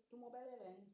tumobeleleni.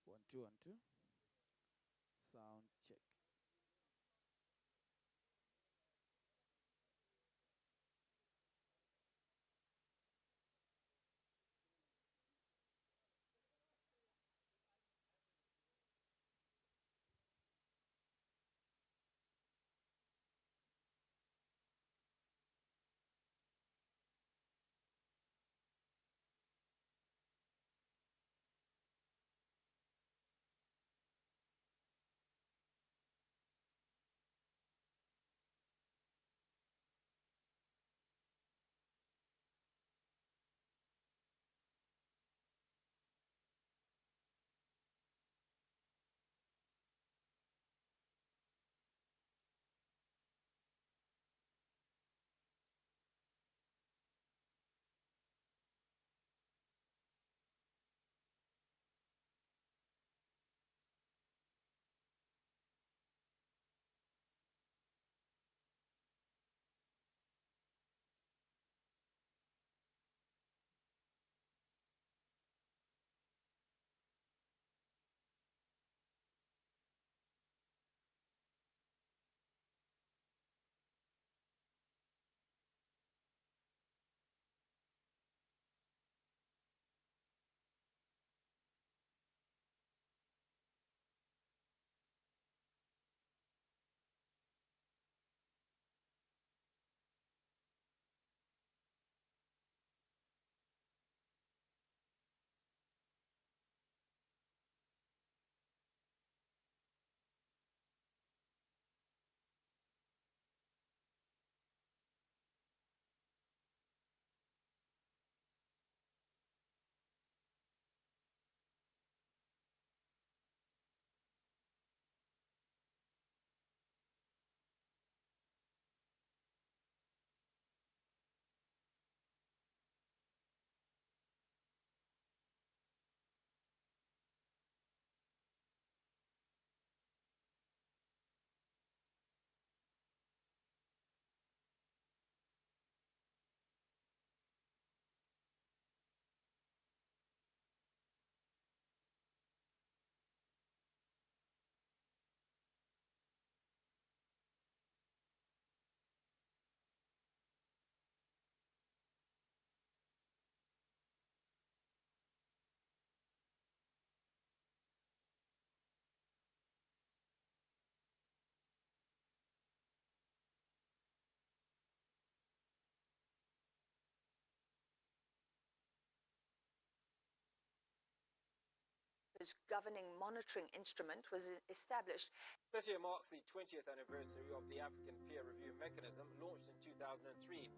One, two, 1, 2. Sound check. Governing monitoring instrument was established. This year marks the 20th anniversary of the African Peer Review Mechanism, launched in 2003.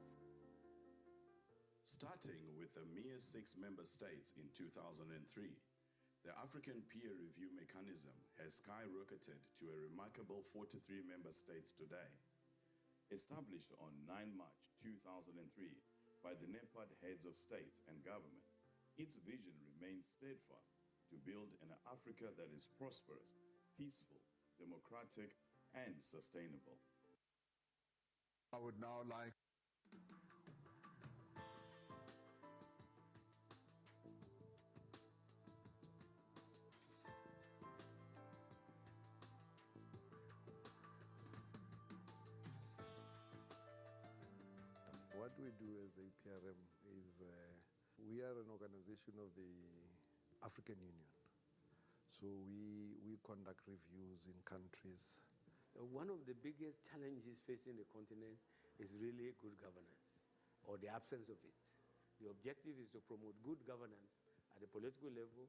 Starting with a mere 6 member states in 2003, the African peer review mechanism has skyrocketed to a remarkable 43 member states today. Established on 9 March 2003 by the NEPAD heads of states and government, its vision remains steadfast to build an Africa that is prosperous, peaceful, democratic, and sustainable. I would now like what we do as APRM is we are an organization of the African Union. So we conduct reviews in countries. One of the biggest challenges facing the continent is really good governance, or the absence of it. The objective is to promote good governance at the political level,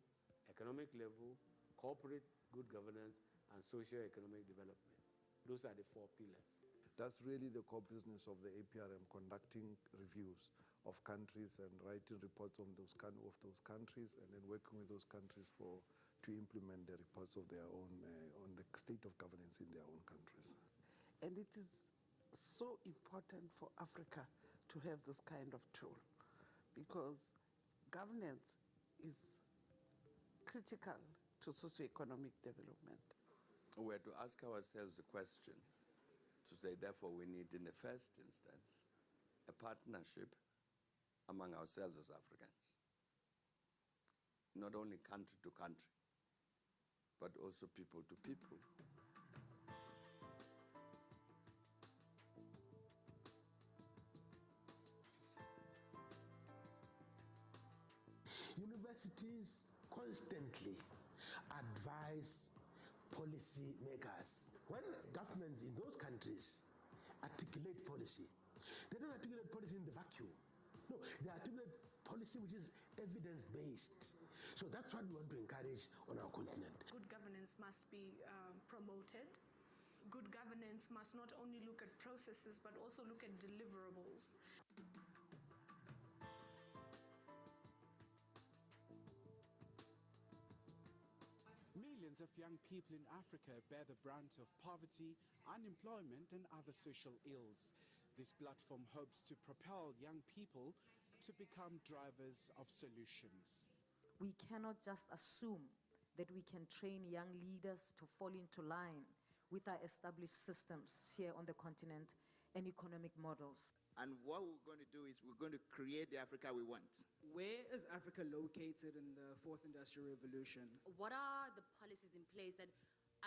economic level, corporate good governance, and socio-economic development. Those are the 4 pillars. That's really the core business of the APRM, conducting reviews of countries and writing reports on those countries, and then working with those countries to implement the reports of their own, on the state of governance in their own countries. And it is so important for Africa to have this kind of tool, because governance is critical to socio-economic development. We have to ask ourselves the question to say, therefore, we need in the first instance a partnership among ourselves as Africans, not only country to country, but also people to people. Universities constantly advise policy makers. When governments in those countries articulate policy, they don't articulate policy in the vacuum. No, they articulate policy which is evidence-based. So that's what we want to encourage on our continent. Good governance must be promoted. Good governance must not only look at processes, but also look at deliverables. Millions of young people in Africa bear the brunt of poverty, unemployment, and other social ills. This platform hopes to propel young people to become drivers of solutions. We cannot just assume that we can train young leaders to fall into line with our established systems here on the continent and economic models. And what we're going to do is we're going to create the Africa we want. Where is Africa located in the 4th Industrial Revolution? What are the policies in place that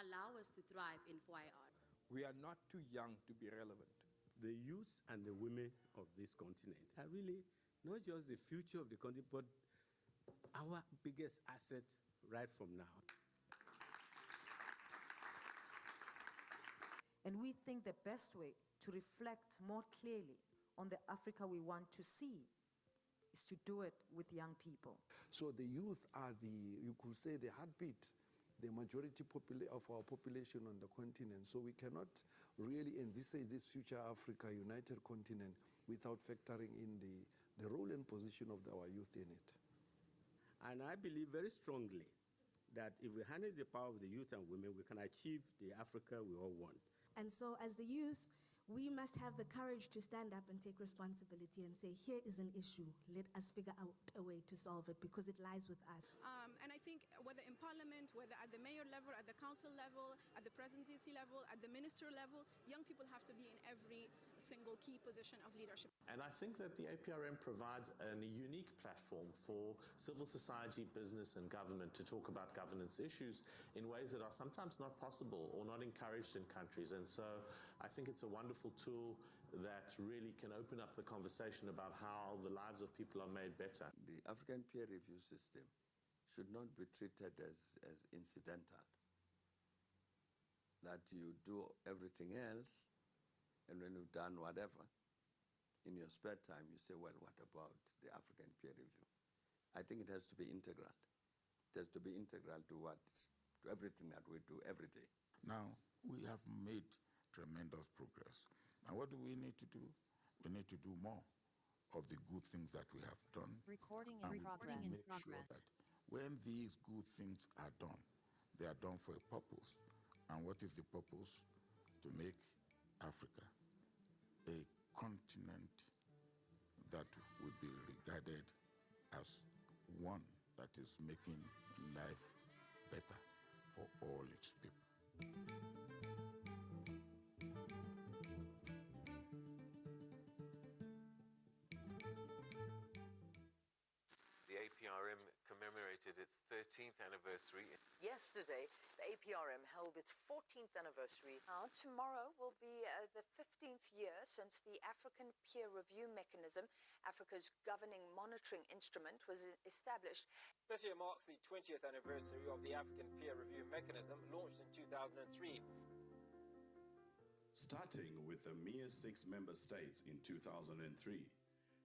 allow us to thrive in 4IR? We are not too young to be relevant. The youth and the women of this continent are really not just the future of the continent, but our biggest asset right from now. And we think the best way to reflect more clearly on the Africa we want to see is to do it with young people. So the youth are you could say, the heartbeat, the majority of our population on the continent. So we cannot really envisage this future Africa, united continent, without factoring in the role and position of our youth in it. And I believe very strongly that if we harness the power of the youth and women, we can achieve the Africa we all want. And so as the youth, we must have the courage to stand up and take responsibility and say, here is an issue. Let us figure out a way to solve it, because it lies with us. And I think whether in parliament, whether at the mayor level, at the council level, at the presidency level, at the minister level, young people have to be in every single key position of leadership. And I think that the APRM provides a unique platform for civil society, business, and government to talk about governance issues in ways that are sometimes not possible or not encouraged in countries. And so I think it's a wonderful tool that really can open up the conversation about how the lives of people are made better. The African peer review system should not be treated as incidental, that you do everything else, and when you've done whatever, in your spare time, you say, well, what about the African peer review? I think it has to be integral. It has to be integral to everything that we do every day. Now, we have made tremendous progress. And what do we need to do? We need to do more of the good things that we have done. Recording and in we progress. make sure that when these good things are done, they are done for a purpose. And what is the purpose? To make Africa a continent that will be regarded as one that is making life better for all its people. The APRM commemorated its 13th anniversary. Yesterday, the APRM held its 14th anniversary. Now, tomorrow will be the 15th year since the African Peer Review Mechanism, Africa's governing monitoring instrument, was established. This year marks the 20th anniversary of the African Peer Review Mechanism, launched in 2003. Starting with the mere 6 member states in 2003,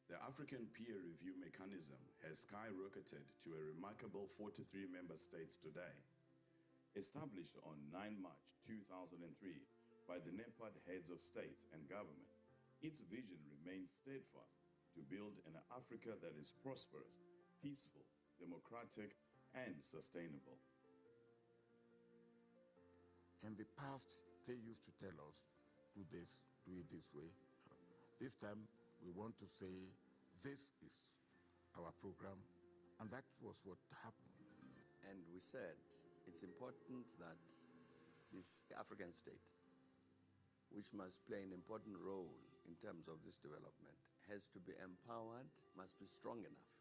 the African Peer Review Mechanism has skyrocketed to a remarkable 43 member states today. Established on 9 March 2003 by the NEPAD heads of states and government, its vision remains steadfast to build an Africa that is prosperous, peaceful, democratic, and sustainable. In the past, they used to tell us, do this, do it this way. This time, we want to say, this is our program, and that was what happened. And we said it's important that this African state, which must play an important role in terms of this development, has to be empowered, must be strong enough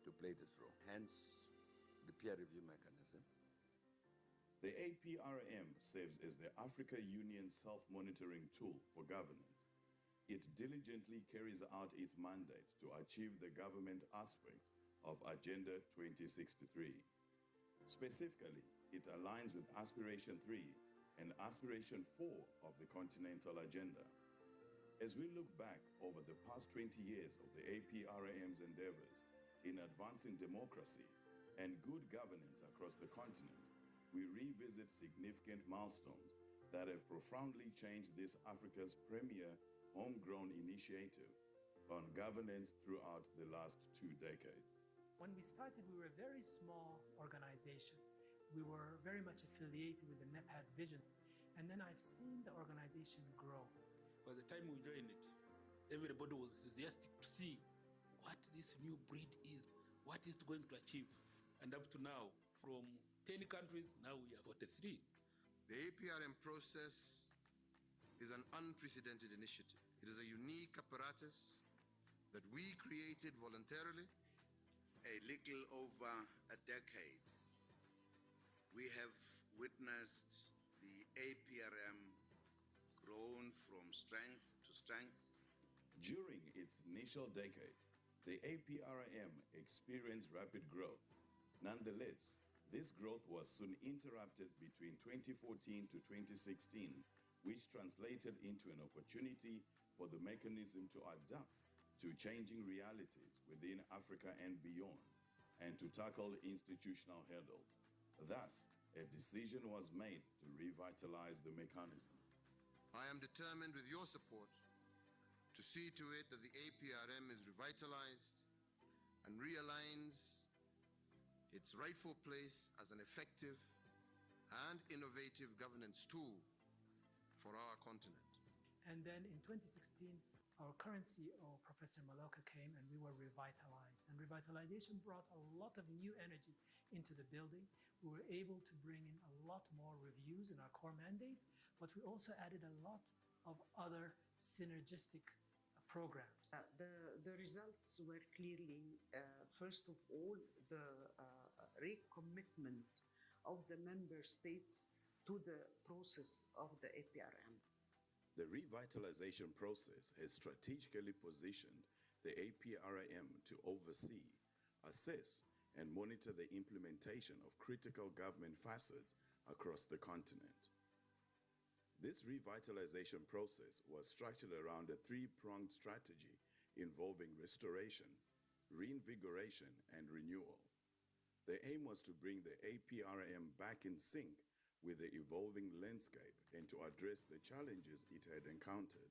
to play this role. Hence, the peer review mechanism. The APRM serves as the Africa Union self-monitoring tool for governance. It diligently carries out its mandate to achieve the government aspects of Agenda 2063. Specifically, it aligns with Aspiration 3 and Aspiration 4 of the Continental Agenda. As we look back over the past 20 years of the APRM's endeavors in advancing democracy and good governance across the continent, we revisit significant milestones that have profoundly changed this Africa's premier homegrown initiative on governance throughout the last 2 decades. When we started, we were a very small organization. We were very much affiliated with the NEPAD vision. And then I've seen the organization grow. By the time we joined it, everybody was enthusiastic to see what this new breed is, what it's going to achieve. And up to now, from 10 countries, now we are 43. The APRM process is an unprecedented initiative. It is a unique apparatus that we created voluntarily. A little over a decade, we have witnessed the APRM grown from strength to strength. During its initial decade, the APRM experienced rapid growth. Nonetheless, this growth was soon interrupted between 2014 to 2016, which translated into an opportunity for the mechanism to adapt to changing realities within Africa and beyond, and to tackle institutional hurdles. Thus, a decision was made to revitalize the mechanism. I am determined with your support to see to it that the APRM is revitalized and realigns its rightful place as an effective and innovative governance tool for our continent. And then in 2016, our current CEO, Professor Maloka, came and we were revitalized. And revitalization brought a lot of new energy into the building. We were able to bring in a lot more reviews in our core mandate, but we also added a lot of other synergistic programs. The results were clearly, first of all, the recommitment of the member states to the process of the APRM. The revitalization process has strategically positioned the APRM to oversee, assess, and monitor the implementation of critical government facets across the continent. This revitalization process was structured around a 3-pronged strategy involving restoration, reinvigoration, and renewal. The aim was to bring the APRM back in sync with the evolving landscape and to address the challenges it had encountered.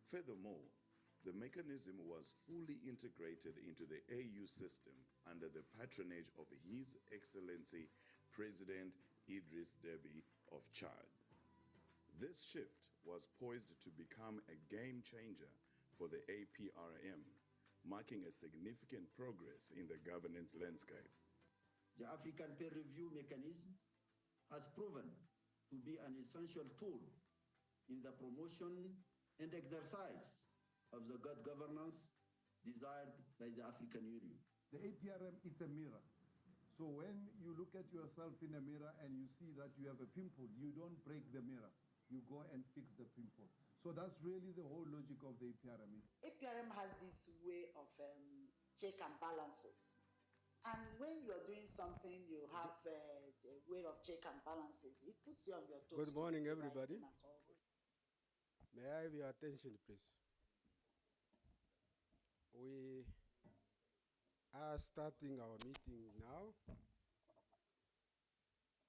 Furthermore, The mechanism was fully integrated into the AU system under the patronage of His Excellency President Idris Deby of Chad. This shift was poised to become a game changer for the APRM, marking a significant progress in the governance landscape. The African Peer Review Mechanism has proven to be an essential tool in the promotion and exercise of the good governance desired by the African Union. The APRM is a mirror. So when you look at yourself in a mirror and you see that you have a pimple, you don't break the mirror. You go and fix the pimple. So that's really the whole logic of the APRM. APRM has this way of check and balances. And when you're doing something, you have a way of check and balances. It puts you on your toes. Good morning, everybody. May I have your attention, please? We are starting our meeting now,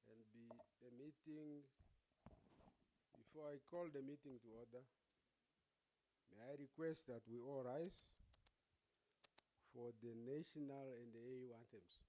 and the meeting, before I call the meeting to order, may I request that we all rise for the national and the AU anthems.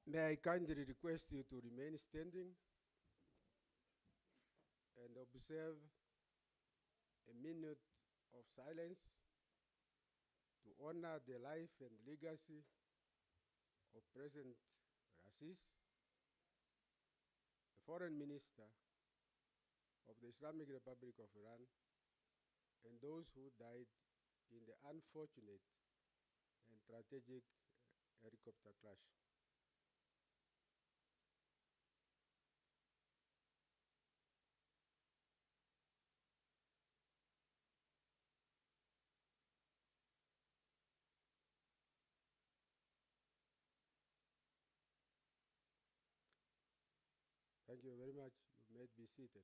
May I kindly request you to remain standing and observe a minute of silence to honor the life and legacy of President Rasis, the Foreign Minister of the Islamic Republic of Iran, and those who died in the unfortunate and tragic helicopter crash. Thank you very much. You may be seated.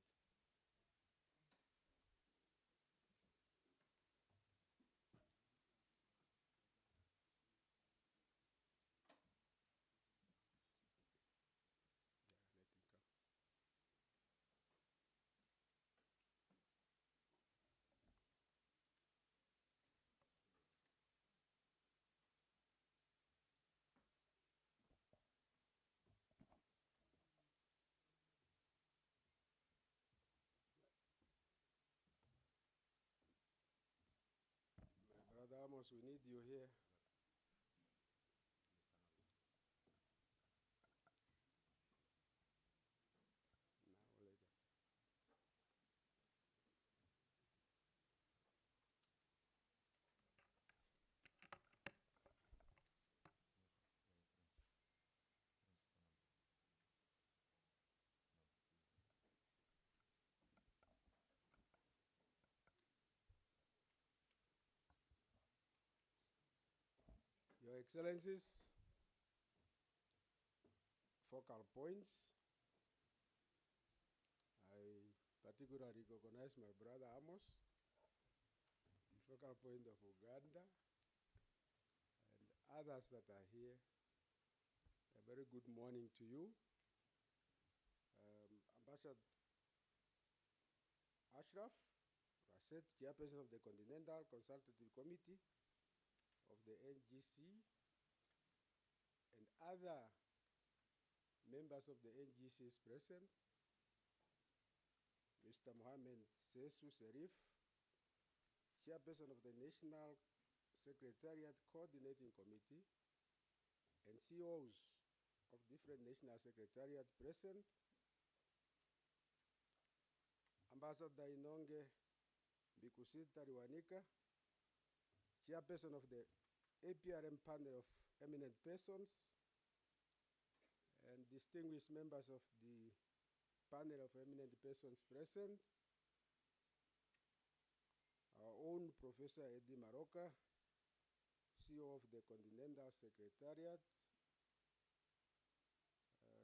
Brother Amos, we need you here. Now or later. Your Excellencies, focal points. I particularly recognize my brother Amos, the focal point of Uganda, and others that are here. A very good morning to you. Ambassador Ashraf Raset, Chairperson of the Continental Consultative Committee of the NGC, and other members of the NGC is present. Mr. Mohammed Sesu Serif, Chairperson of the National Secretariat Coordinating Committee, and CEOs of different national secretariat present. Ambassador Inonge Bikusita Riwanika, Chairperson of the APRM Panel of Eminent Persons, and distinguished members of the Panel of Eminent Persons present, our own Professor Eddie Maroka, CEO of the Continental Secretariat,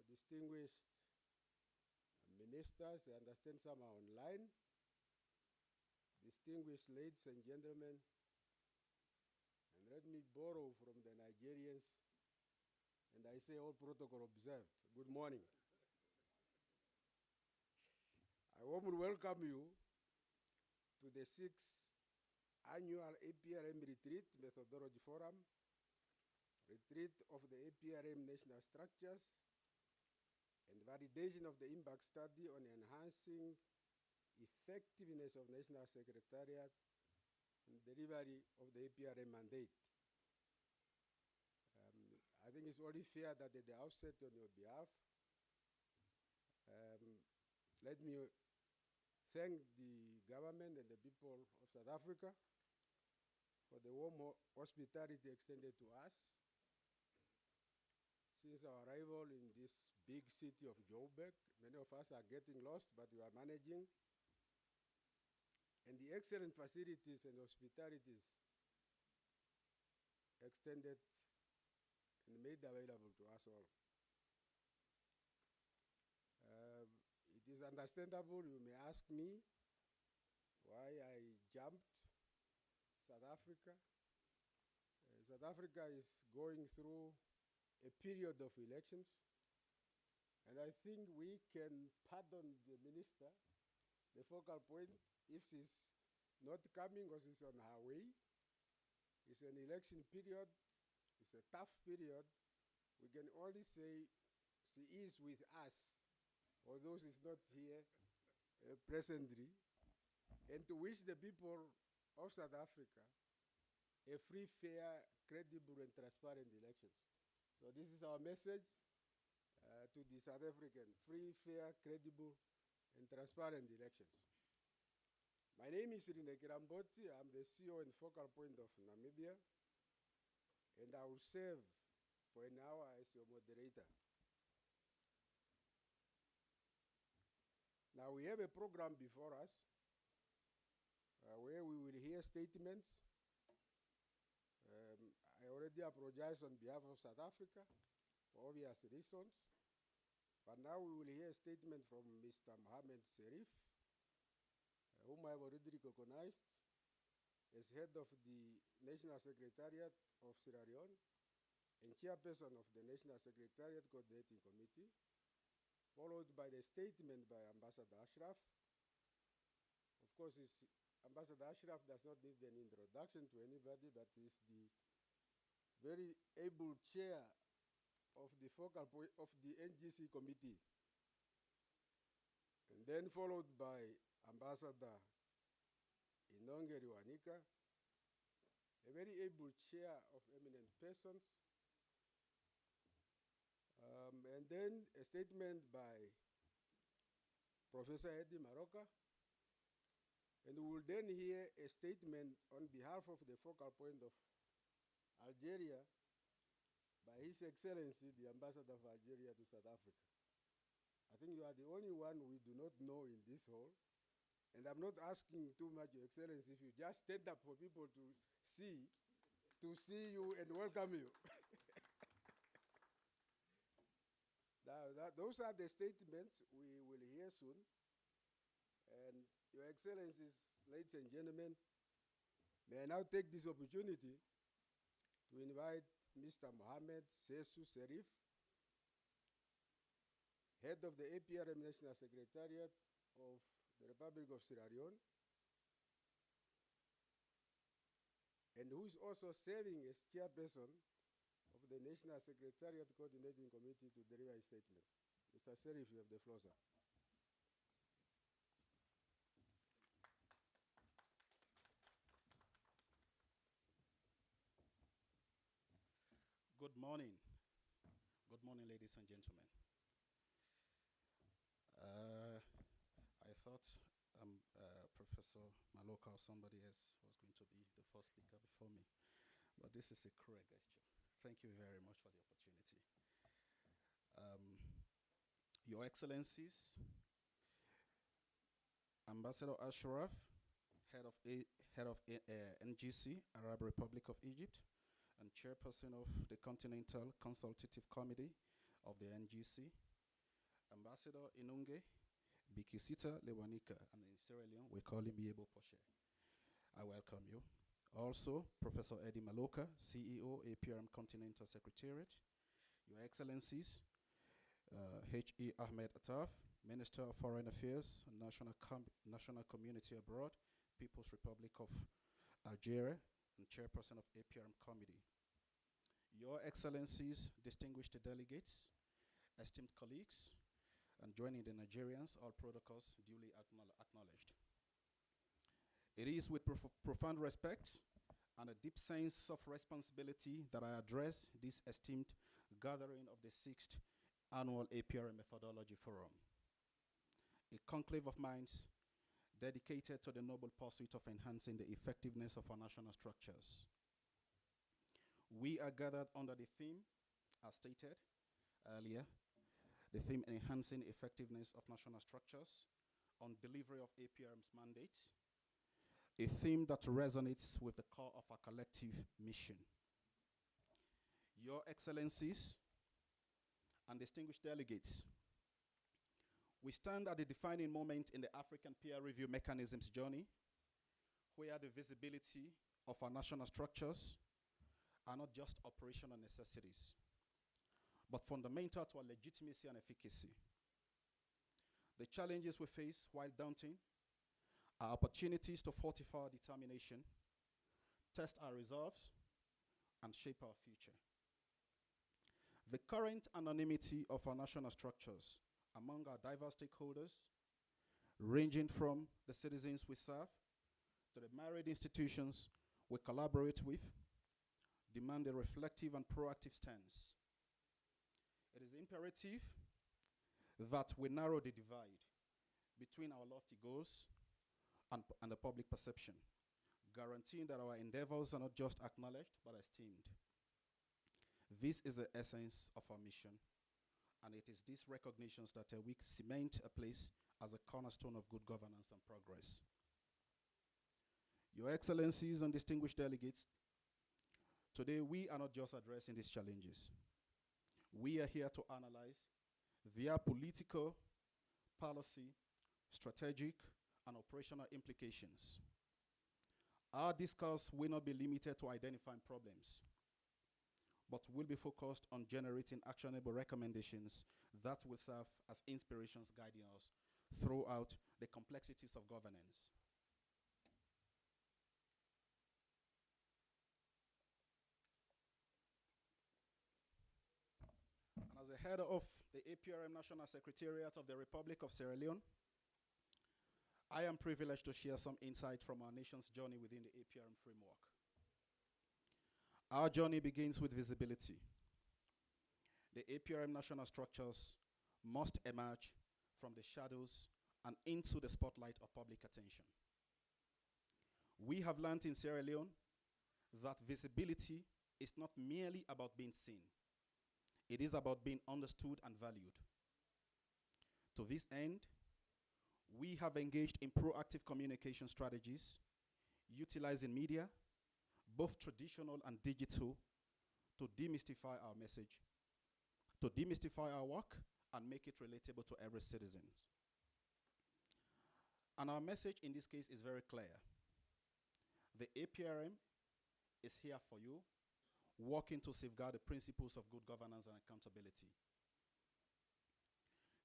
distinguished ministers, I understand some are online, distinguished ladies and gentlemen, and let me borrow from the Nigerians, and I say all protocol observed. Good morning. I warmly welcome you to the 6th Annual APRM Retreat Methodology Forum, retreat of the APRM National Structures, and validation of the impact study on enhancing effectiveness of National Secretariat and delivery of the APRM Mandate. I think it's only fair that at the outset on your behalf, let me thank the government and the people of South Africa for the warm hospitality extended to us since our arrival in this big city of Joburg. Many of us are getting lost, but we are managing. And the excellent facilities and hospitalities extended and made available to us all. It is understandable, you may ask me why I jumped South Africa. South Africa is going through a period of elections, and I think we can pardon the minister, the focal point, if she's not coming or she's on her way. It's an election period, it's a tough period, we can only say she is with us, although she's not here presently, and to wish the people of South Africa a free, fair, credible, and transparent elections. So this is our message to the South African: free, fair, credible, and transparent elections. My name is Rine Kiramboti. I'm the CEO and focal point of Namibia, and I will serve for an hour as your moderator. Now we have a program before us where we will hear statements. I already apologize on behalf of South Africa for obvious reasons, but now we will hear a statement from Mr. Mohamed Serif, whom I have already recognized as head of the National Secretariat of Sierra Leone and chairperson of the National Secretariat Coordinating Committee, followed by the statement by Ambassador Ashraf. Of course, Ambassador Ashraf does not need an introduction to anybody, but he's the very able chair of the focal point of the NGC committee. And then followed by Ambassador Inonge Riwanika, a very able chair of eminent persons. And then a statement by Professor Eddie Maroka. And we will then hear a statement on behalf of the focal point of Algeria by His Excellency, the Ambassador of Algeria to South Africa. I think you are the only one we do not know in this hall. And I'm not asking too much, Your Excellency, if you just stand up for people to see you and welcome you. Now, those are the statements we will hear soon. And Your Excellencies, ladies and gentlemen, may I now take this opportunity to invite Mr. Mohamed Sesu Serif, head of the APRM National Secretariat of the Republic of Sierra Leone, and who is also serving as chairperson of the National Secretariat Coordinating Committee, to deliver a statement. Mr. Serif, you have the floor, sir. Good morning. Good morning, ladies and gentlemen. I thought Professor Maloka or somebody else was going to be the first speaker before me, but this is a cruel gesture. Thank you very much for the opportunity. Your Excellencies, Ambassador Ashraf, head of NGC, Arab Republic of Egypt, and chairperson of the Continental Consultative Committee of the NGC, Ambassador Inunge Bikisita Lewanika, and in Sierra Leone we call him Yebo Poshe. I welcome you. Also, Professor Eddie Maloka, CEO, APRM Continental Secretariat, Your Excellencies, H.E. Ahmed Attaf, Minister of Foreign Affairs, National Community Abroad, People's Republic of Algeria, and chairperson of APRM Committee. Your Excellencies, distinguished delegates, esteemed colleagues, and joining the Nigerians, all protocols duly acknowledged. It is with profound respect and a deep sense of responsibility that I address this esteemed gathering of the 6th Annual APRM Methodology Forum, a conclave of minds dedicated to the noble pursuit of enhancing the effectiveness of our national structures. We are gathered under the theme, as stated earlier, the theme enhancing effectiveness of national structures on delivery of APRM's mandates, a theme that resonates with the core of our collective mission. Your Excellencies and distinguished delegates, we stand at a defining moment in the African peer review mechanism's journey, where the visibility of our national structures are not just operational necessities, but fundamental to our legitimacy and efficacy. The challenges we face, while daunting, are opportunities to fortify our determination, test our resolves, and shape our future. The current anonymity of our national structures among our diverse stakeholders, ranging from the citizens we serve to the married institutions we collaborate with, demand a reflective and proactive stance. It is imperative that we narrow the divide between our lofty goals and the public perception, guaranteeing that our endeavors are not just acknowledged but esteemed. This is the essence of our mission, and it is these recognitions that we cement a place as a cornerstone of good governance and progress. Your Excellencies and distinguished delegates, today we are not just addressing these challenges. We are here to analyze their political, policy, strategic, and operational implications. Our discourse will not be limited to identifying problems, but will be focused on generating actionable recommendations that will serve as inspirations guiding us throughout the complexities of governance. And as the head of the APRM National Secretariat of the Republic of Sierra Leone, I am privileged to share some insight from our nation's journey within the APRM framework. Our journey begins with visibility. The APRM national structures must emerge from the shadows and into the spotlight of public attention. We have learned in Sierra Leone that visibility is not merely about being seen. It is about being understood and valued. To this end, we have engaged in proactive communication strategies, utilizing media, both traditional and digital, to demystify our message, to demystify our work, and make it relatable to every citizen. And our message in this case is very clear. The APRM is here for you, working to safeguard the principles of good governance and accountability.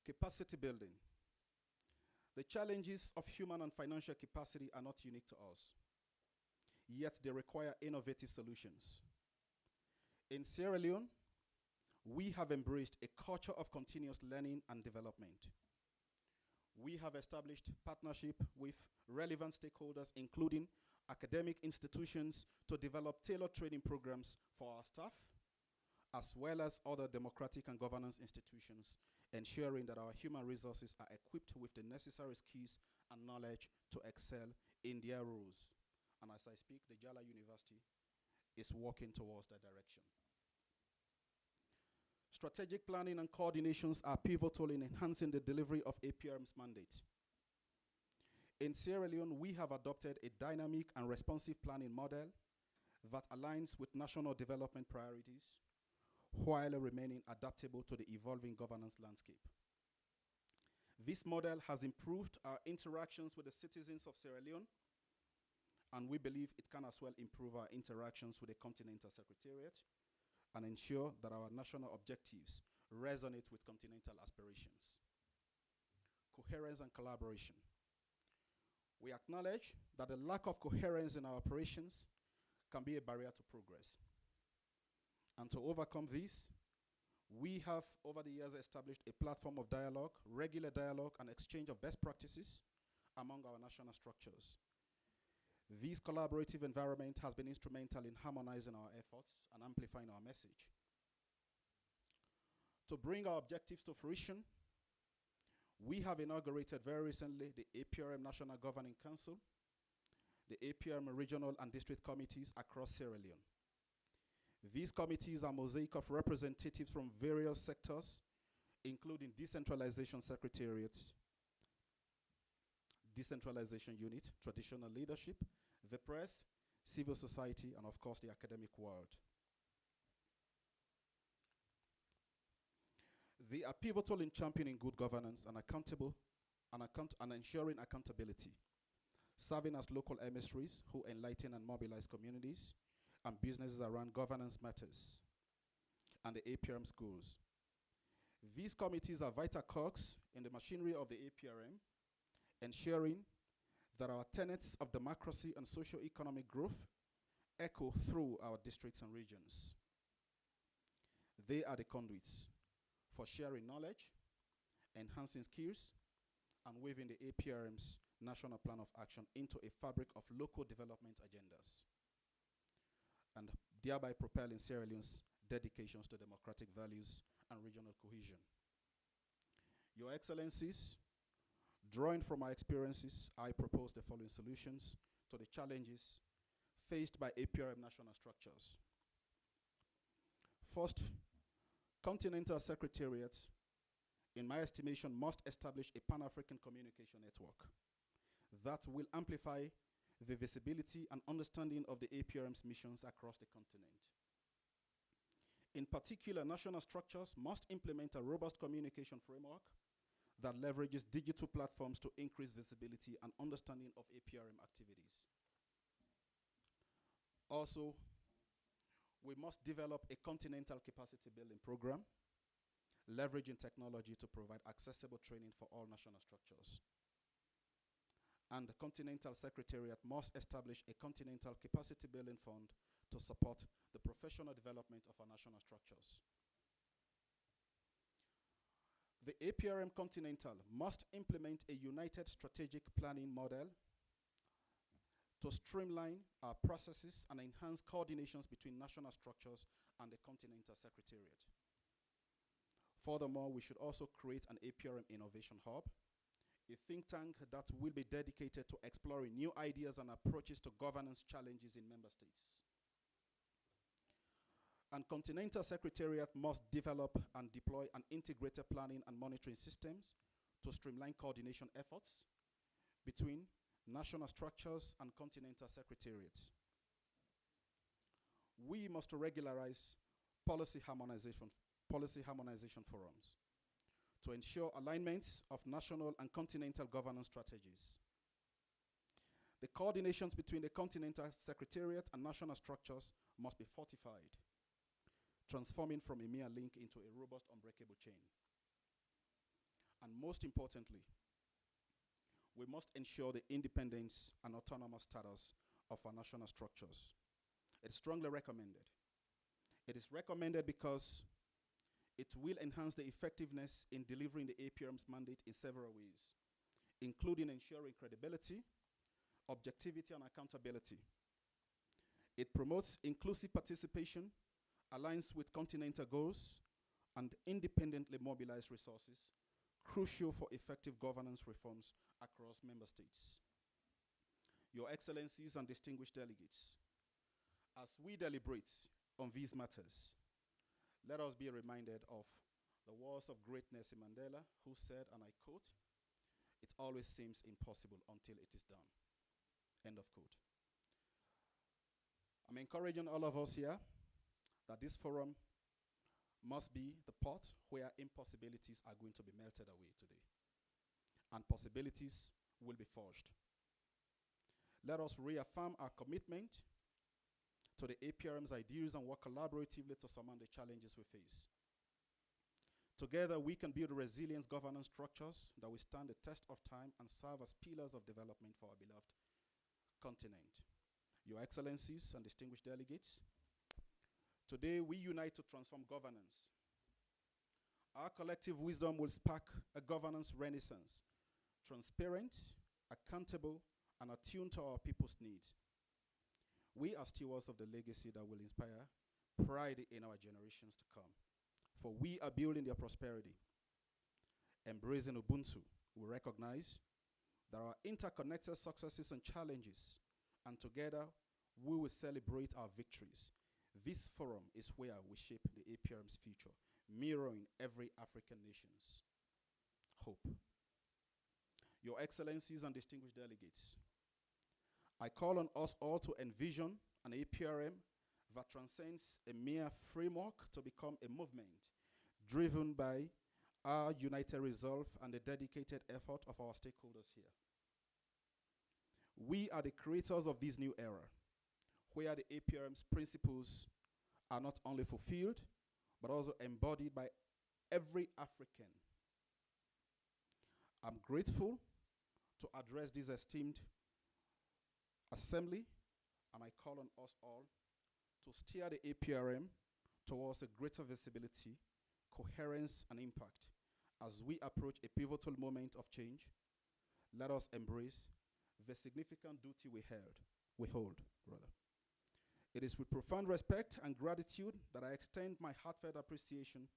Capacity building. The challenges of human and financial capacity are not unique to us, yet they require innovative solutions. In Sierra Leone, we have embraced a culture of continuous learning and development. We have established partnership with relevant stakeholders, including academic institutions, to develop tailored training programs for our staff, as well as other democratic and governance institutions, ensuring that our human resources are equipped with the necessary skills and knowledge to excel in their roles. And as I speak, the Jala University is working towards that direction. Strategic planning and coordinations are pivotal in enhancing the delivery of APRM's mandate. In Sierra Leone, we have adopted a dynamic and responsive planning model that aligns with national development priorities while remaining adaptable to the evolving governance landscape. This model has improved our interactions with the citizens of Sierra Leone, and we believe it can as well improve our interactions with the Continental Secretariat and ensure that our national objectives resonate with continental aspirations. Coherence and collaboration. We acknowledge that the lack of coherence in our operations can be a barrier to progress. And to overcome this, we have over the years established a platform of dialogue, regular dialogue, and exchange of best practices among our national structures. This collaborative environment has been instrumental in harmonizing our efforts and amplifying our message. To bring our objectives to fruition, we have inaugurated very recently the APRM National Governing Council, the APRM Regional and District Committees across Sierra Leone. These committees are a mosaic of representatives from various sectors, including Decentralization Secretariat, Decentralization Unit, traditional leadership, the press, civil society, and of course the academic world. They are pivotal in championing good governance and and ensuring accountability, serving as local emissaries who enlighten and mobilize communities and businesses around governance matters and the APRM schools. These committees are vital cogs in the machinery of the APRM, ensuring that our tenets of democracy and socio-economic growth echo through our districts and regions. They are the conduits for sharing knowledge, enhancing skills, and weaving the APRM's National Plan of Action into a fabric of local development agendas, and thereby propelling Sierra Leone's dedications to democratic values and regional cohesion. Your Excellencies, drawing from my experiences, I propose the following solutions to the challenges faced by APRM national structures. First, Continental Secretariat, in my estimation, must establish a Pan-African communication network that will amplify the visibility and understanding of the APRM's missions across the continent. In particular, national structures must implement a robust communication framework that leverages digital platforms to increase visibility and understanding of APRM activities. Also, we must develop a continental capacity building program, leveraging technology to provide accessible training for all national structures. And the Continental Secretariat must establish a continental capacity building fund to support the professional development of our national structures. The APRM Continental must implement a united strategic planning model to streamline our processes and enhance coordinations between national structures and the Continental Secretariat. Furthermore, we should also create an APRM Innovation Hub, a think tank that will be dedicated to exploring new ideas and approaches to governance challenges in member states. And Continental Secretariat must develop and deploy an integrated planning and monitoring systems to streamline coordination efforts between national structures and Continental Secretariats. We must regularize policy harmonization forums to ensure alignments of national and continental governance strategies. The coordinations between the Continental Secretariat and national structures must be fortified, transforming from a mere link into a robust, unbreakable chain. And most importantly, we must ensure the independence and autonomous status of our national structures. It's strongly recommended. It is recommended because it will enhance the effectiveness in delivering the APRM's mandate in several ways, including ensuring credibility, objectivity, and accountability. It promotes inclusive participation, aligns with continental goals, and independently mobilized resources, crucial for effective governance reforms across member states. Your Excellencies and distinguished delegates, as we deliberate on these matters, let us be reminded of the words of great Nelson Mandela, who said, and I quote, "It always seems impossible until it is done." End of quote. I'm encouraging all of us here that this forum must be the pot where impossibilities are going to be melted away today, and possibilities will be forged. Let us reaffirm our commitment to the APRM's ideals and work collaboratively to surmount the challenges we face. Together, we can build resilient governance structures that will stand the test of time and serve as pillars of development for our beloved continent. Your Excellencies and distinguished delegates, today we unite to transform governance. Our collective wisdom will spark a governance renaissance, transparent, accountable, and attuned to our people's needs. We are stewards of the legacy that will inspire pride in our generations to come, for we are building their prosperity. Embracing Ubuntu, we recognize there are interconnected successes and challenges, and together we will celebrate our victories. This forum is where we shape the APRM's future, mirroring every African nation's hope. Your Excellencies and distinguished delegates, I call on us all to envision an APRM that transcends a mere framework to become a movement driven by our united resolve and the dedicated effort of our stakeholders here. We are the creators of this new era, where the APRM's principles are not only fulfilled, but also embodied by every African. I'm grateful to address this esteemed assembly, and I call on us all to steer the APRM towards a greater visibility, coherence, and impact as we approach a pivotal moment of change, let us embrace the significant duty we hold. It is with profound respect and gratitude that I extend my heartfelt appreciation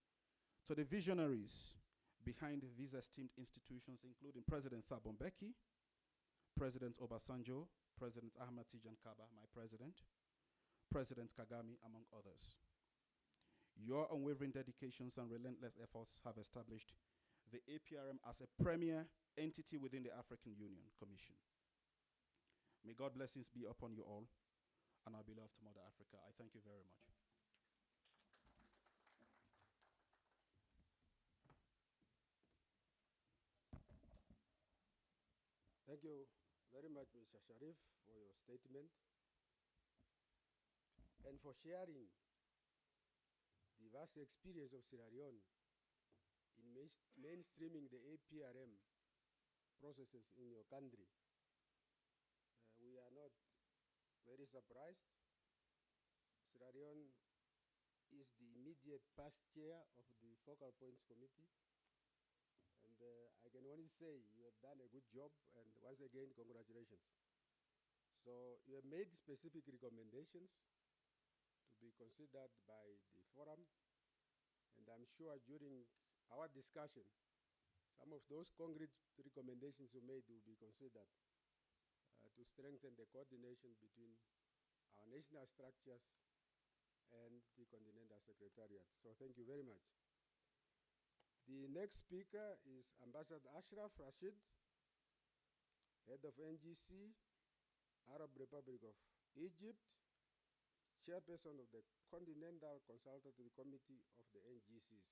to the visionaries behind these esteemed institutions, including President Thabo Mbeki, President Obasanjo, President Ahmed Tijan Kaba, my president, President Kagame, among others. Your unwavering dedications and relentless efforts have established the APRM as a premier entity within the African Union Commission. May God blessings be upon you all and our beloved Mother Africa. I thank you very much. Thank you very much, Mr. Sharif, for your statement and for sharing the vast experience of Sierra Leone in mainstreaming the APRM processes in your country. We are not very surprised. Sierra Leone is the immediate past chair of the Focal Points Committee. And I can only say you have done a good job, and once again, congratulations. So you have made specific recommendations to be considered by the forum, and I'm sure during our discussion, some of those concrete recommendations you made will be considered to strengthen the coordination between our national structures and the Continental Secretariat. So thank you very much. The next speaker is Ambassador Ashraf Rashid, Head of NGC, Arab Republic of Egypt, Chairperson of the Continental Consultative Committee of the NGCs.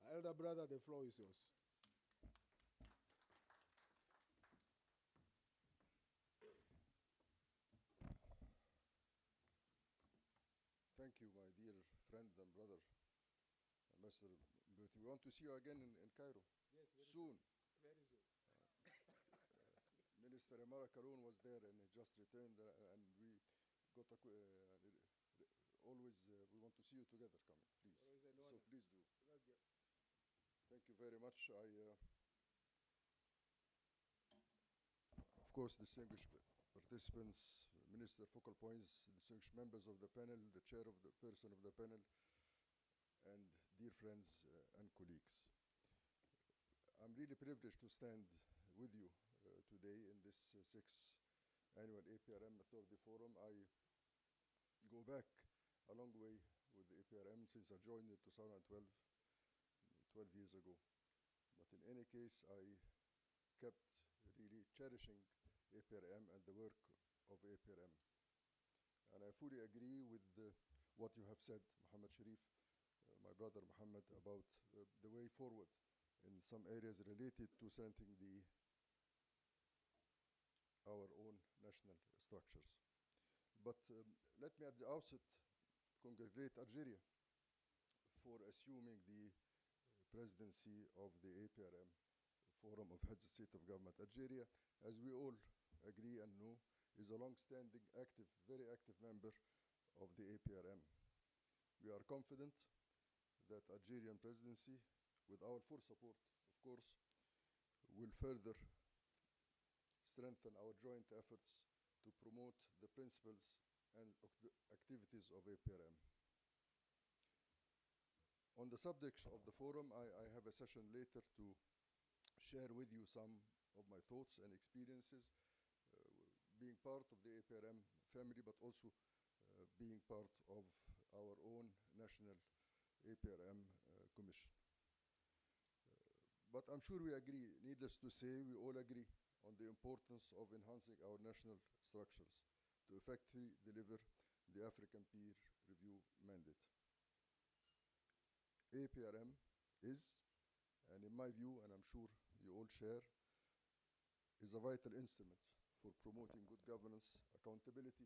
My elder brother, the floor is yours. Thank you, my dear friend and brother, Ambassador Mbuti. We want to see you again in Cairo. Yes, soon. Very soon. Minister Amara Karoun was there and just returned, and we got always we want to see you together coming, please. So please do. Thank you very much. Of course, distinguished participants, Minister, focal points, distinguished members of the panel, the chair of the person of the panel, and dear friends and colleagues. I'm really privileged to stand with you today in this 6th Annual APRM Methodology Forum. I go back a long way with the APRM since I joined in 2012, 12 years ago. But in any case, I kept really cherishing APRM and the work of APRM. And I fully agree with what you have said, Muhammad Sharif, my brother Muhammad, about the way forward in some areas related to strengthening our own national structures. But let me at the outset congratulate Algeria for assuming the presidency of the APRM Forum of Heads of State of Government. Algeria, as we all agree and know, is a long-standing, active, very active member of the APRM. We are confident that Algerian presidency, with our full support, of course, will further strengthen our joint efforts to promote the principles and activities of APRM. On the subject of the forum, I have a session later to share with you some of my thoughts and experiences being part of the APRM family, but also being part of our own national APRM commission. But I'm sure we agree, needless to say, we all agree on the importance of enhancing our national structures to effectively deliver the African Peer Review Mandate. APRM is, and in my view, and I'm sure you all share, is a vital instrument for promoting good governance, accountability,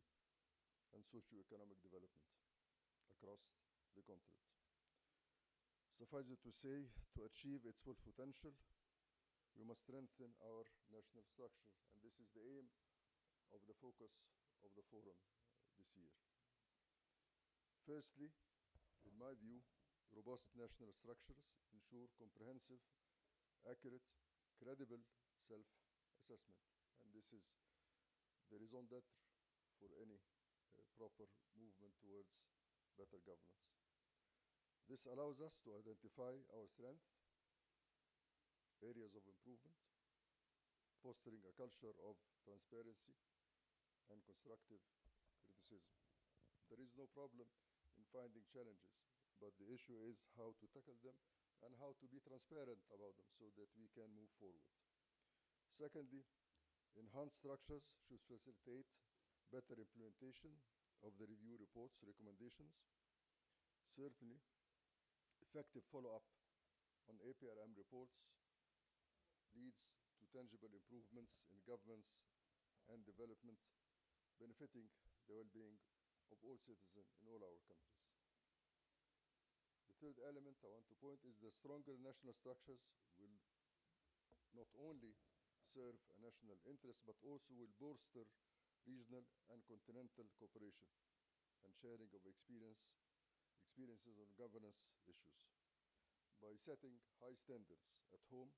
and socio-economic development across the continent. Suffice it to say, to achieve its full potential, we must strengthen our national structure, and this is the aim of the focus of the forum this year. Firstly, In my view, robust national structures ensure comprehensive, accurate, credible self-assessment. And this is the raison d'etre for any proper movement towards better governance. This allows us to identify our strengths, areas of improvement, fostering a culture of transparency and constructive criticism. There is no problem in finding challenges, but the issue is how to tackle them and how to be transparent about them so that we can move forward. Secondly, enhanced structures should facilitate better implementation of the review report's recommendations. Certainly, effective follow-up on APRM reports leads to tangible improvements in governance and development, benefiting the well-being of all citizens in all our countries. The third element I want to point is the stronger national structures will not only serve a national interest, but also will bolster regional and continental cooperation and sharing of experiences on governance issues. By setting high standards at home,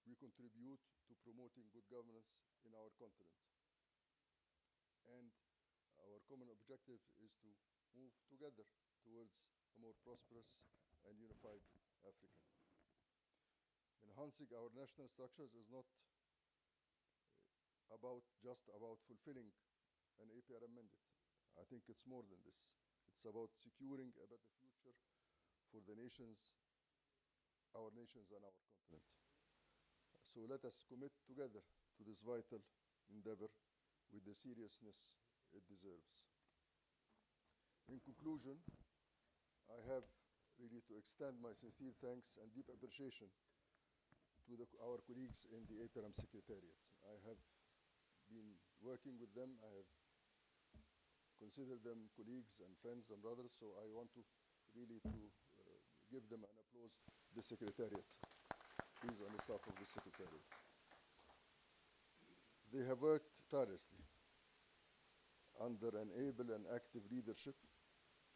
we contribute to promoting good governance in our continent. And our common objective is to move together towards a more prosperous and unified Africa. Enhancing our national structures is not just about fulfilling an APRM mandate. I think it's more than this. It's about securing a better future for the nations, our nations and our continent. So let us commit together to this vital endeavor with the seriousness it deserves. In conclusion, I have really to extend my sincere thanks and deep appreciation to our colleagues in the APRM Secretariat. I have been working with them. I have considered them colleagues and friends and brothers, so I want to really give them an applause, the Secretariat. Please, on the staff of the Secretariat. They have worked tirelessly under an able and active leadership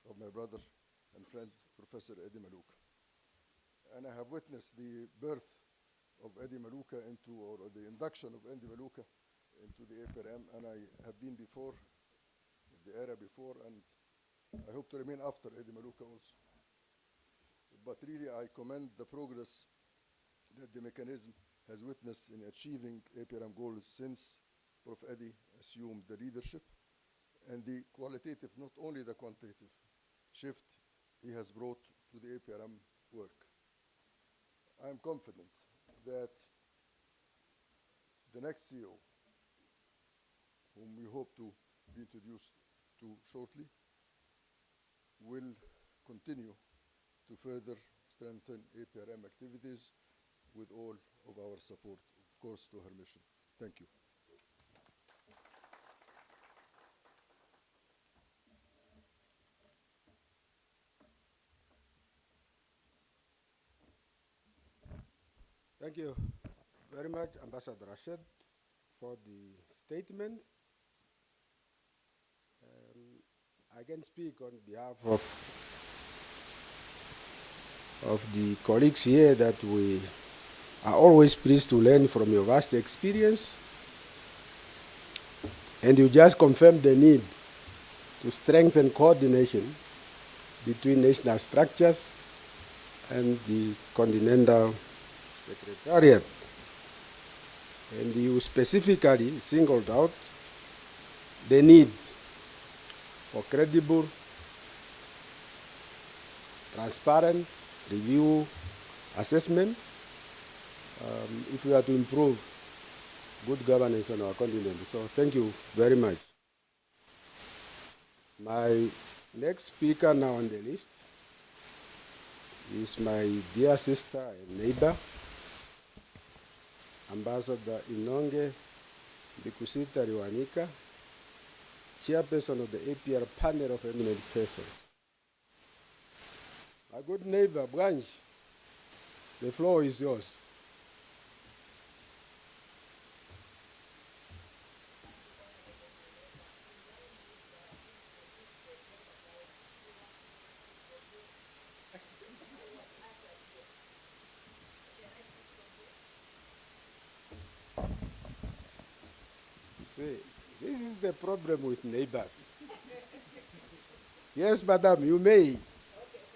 of my brother and friend, Professor Eddie Maluka. And I have witnessed the birth of Eddie Maluka or the induction of Eddie Maluka into the APRM, and I have been before, the era before, and I hope to remain after Eddie Maluka also. But really, I commend the progress that the mechanism has witnessed in achieving APRM goals since Prof. Eddie assumed the leadership, and the qualitative, not only the quantitative, shift he has brought to the APRM work. I am confident that the next CEO, whom we hope to be introduced to shortly, will continue to further strengthen APRM activities with all of our support, of course, to her mission. Thank you. Thank you very much, Ambassador Rashid, for the statement. I can speak on behalf of the colleagues here that we are always pleased to learn from your vast experience. And you just confirmed the need to strengthen coordination between national structures and the Continental Secretariat. And you specifically singled out the need for credible, transparent review assessment if we are to improve good governance on our continent. So thank you very much. My next speaker now on the list is my dear sister and neighbor, Ambassador Inonge Bikusita Riwanika, Chairperson of the APR Panel of Eminent Persons. My good neighbor, Branch, the floor is yours. say, this is the problem with neighbors. Yes, madam, you may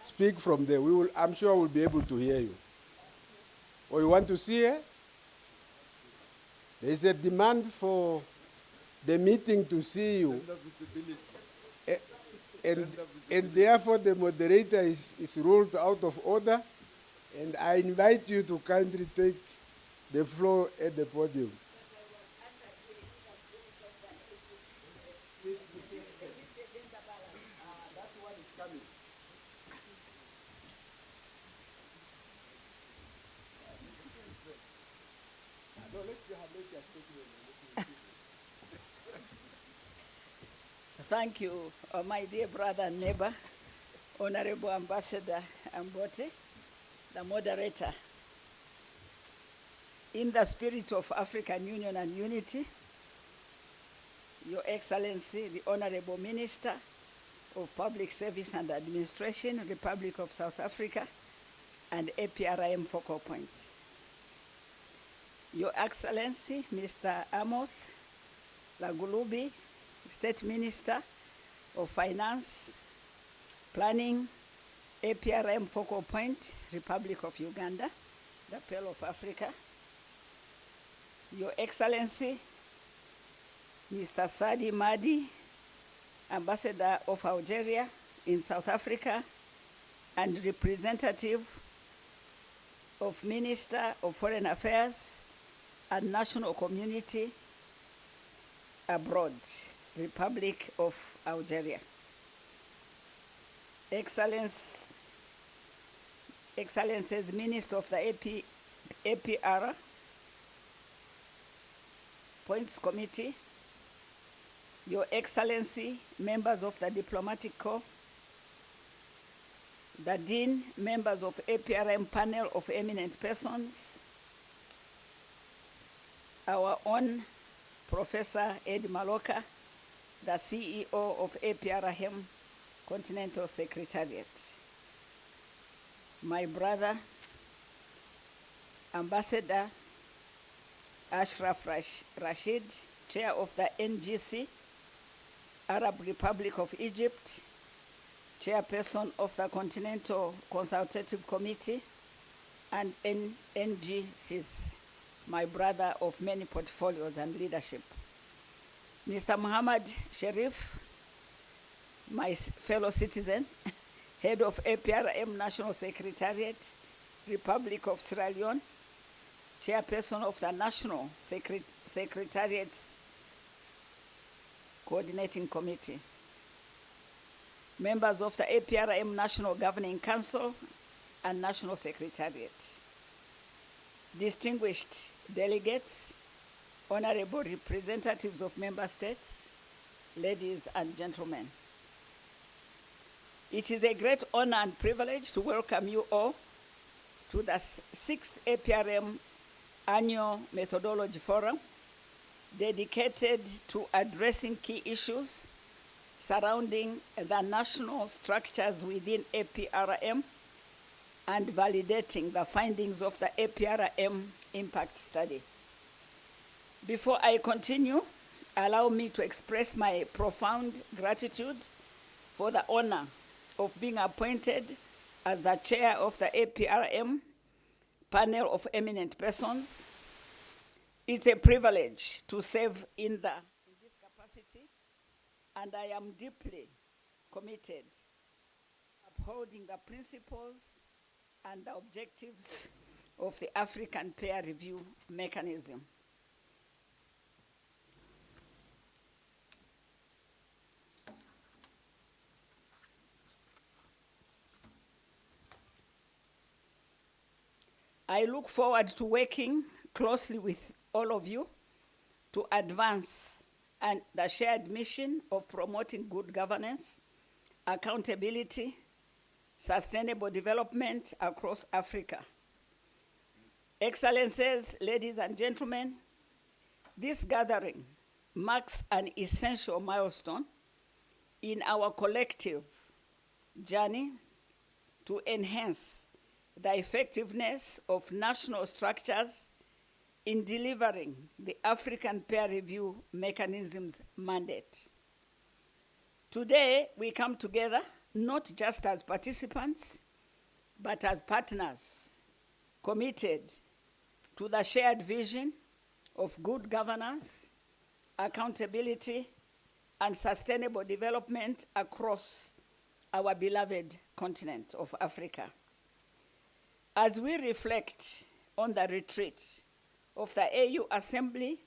speak from there. I'm sure we'll be able to hear you. Or you want to see her? There is a demand for the meeting to see you. And therefore the moderator is ruled out of order. And I invite you to kindly take the floor at the podium. Thank you, my dear brother and neighbor, Honorable Ambassador Ambote, the moderator. In the spirit of African Union and unity, Your Excellency, the Honorable Minister of Public Service and Administration, Republic of South Africa, and APRM Focal Point. Your Excellency, Mr. Amos Lagulubi, State Minister of Finance, Planning, APRM Focal Point, Republic of Uganda, the Pearl of Africa. Your Excellency, Mr. Sadi Madi, Ambassador of Algeria in South Africa, and representative of Minister of Foreign Affairs and National Community abroad, Republic of Algeria. Excellencies, Minister of the APR Points Committee, Your Excellency, members of the Diplomatic Corps, the Dean, members of APRM Panel of Eminent Persons, our own Professor Ed Maloka, the CEO of APRM Continental Secretariat, my brother, Ambassador Ashraf Rashid, Chair of the NGC, Arab Republic of Egypt, Chairperson of the Continental Consultative Committee, and NGCs, my brother of many portfolios and leadership. Mr. Muhammad Sherif, my fellow citizen, head of APRM National Secretariat, Republic of Sierra Leone, Chairperson of the National Secretariat's Coordinating Committee, members of the APRM National Governing Council and National Secretariat, distinguished delegates, honorable representatives of member states, ladies and gentlemen. It is a great honor and privilege to welcome you all to the 6th APRM Annual Methodology Forum, dedicated to addressing key issues surrounding the national structures within APRM and validating the findings of the APRM impact study. Before I continue, allow me to express my profound gratitude for the honor of being appointed as the chair of the APRM Panel of Eminent Persons. It's a privilege to serve in this capacity, and I am deeply committed to upholding the principles and the objectives of the African Peer Review Mechanism. I look forward to working closely with all of you to advance the shared mission of promoting good governance, accountability, sustainable development across Africa. Excellencies, ladies and gentlemen, this gathering marks an essential milestone in our collective journey to enhance the effectiveness of national structures in delivering the African Peer Review Mechanism's mandate. Today, we come together not just as participants, but as partners committed to the shared vision of good governance, accountability, and sustainable development across our beloved continent of Africa. As we reflect on the retreat of the AU Assembly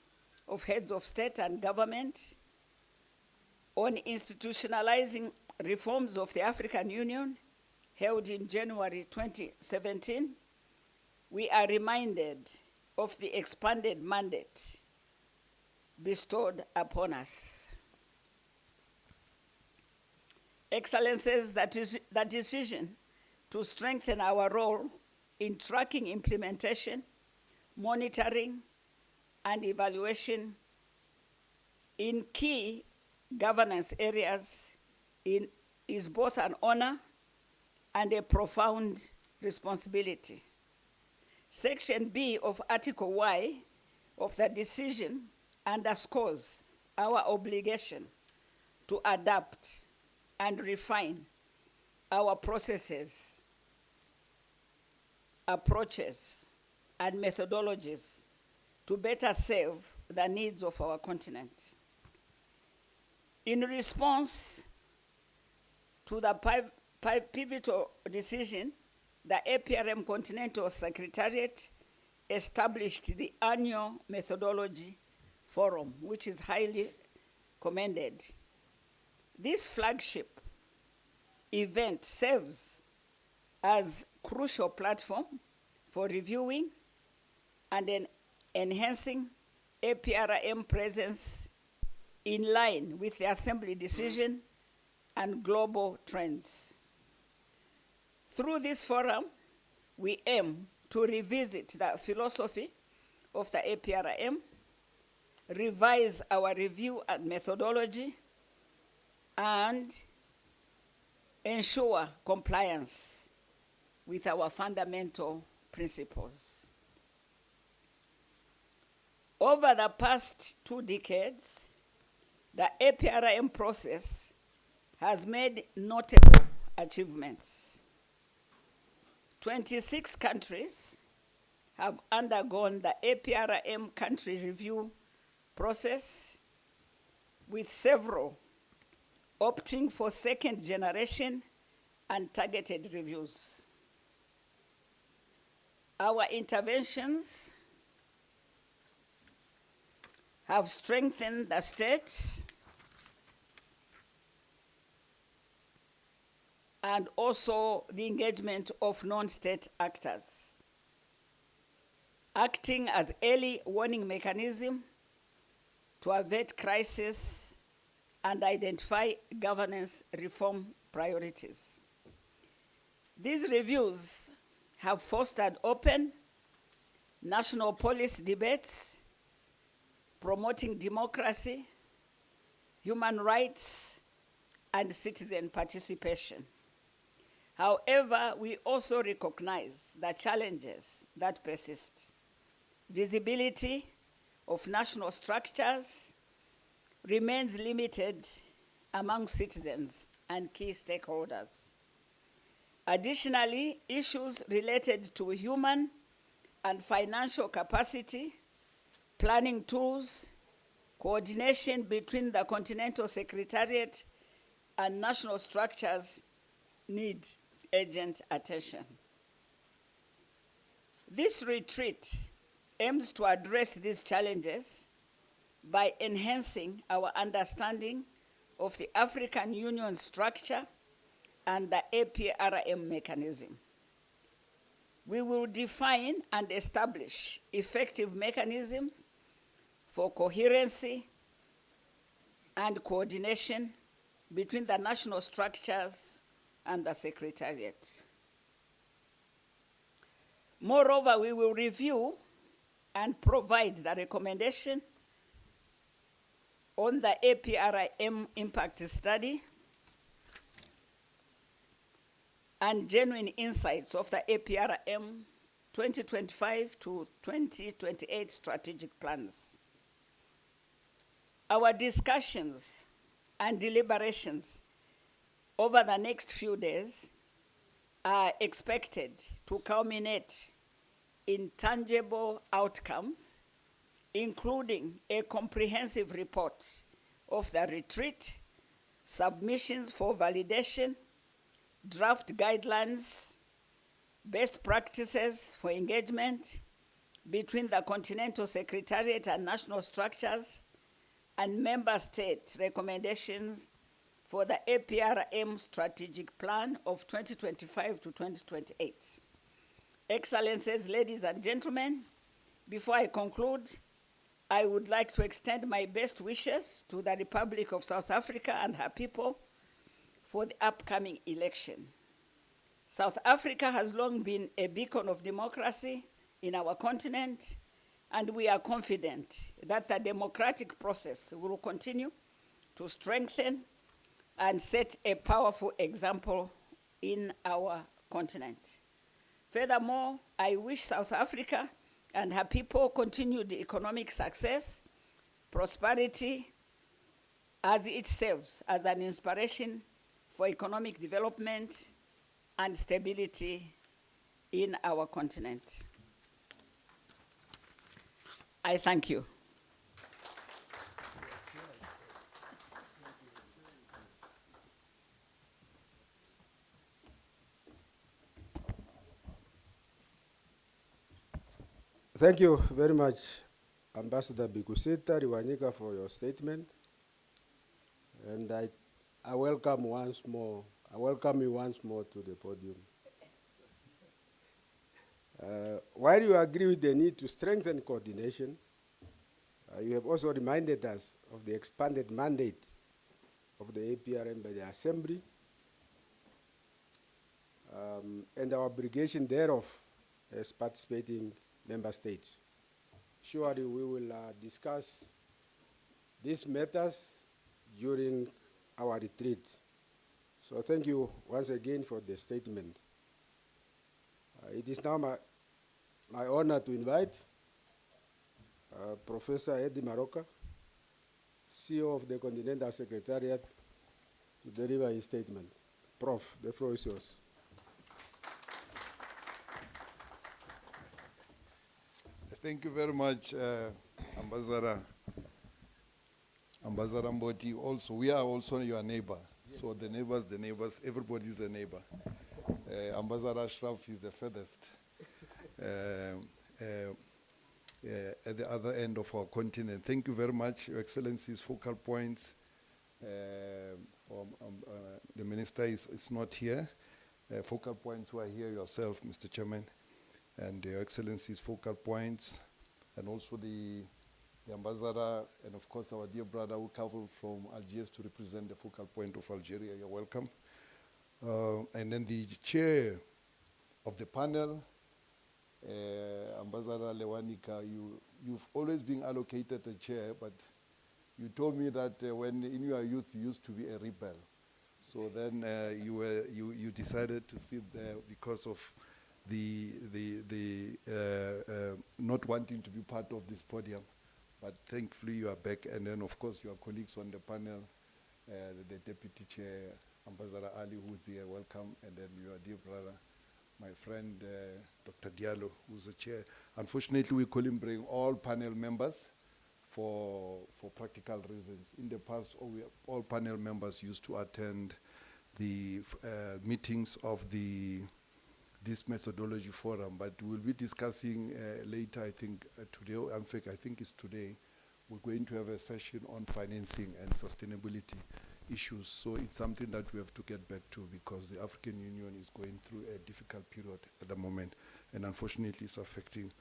of Heads of State and Government on institutionalizing reforms of the African Union, held in January 2017, we are reminded of the expanded mandate bestowed upon us. Excellencies, the decision to strengthen our role in tracking implementation, monitoring, and evaluation in key governance areas is both an honor and a profound responsibility. Section B of Article Y of the decision underscores our obligation to adapt and refine our processes, approaches, and methodologies to better serve the needs of our continent. In response to the pivotal decision, the APRM Continental Secretariat established the Annual Methodology Forum, which is highly commended. This flagship event serves as a crucial platform for reviewing and enhancing APRM presence in line with the Assembly decision and global trends. Through this forum, we aim to revisit the philosophy of the APRM, revise our review and methodology, and ensure compliance with our fundamental principles. Over the past 2 decades, the APRM process has made notable achievements. 26 countries have undergone the APRM country review process, with several opting for second generation and targeted reviews. Our interventions have strengthened the state and also the engagement of non-state actors, acting as early warning mechanism to avert crisis and identify governance reform priorities. These reviews have fostered open national policy debates, promoting democracy, human rights, and citizen participation. However, we also recognize the challenges that persist. Visibility of national structures remains limited among citizens and key stakeholders. Additionally, issues related to human and financial capacity, planning tools, coordination between the Continental Secretariat and national structures need urgent attention. This retreat aims to address these challenges by enhancing our understanding of the African Union structure and the APRM mechanism. We will define and establish effective mechanisms for coherency and coordination between the national structures and the Secretariat. Moreover, we will review and provide the recommendation on the APRM impact study and genuine insights of the APRM 2025 to 2028 strategic plans. Our discussions and deliberations over the next few days are expected to culminate in tangible outcomes, including a comprehensive report of the retreat, submissions for validation, draft guidelines, best practices for engagement between the Continental Secretariat and national structures, and member state recommendations for the APRM strategic plan of 2025 to 2028. Excellencies, ladies and gentlemen, before I conclude, I would like to extend my best wishes to the Republic of South Africa and her people for the upcoming election. South Africa has long been a beacon of democracy in our continent, and we are confident that the democratic process will continue to strengthen and set a powerful example in our continent. Furthermore, I wish South Africa and her people continued economic success, prosperity, as it serves as an inspiration for economic development and stability in our continent. I thank you. Thank you very much, Ambassador Bikusita Riwanyika, for your statement. And I welcome you once more to the podium. While you agree with the need to strengthen coordination, you have also reminded us of the expanded mandate of the APRM by the Assembly and our obligation thereof as participating member states. Surely we will discuss these matters during our retreat. So thank you once again for the statement. It is now my honor to invite Professor Eddie Maroka, CEO of the Continental Secretariat, to deliver his statement. Prof, the floor is yours. Thank you very much, Ambassador Mboti. Also, we are also your neighbor. Yes. So the neighbors, everybody is a neighbor. Ambassador Ashraf is the furthest at the other end of our continent. Thank you very much, Your Excellencies. Focal points. The minister is not here. Focal points who are here, yourself, Mr. Chairman, and Your Excellencies, focal points, and also the ambassador, and of course our dear brother who traveled from Algiers to represent the focal point of Algeria. You're welcome. And then the chair of the panel, Ambassador Lewanika, you've always been allocated a chair, but you told me that when in your youth you used to be a rebel. So then you decided to sit there because of the not wanting to be part of this podium. But thankfully you are back, and then of course your colleagues on the panel, the Deputy Chair, Ambassador Ali, who's here, welcome, and then your dear brother, my friend Dr. Diallo, who's the chair. Unfortunately, we couldn't bring all panel members for practical reasons. In the past, all panel members used to attend the meetings of this methodology forum, but we'll be discussing later, I think today, in fact, I think it's today, we're going to have a session on financing and sustainability issues. So it's something that we have to get back to, because the African Union is going through a difficult period at the moment, and unfortunately it's affecting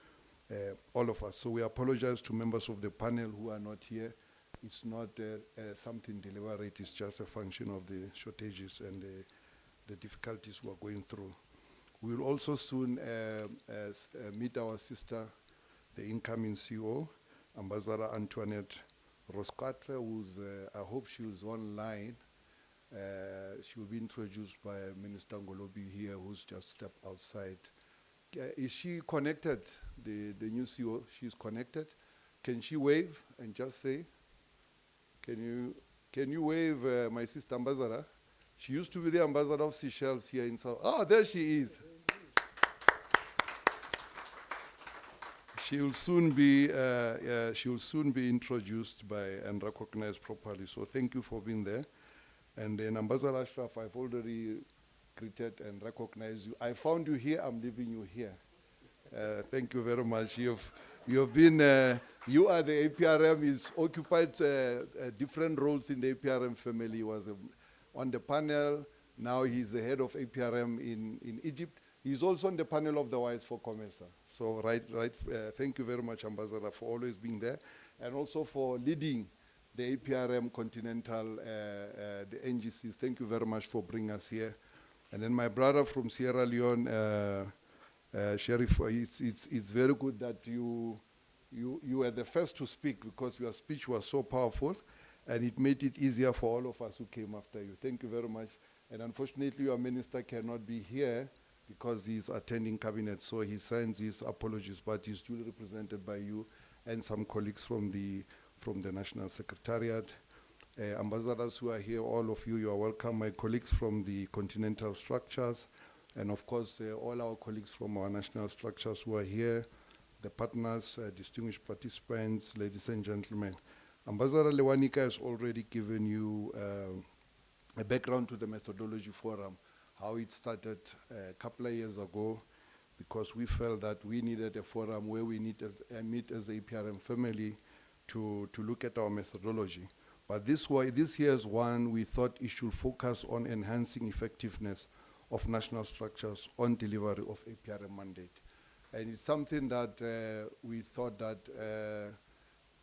all of us. So we apologize to members of the panel who are not here. It's not something deliberate, it's just a function of the shortages and the difficulties we're going through. We'll also soon meet our sister, the incoming CEO, Ambassador Antoinette Rosquatre, who's, I hope she was online. She will be introduced by Minister Ngolobi here, who's just stepped outside Is she connected, the new CEO? She's connected. Can she wave and just say, can you wave my sister ambassador? She used to be the ambassador of Seychelles here in South. Oh, there she is. She will soon be introduced by and recognized properly. So thank you for being there. And then Ambassador Ashraf, I've already greeted and recognized you. I found you here. I'm leaving you here. Thank you very much. You've been. You are the APRM. He's occupied different roles in the APRM family. He was on the panel. Now he's the head of APRM in Egypt. He's also on the panel of the Wise for COMESA. So thank you very much, Ambassador, for always being there, and also for leading the APRM Continental, the NGCs. Thank you very much for bringing us here. And then my brother from Sierra Leone, Sheriff, it's very good that you were the first to speak, because your speech was so powerful, and it made it easier for all of us who came after you. Thank you very much. And unfortunately, your minister cannot be here because he's attending cabinet, so he sends his apologies, but he's duly represented by you and some colleagues from the National Secretariat. Ambassadors who are here, all of you, you are welcome. My colleagues from the continental structures, and of course, all our colleagues from our national structures who are here, the partners, distinguished participants, ladies and gentlemen. Ambassador Lewanika has already given you a background to the Methodology Forum, how it started a couple of years ago, because we felt that we needed a forum where we meet as the APRM family to look at our methodology. But this year's one, we thought it should focus on enhancing effectiveness of national structures on delivery of APRM mandate. And it's something that we thought that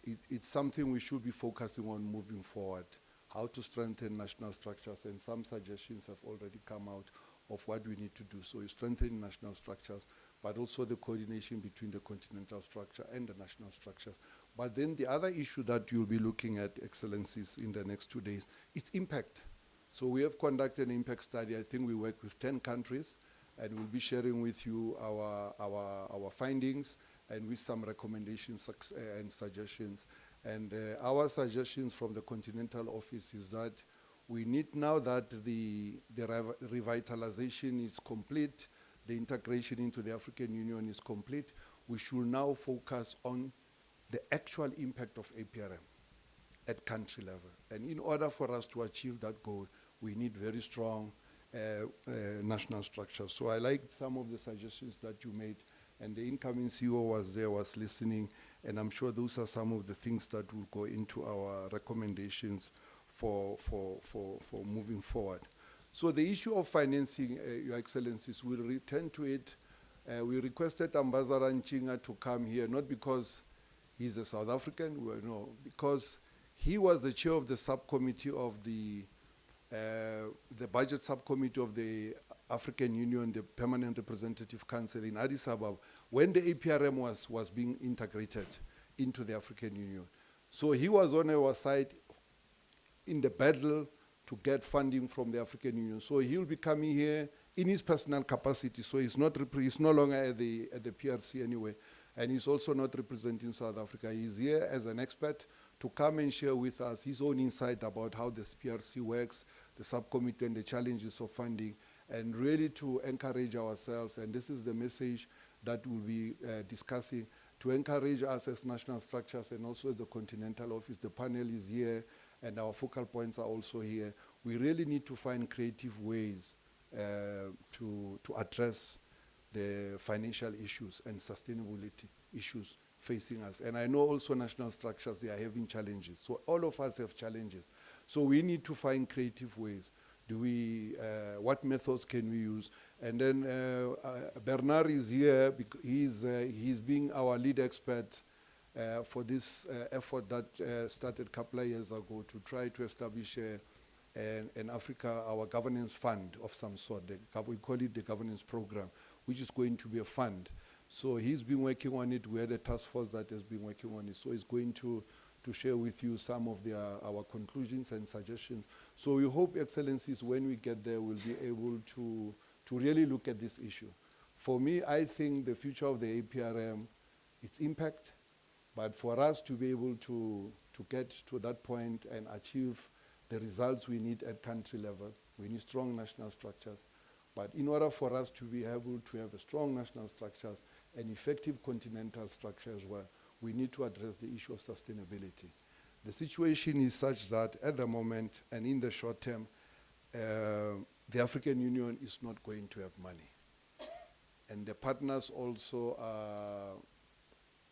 it's something we should be focusing on moving forward, how to strengthen national structures, and some suggestions have already come out of what we need to do. So we strengthen national structures, but also the coordination between the continental structure and the national structures. But then the other issue that you'll be looking at, Excellencies, in the next 2 days, is impact. So we have conducted an impact study. I think we work with 10 countries, and we'll be sharing with you our findings and with some recommendations and suggestions. And our suggestions from the Continental Office is that we need, now that the revitalization is complete, the integration into the African Union is complete, we should now focus on the actual impact of APRM at country level. And in order for us to achieve that goal, we need very strong national structures. So I liked some of the suggestions that you made, and the incoming CEO was there, was listening, and I'm sure those are some of the things that will go into our recommendations for moving forward. So the issue of financing, Your Excellencies, we'll return to it. We requested Ambassador Nchinga to come here, not because he's a South African, no, because he was the chair of the subcommittee of the budget subcommittee of the African Union, the Permanent Representative Council in Addis Ababa, when the APRM was being integrated into the African Union. So he was on our side in the battle to get funding from the African Union. So he'll be coming here in his personal capacity. So he's no longer at the PRC anyway, and he's also not representing South Africa. He's here as an expert to come and share with us his own insight about how this PRC works, the subcommittee, and the challenges of funding, and really to encourage ourselves. And this is the message that we'll be discussing, to encourage us as national structures and also the Continental Office. The panel is here, and our focal points are also here. We really need to find creative ways to address the financial issues and sustainability issues facing us. And I know also national structures, they are having challenges. So all of us have challenges. So we need to find creative ways. What methods can we use? And then Bernard is here. He's being our lead expert for this effort that started a couple of years ago to try to establish in Africa our governance fund of some sort. We call it the governance program, which is going to be a fund. So he's been working on it. We had a task force that has been working on it. So he's going to share with you some of our conclusions and suggestions. So we hope, Excellencies, when we get there, we'll be able to really look at this issue. For me, I think the future of the APRM, its impact, but for us to be able to get to that point and achieve the results we need at country level, we need strong national structures. But in order for us to be able to have a strong national structures and effective continental structure as well, we need to address the issue of sustainability. The situation is such that at the moment and in the short term, the African Union is not going to have money. And the partners also are,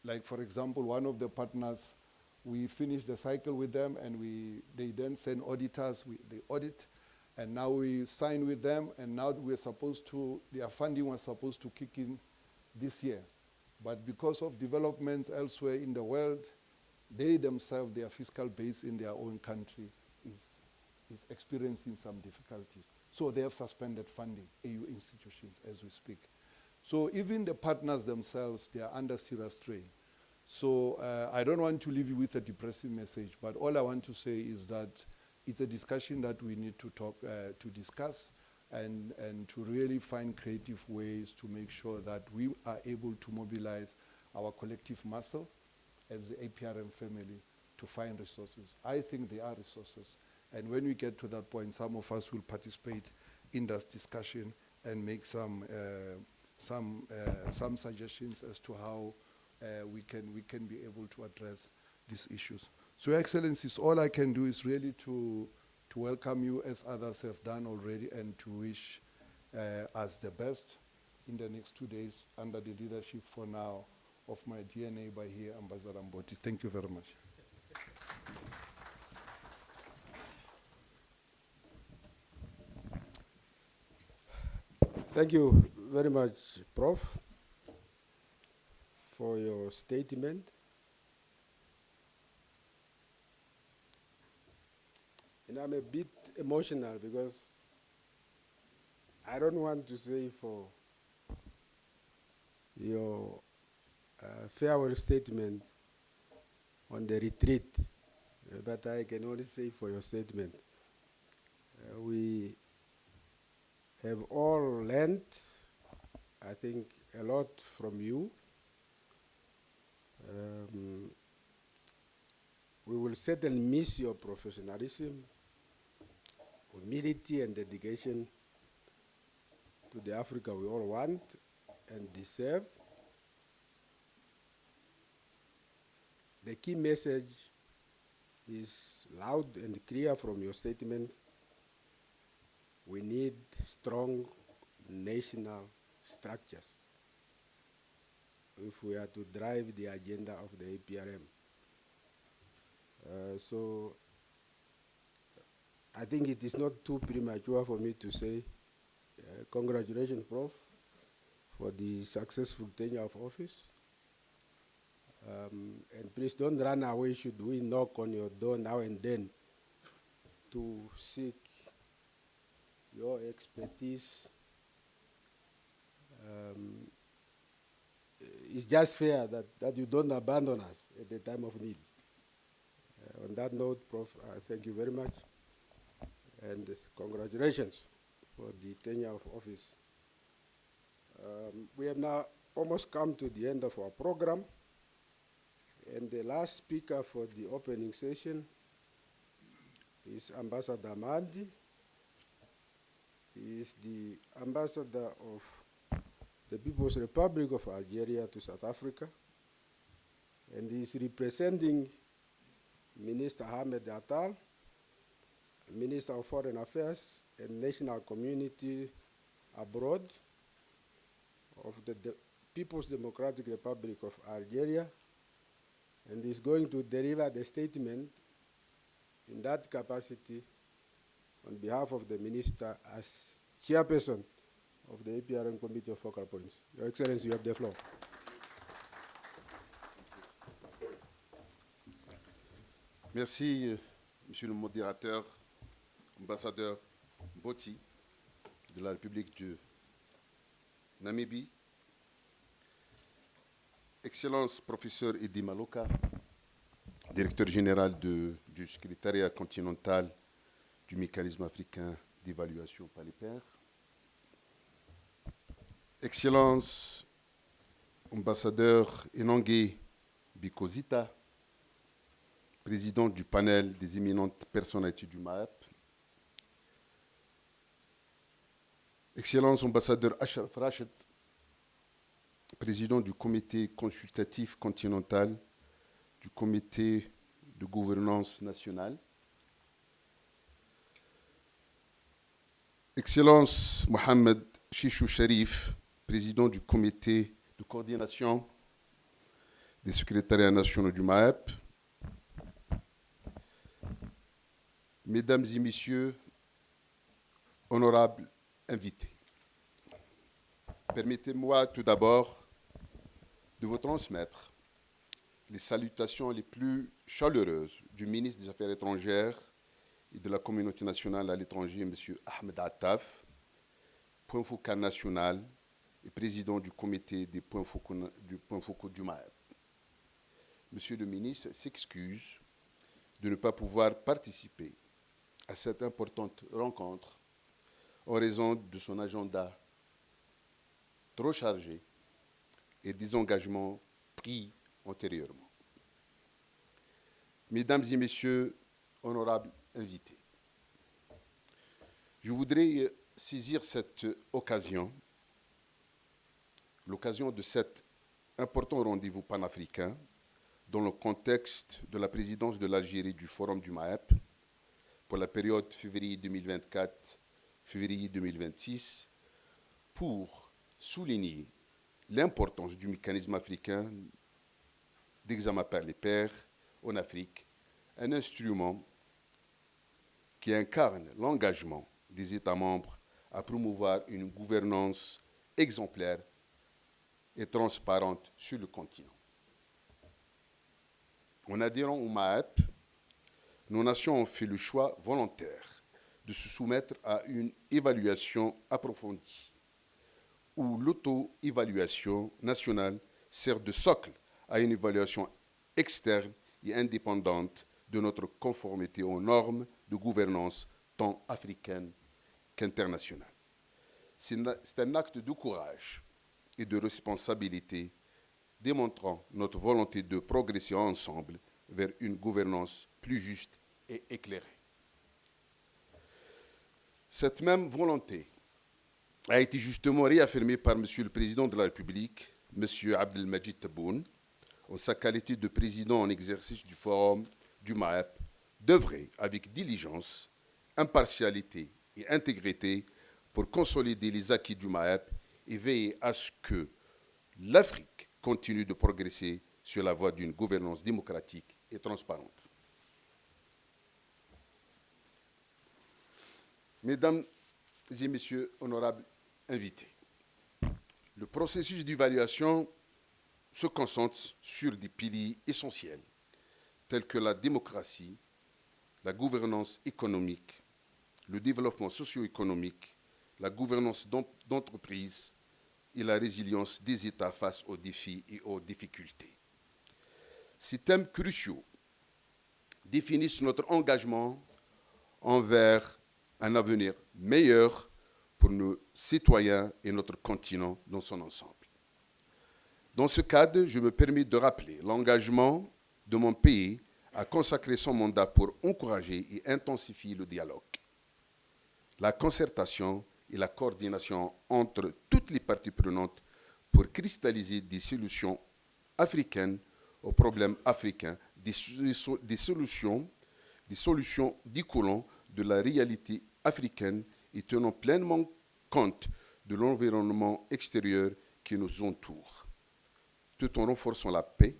like for example, one of the partners, we finished the cycle with them and they then send auditors, they audit, and now we sign with them, and now we're supposed to, their funding was supposed to kick in this year. But because of developments elsewhere in the world, they themselves, their fiscal base in their own country is experiencing some difficulties. So they have suspended funding, AU institutions, as we speak. So even the partners themselves, they are under serious strain. So I don't want to leave you with a depressing message, but all I want to say is that it's a discussion that we need to discuss and to really find creative ways to make sure that we are able to mobilize our collective muscle as the APRM family to find resources. I think there are resources. And when we get to that point, some of us will participate in that discussion and make some suggestions as to how we can be able to address these issues. So, Your Excellencies, all I can do is really to welcome you as others have done already and to wish us the best in the next 2 days under the leadership for now of my dear neighbor here, Ambassador Mboti. Thank you very much. Thank you very much, Prof, for your statement. And I'm a bit emotional because I don't want to say for your farewell statement on the retreat, but I can only say for your statement. We have all learned, I think, a lot from you. We will certainly miss your professionalism, humility, and dedication to the Africa we all want and deserve. The key message is loud and clear from your statement. We need strong national structures if we are to drive the agenda of the APRM. So I think it is not too premature for me to say congratulations, Prof, for the successful tenure of office. And please don't run away should we knock on your door now and then to seek your expertise. It's just fair that you don't abandon us at the time of need. On that note, Prof, thank you very much, and congratulations for the tenure of office. We have now almost come to the end of our program, and the last speaker for the opening session is Ambassador Mandi. He is the ambassador of the People's Republic of Algeria to South Africa, and he is representing Minister Ahmed Attal, Minister of Foreign Affairs and National Community Abroad of the People's Democratic Republic of Algeria, and is going to deliver the statement in that capacity on behalf of the Minister as chairperson of the APRM Committee of Focal Points. Your Excellency, you have the floor. Merci, Monsieur le modérateur, ambassadeur Mboti de la République de Namibie, Excellence professeur Eddy Maloka, directeur général du Secretariat Continental du mécanisme africain d'évaluation par les pairs, Excellence, ambassadeur Enonge Bikozita, président du panel des éminentes personnalités du MAEP, Excellence, ambassadeur Ashraf Rachid, président du comité consultatif continental du comité de gouvernance nationale, Excellence Mohamed Chishou Sharif, président du comité de coordination des secrétariats nationaux du MAEP, Mesdames et Messieurs, honorables invités, permettez-moi tout d'abord de vous transmettre les salutations les plus chaleureuses du ministre des Affaires étrangères et de la communauté nationale à l'étranger, M. Ahmed Attaf, point focal national et président du comité des points focaux du MAEP. Monsieur le ministre s'excuse de ne pas pouvoir participer à cette importante rencontre en raison de son agenda trop chargé et des engagements pris antérieurement. Mesdames et Messieurs, honorables invités, je voudrais saisir cette occasion, l'occasion de cet important rendez-vous panafricain dans le contexte de la présidence de l'Algérie du Forum du MAEP pour la période février 2024-février 2026 pour souligner l'importance du mécanisme africain d'examen par les pairs en Afrique, un instrument qui incarne l'engagement des États membres à promouvoir une gouvernance exemplaire et transparente sur le continent. En adhérant au MAEP, nos nations ont fait le choix volontaire de se soumettre à une évaluation approfondie, où l'auto-évaluation nationale sert de socle à une évaluation externe et indépendante de notre conformité aux normes de gouvernance tant africaines qu'internationales. C'est un acte de courage et de responsabilité démontrant notre volonté de progresser ensemble vers une gouvernance plus juste et éclairée. Cette même volonté a été justement réaffirmée par M. le Président de la République, M. Abdelmadjid Tebboune, en sa qualité de président en exercice du Forum du MAEP, d'œuvrer avec diligence, impartialité et intégrité pour consolider les acquis du MAEP et veiller à ce que l'Afrique continue de progresser sur la voie d'une gouvernance démocratique et transparente. Mesdames et Messieurs, honorables invités, le processus d'évaluation se concentre sur des piliers essentiels tels que la démocratie, la gouvernance économique, le développement socio-économique, la gouvernance d'entreprise et la résilience des États face aux défis et aux difficultés. Ces thèmes cruciaux définissent notre engagement envers un avenir meilleur pour nos citoyens et notre continent dans son ensemble. Dans ce cadre, je me permets de rappeler l'engagement de mon pays à consacrer son mandat pour encourager et intensifier le dialogue, la concertation et la coordination entre toutes les parties prenantes pour cristalliser des solutions africaines aux problèmes africains, des solutions découlant de la réalité africaine et tenant pleinement compte de l'environnement extérieur qui nous entoure, tout en renforçant la paix,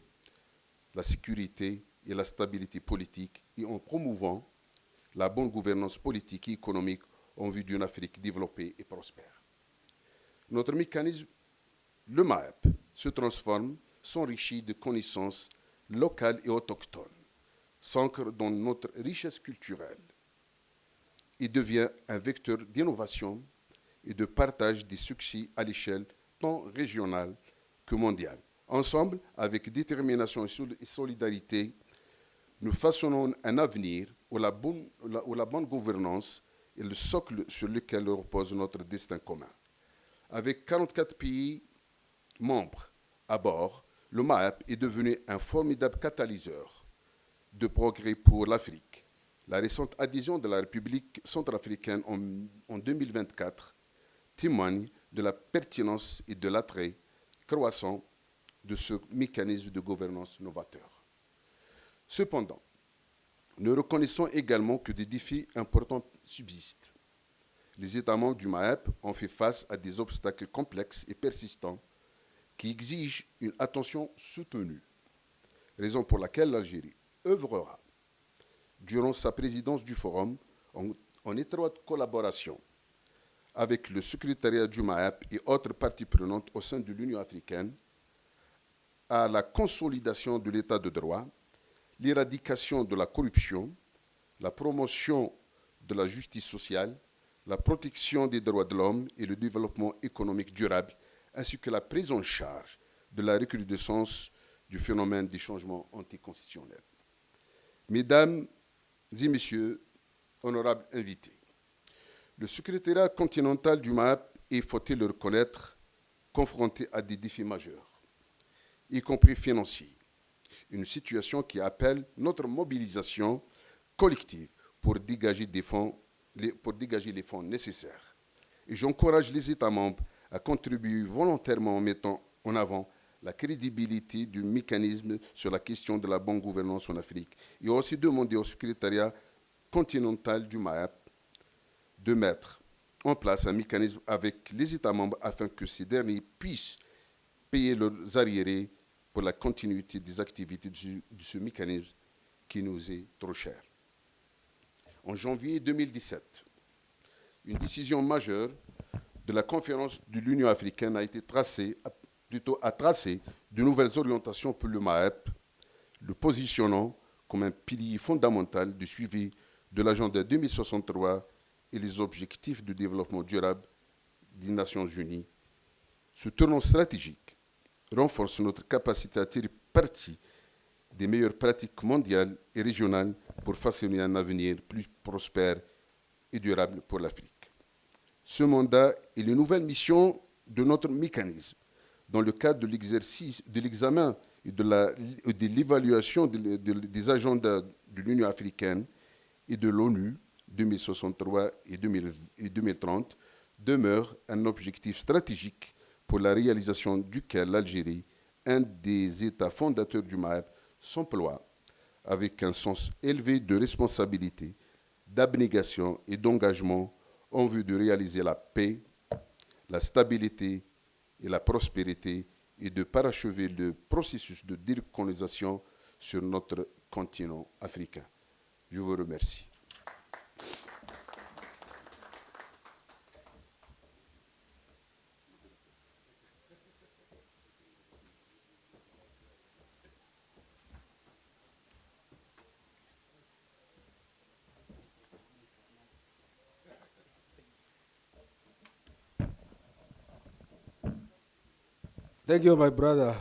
la sécurité et la stabilité politique et en promouvant la bonne gouvernance politique et économique en vue d'une Afrique développée et prospère. Notre mécanisme, le MAEP, se transforme, s'enrichit de connaissances locales et autochtones, s'ancre dans notre richesse culturelle et devient un vecteur d'innovation et de partage des succès à l'échelle tant régionale que mondiale. Ensemble, avec détermination et solidarité, nous façonnons un avenir où la bonne gouvernance est le socle sur lequel repose notre destin commun. Avec 44 pays membres à bord, le MAEP est devenu un formidable catalyseur de progrès pour l'Afrique. La récente adhésion de la République centrafricaine en 2024 témoigne de la pertinence et de l'attrait croissant de ce mécanisme de gouvernance novateur. Cependant, nous reconnaissons également que des défis importants subsistent. Les États membres du MAEP ont fait face à des obstacles complexes et persistants qui exigent une attention soutenue, raison pour laquelle l'Algérie œuvrera durant sa présidence du Forum en étroite collaboration avec le Secretariat du MAEP et autres parties prenantes au sein de l'Union africaine à la consolidation de l'état de droit, l'éradication de la corruption, la promotion de la justice sociale, la protection des droits de l'homme et le développement économique durable, ainsi que la prise en charge de la recrudescence du phénomène des changements anticonstitutionnels. Mesdames et messieurs, honorables invités, le secrétariat continental du MAEP est, faut-il le reconnaître, confronté à des défis majeurs, y compris financiers. Une situation qui appelle notre mobilisation collective pour dégager les fonds nécessaires. Et j'encourage les États membres à contribuer volontairement en mettant en avant la crédibilité du mécanisme sur la question de la bonne gouvernance en Afrique et aussi demander au secrétariat continental du MAEP de mettre en place un mécanisme avec les États membres afin que ces derniers puissent payer leurs arriérés pour la continuité des activités de ce mécanisme qui nous est trop cher. En janvier 2017, une décision majeure de la conférence de l'Union africaine a tracé de nouvelles orientations pour le MAEP, le positionnant comme un pilier fondamental du suivi de l'agenda 2063 et les objectifs de développement durable des Nations Unies. Ce tournant stratégique renforce notre capacité à tirer parti des meilleures pratiques mondiales et régionales pour façonner un avenir plus prospère et durable pour l'Afrique. Ce mandat est la nouvelle mission de notre mécanisme dans le cadre de l'examen et de l'évaluation des agendas de l'Union africaine et de l'ONU 2063 et 2030 demeure un objectif stratégique pour la réalisation duquel l'Algérie, un des États fondateurs du MAEP, s'emploie avec un sens élevé de responsabilité, d'abnégation et d'engagement en vue de réaliser la paix, la stabilité et la prospérité et de parachever le processus de décolonisation sur notre continent africain. Je vous remercie. Thank you, my brother,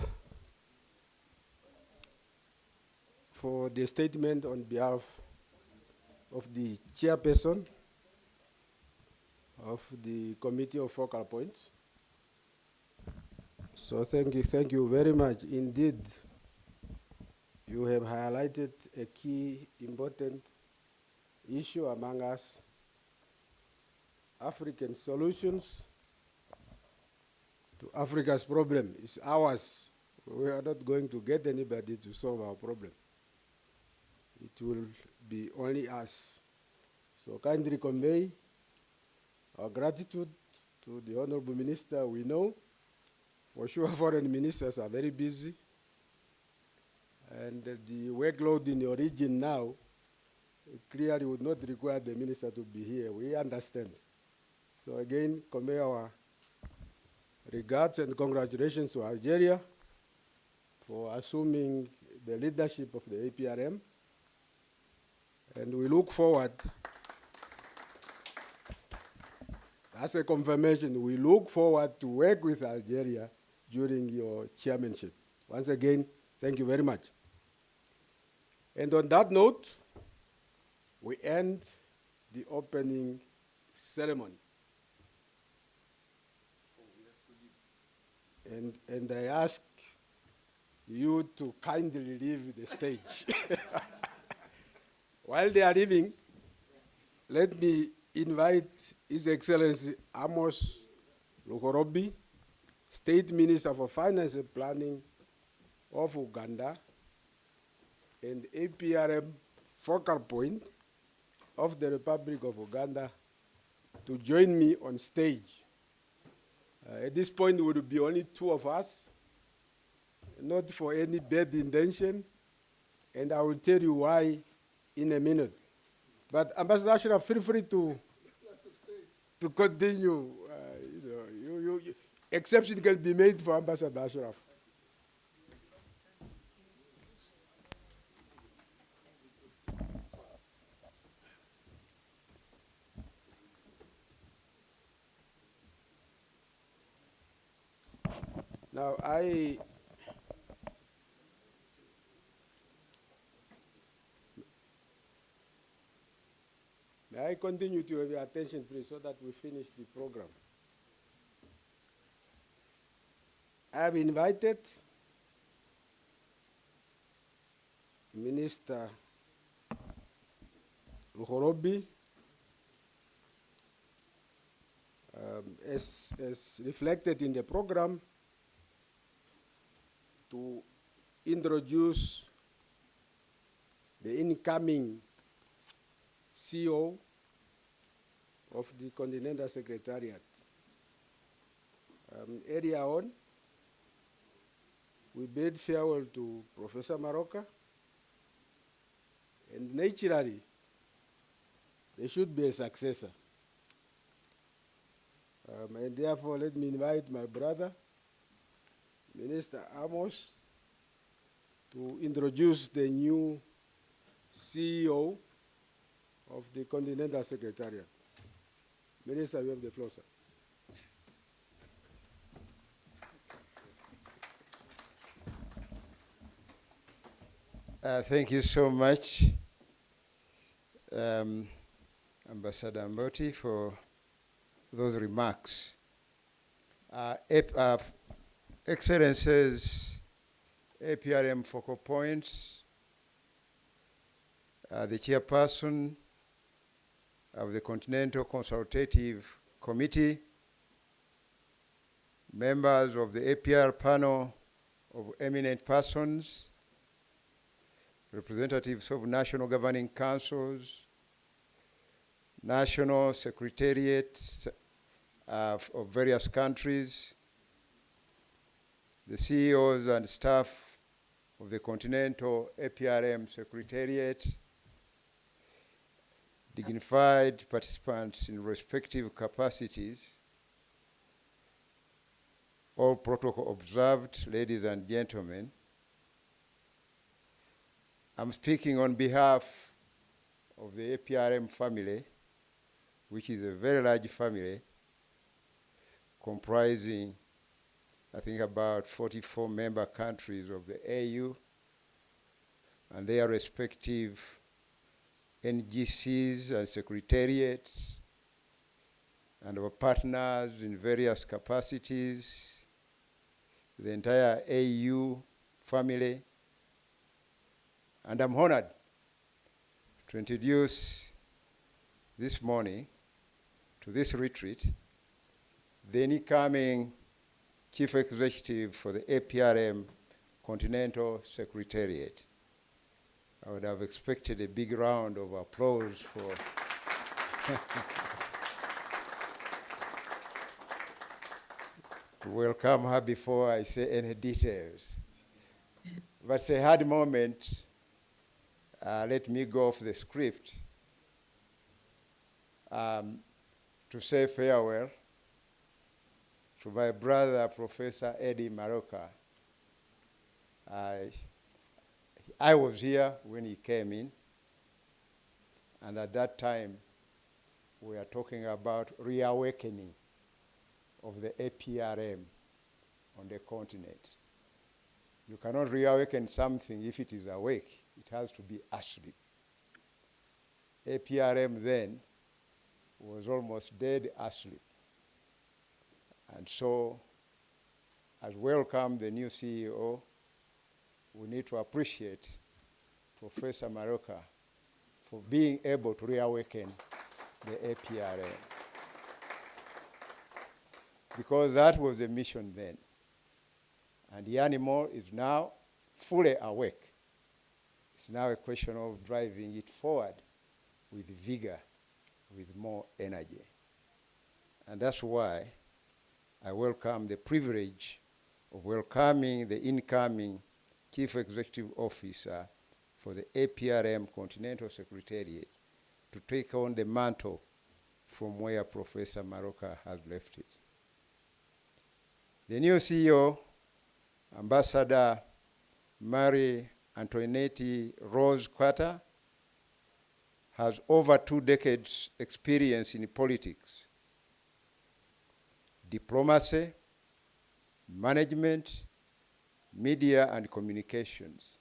for the statement on behalf of the chairperson of the Committee of Focal Points. So thank you very much. Indeed, you have highlighted a key important issue among us, African solutions to Africa's problem. It's ours. We are not going to get anybody to solve our problem. It will be only us. So kindly convey our gratitude to the Honorable Minister. We know for sure foreign ministers are very busy, and the workload in your region now clearly would not require the minister to be here. We understand. So again, convey our regards and congratulations to Algeria for assuming the leadership of the APRM. And we look forward, as a confirmation, we look forward to work with Algeria during your chairmanship. Once again, thank you very much. And on that note, we end the opening ceremony. and I ask you to kindly leave the stage. While they are leaving, let me invite His Excellency Amos Luhorobi, State Minister for Finance and Planning of Uganda, and APRM focal point of the Republic of Uganda, to join me on stage. At this point, it would be only two of us, not for any bad intention, and I will tell you why in a minute. But Ambassador Ashraf, feel free to continue. Exception can be made for Ambassador Ashraf. Now, may I continue to have your attention, please, so that we finish the program. I have invited Minister Luhorobi, as reflected in the program, to introduce the incoming CEO of the Continental Secretariat. Earlier on, we bid farewell to Professor Maroka, and naturally, there should be a successor. And therefore, let me invite my brother, Minister Amos, to introduce the new CEO of the Continental Secretariat. Minister, you have the floor, sir. Thank you so much, Ambassador Mboti, for those remarks. Excellencies, APRM focal points, the chairperson of the Continental Consultative Committee, members of the APR panel of eminent persons, representatives of national governing councils, national secretariats of various countries, the CEOs and staff of the Continental APRM Secretariat, dignified participants in respective capacities, all protocol observed, ladies and gentlemen. I'm speaking on behalf of the APRM family, which is a very large family, comprising, I think, about 44 member countries of the AU and their respective NGCs and secretariats, and our partners in various capacities, the entire AU family. And I'm honored to introduce this morning to this retreat the incoming Chief Executive for the APRM Continental Secretariat. I would have expected a big round of applause for to welcome her before I say any details. But it's a hard moment. Let me go off the script to say farewell to my brother, Professor Eddie Maroka. I was here when he came in, and at that time, we are talking about reawakening of the APRM on the continent. You cannot reawaken something if it is awake. It has to be asleep. APRM then was almost dead asleep. And so as welcome the new CEO, we need to appreciate Professor Maroka for being able to reawaken the APRM. Because that was the mission then. And the animal is now fully awake. It's now a question of driving it forward with vigor, with more energy. And that's why I welcome the privilege of welcoming the incoming Chief Executive Officer for the APRM Continental Secretariat to take on the mantle from where Professor Maroka has left it. The new CEO, Ambassador Marie Antoinette Rose Carter, has over 2 decades experience in politics, diplomacy, management, media, and communications.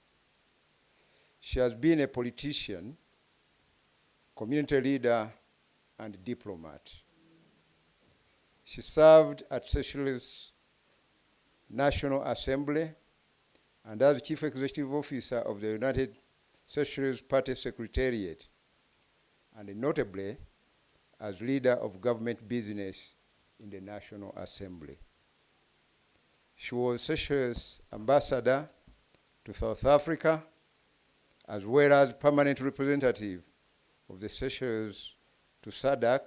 She has been a politician, community leader, and diplomat. She served at Seychelles National Assembly and as Chief Executive Officer of the United Seychelles Party Secretariat, and notably as leader of government business in the National Assembly. She was Seychelles ambassador to South Africa, as well as permanent representative of the Seychelles to SADC,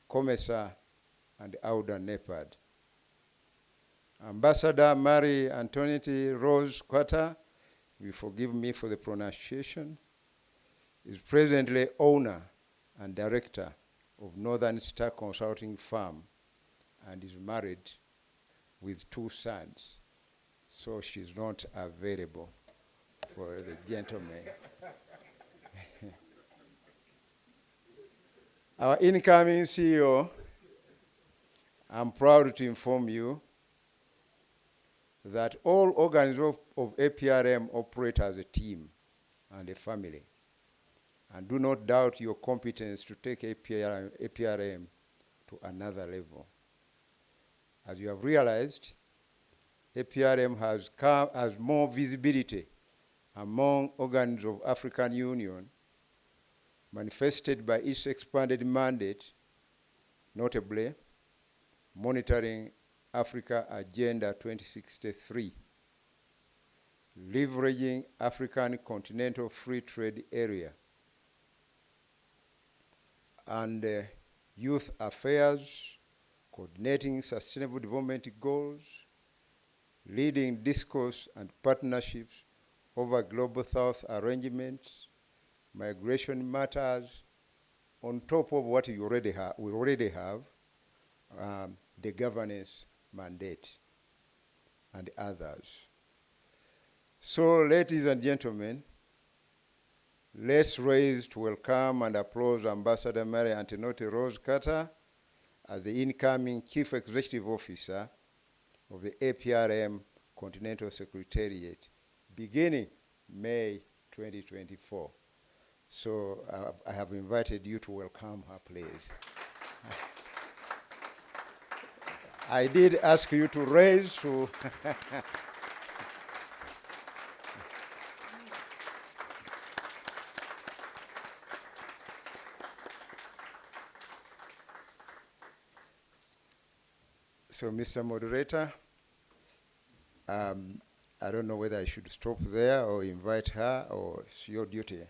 COMESA, and AUDA NEPAD. Ambassador Marie Antoinette Rose Carter, you forgive me for the pronunciation, is presently owner and director of Northern Star Consulting Firm and is married with 2 sons. So she's not available for the gentleman. Our incoming CEO, I'm proud to inform you that all organs of APRM operate as a team and a family, and do not doubt your competence to take APRM to another level. As you have realized, APRM has more visibility among organs of African Union, manifested by its expanded mandate, notably monitoring Africa Agenda 2063, leveraging African Continental Free Trade Area, and youth affairs, coordinating sustainable development goals, leading discourse and partnerships over Global South arrangements, migration matters, on top of what we already have, the governance mandate, and others. So, ladies and gentlemen, let's raise to welcome and applaud Ambassador Marie Antoinette Rose Carter as the incoming Chief Executive Officer of the APRM Continental Secretariat, beginning May 2024. So I have invited you to welcome her, please. I did ask you to raise to So, Mr. Moderator, I don't know whether I should stop there or invite her, or it's your duty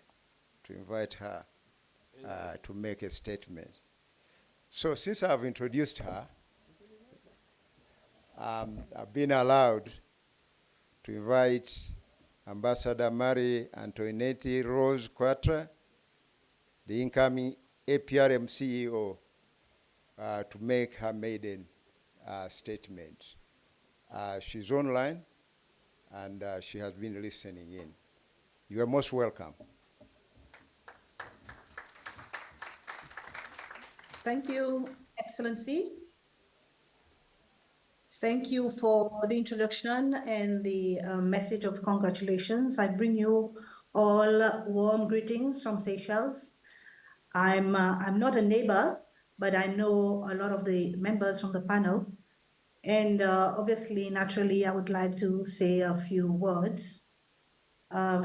to invite her to make a statement. So, since I've introduced her, I've been allowed to invite Ambassador Marie Antoinette Rose Carter, the incoming APRM CEO, to make her maiden statement. She's online, and she has been listening in. You are most welcome. Thank you, Excellency. Thank you for the introduction and the message of congratulations. I bring you all warm greetings from Seychelles. I'm not a neighbor, but I know a lot of the members from the panel. And obviously, naturally, I would like to say a few words.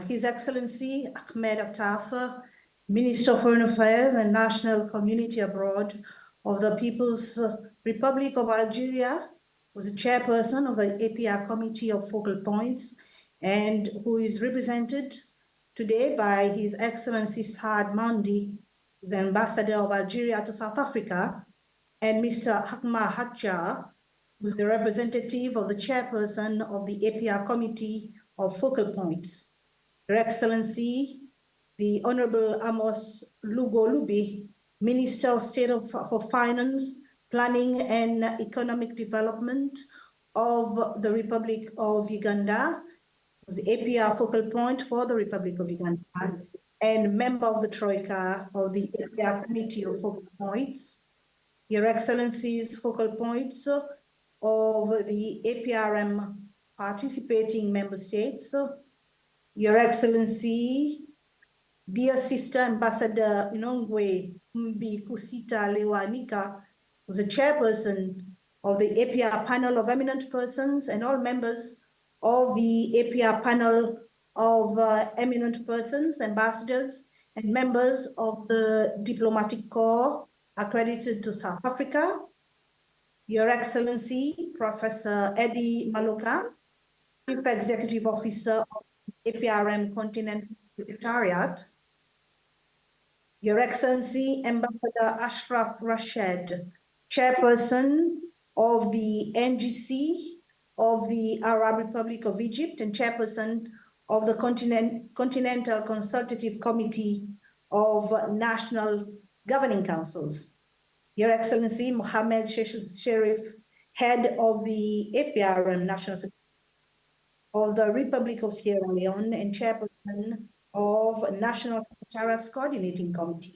His Excellency Ahmed Attaf, Minister of Foreign Affairs and National Community Abroad of the People's Republic of Algeria, was the chairperson of the APR Committee of Focal Points, and who is represented today by His Excellency Saad Mandi, the Ambassador of Algeria to South Africa, and Mr. Hakma Hadjar, who is the representative of the chairperson of the APR Committee of Focal Points. Your Excellency, the Honorable Amos Lugo Lubi, Minister of State for Finance, Planning and Economic Development of the Republic of Uganda, was the APR focal point for the Republic of Uganda, and member of the Troika of the APR Committee of Focal Points. Your Excellencies, focal points of the APRM participating member states, Your Excellency, dear Sister Ambassador Inongwe Mbi Kusita Lewanika, was the chairperson of the APR panel of eminent persons, and all members of the APR panel of eminent persons, ambassadors, and members of the diplomatic corps accredited to South Africa. Your Excellency, Professor Eddie Maloka, Chief Executive Officer of APRM Continental Secretariat, Your Excellency, Ambassador Ashraf Rashid, Chairperson of the NGC of the Arab Republic of Egypt and Chairperson of the Continental Consultative Committee of National Governing Councils, Your Excellency, Mohammed Sherif, Head of the APRM National Secretariat of the Republic of Sierra Leone and Chairperson of National Secretariat's Coordinating Committee.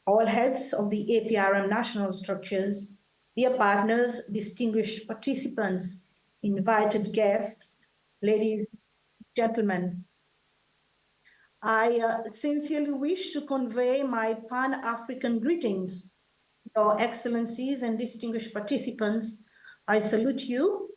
All heads of the APRM national structures, dear partners, distinguished participants, invited guests, ladies and gentlemen, I sincerely wish to convey my Pan-African greetings. Your Excellencies and distinguished participants, I salute you.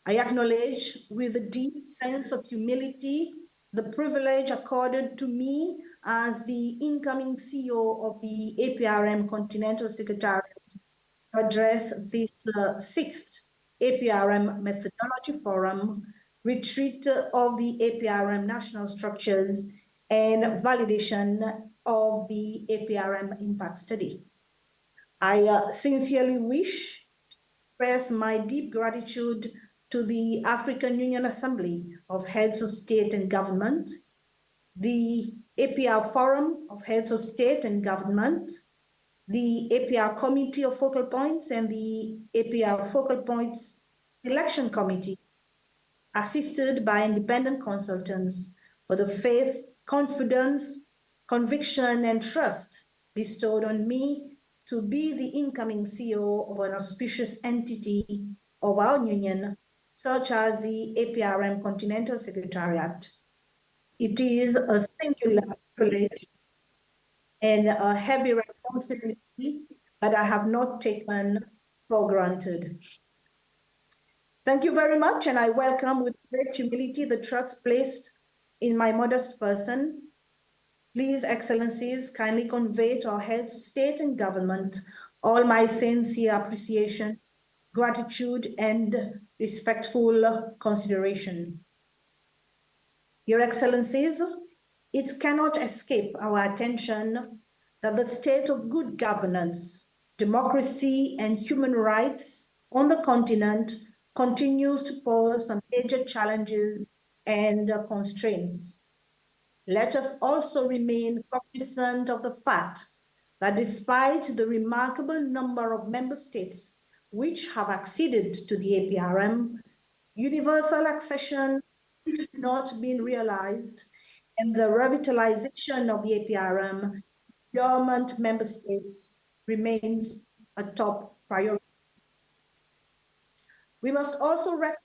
I acknowledge with a deep sense of humility the privilege accorded to me as the incoming CEO of the APRM Continental Secretariat to address this 6th APRM Methodology Forum, retreat of the APRM national structures, and validation of the APRM impact study. I sincerely wish to express my deep gratitude to the African Union Assembly of Heads of State and Government, the APR Forum of Heads of State and Government, the APR Committee of Focal Points, and the APR Focal Points Selection Committee, assisted by independent consultants, for the faith, confidence, conviction, and trust bestowed on me to be the incoming CEO of an auspicious entity of our union, such as the APRM Continental Secretariat. It is a singular privilege and a heavy responsibility that I have not taken for granted. Thank you very much, and I welcome with great humility the trust placed in my modest person. Please, Excellencies, kindly convey to our heads of state and government all my sincere appreciation, gratitude, and respectful consideration. Your Excellencies, it cannot escape our attention that the state of good governance, democracy, and human rights on the continent continues to pose some major challenges and constraints. Let us also remain cognizant of the fact that despite the remarkable number of member states which have acceded to the APRM, universal accession has not been realized, and the revitalization of the APRM dormant member states remains a top priority. We must also recognize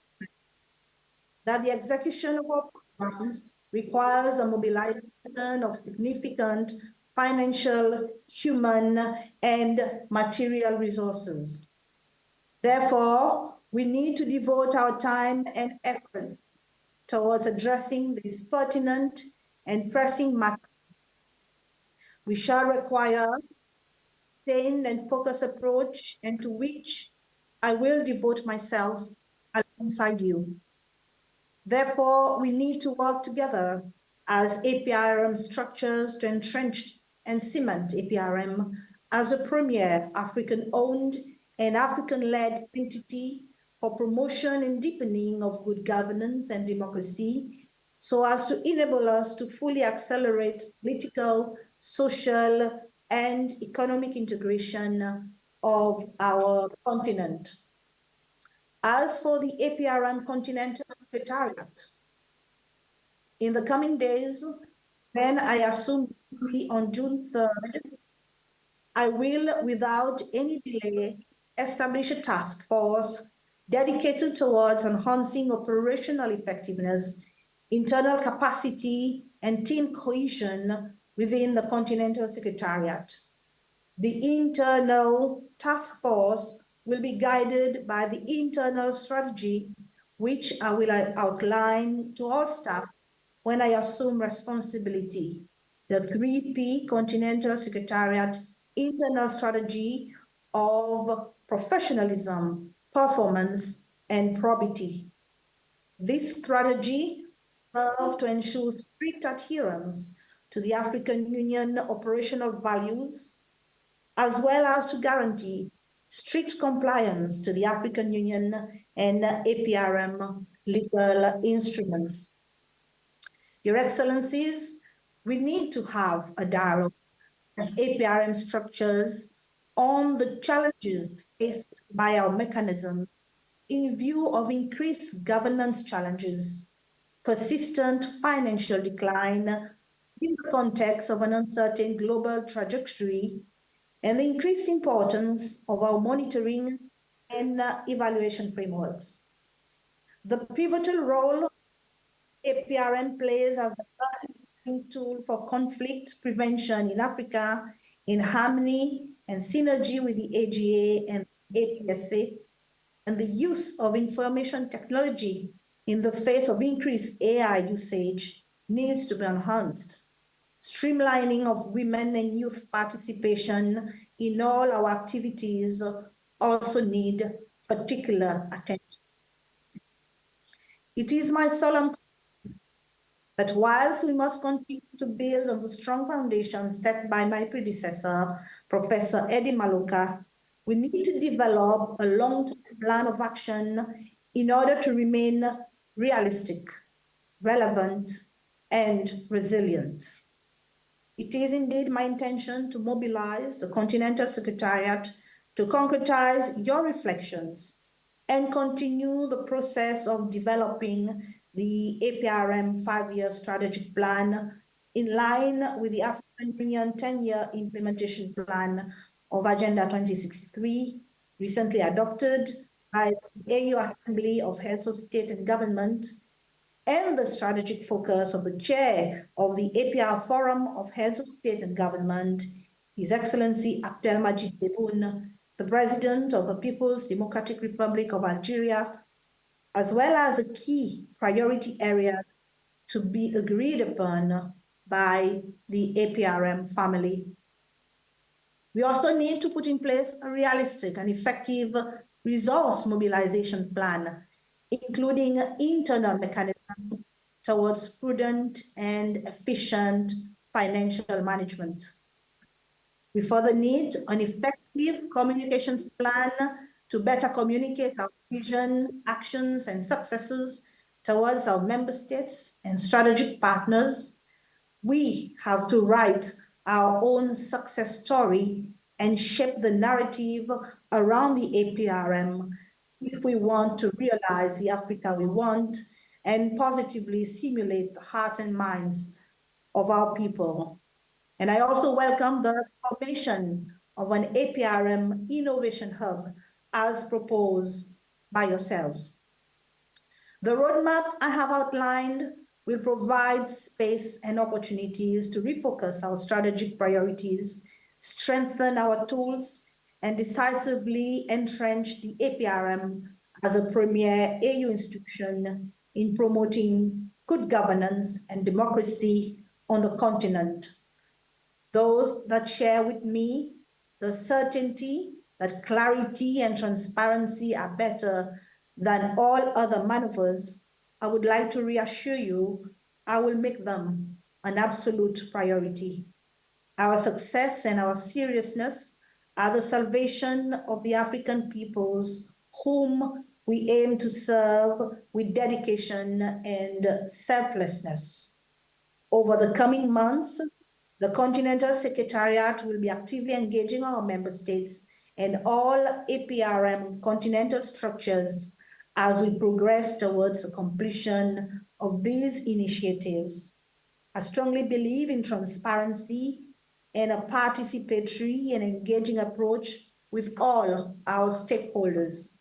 that the execution of our programs requires a mobilization of significant financial, human, and material resources. Therefore, we need to devote our time and efforts towards addressing these pertinent and pressing matters. We shall require a sustained and focused approach, and to which I will devote myself alongside you. Therefore, we need to work together as APRM structures to entrench and cement APRM as a premier African-owned and African-led entity for promotion and deepening of good governance and democracy, so as to enable us to fully accelerate political, social, and economic integration of our continent. As for the APRM Continental Secretariat, in the coming days, when I assume duty on June 3rd, I will, without any delay, establish a task force dedicated towards enhancing operational effectiveness, internal capacity, and team cohesion within the Continental Secretariat. The internal task force will be guided by the internal strategy, which I will outline to all staff when I assume responsibility. The 3P Continental Secretariat internal strategy of professionalism, performance, and probity. This strategy serves to ensure strict adherence to the African Union operational values, as well as to guarantee strict compliance to the African Union and APRM legal instruments. Your Excellencies, we need to have a dialogue with APRM structures on the challenges faced by our mechanism in view of increased governance challenges, persistent financial decline in the context of an uncertain global trajectory, and the increased importance of our monitoring and evaluation frameworks. The pivotal role APRM plays as a tool for conflict prevention in Africa in harmony and synergy with the AGA and APSA, and the use of information technology in the face of increased AI usage needs to be enhanced. Streamlining of women and youth participation in all our activities also need particular attention. It is my solemn that whilst we must continue to build on the strong foundation set by my predecessor, Professor Eddie Maloka, we need to develop a long-term plan of action in order to remain realistic, relevant, and resilient. It is indeed my intention to mobilize the Continental Secretariat to concretize your reflections and continue the process of developing the APRM 5-year strategic plan in line with the African Union 10-year implementation plan of Agenda 2063, recently adopted by the AU Assembly of Heads of State and Government, and the strategic focus of the chair of the APR Forum of Heads of State and Government, His Excellency Abdelmadjid Tebboune, the President of the People's Democratic Republic of Algeria, as well as the key priority areas to be agreed upon by the APRM family. We also need to put in place a realistic and effective resource mobilization plan, including internal mechanisms towards prudent and efficient financial management. We further need an effective communications plan to better communicate our vision, actions, and successes towards our member states and strategic partners. We have to write our own success story and shape the narrative around the APRM if we want to realize the Africa we want and positively stimulate the hearts and minds of our people. And I also welcome the formation of an APRM Innovation Hub as proposed by yourselves. The roadmap I have outlined will provide space and opportunities to refocus our strategic priorities, strengthen our tools, and decisively entrench the APRM as a premier AU institution in promoting good governance and democracy on the continent. Those that share with me the certainty that clarity and transparency are better than all other maneuvers, I would like to reassure you, I will make them an absolute priority. Our success and our seriousness are the salvation of the African peoples whom we aim to serve with dedication and selflessness. Over the coming months, the Continental Secretariat will be actively engaging our member states and all APRM continental structures as we progress towards the completion of these initiatives. I strongly believe in transparency and a participatory and engaging approach with all our stakeholders.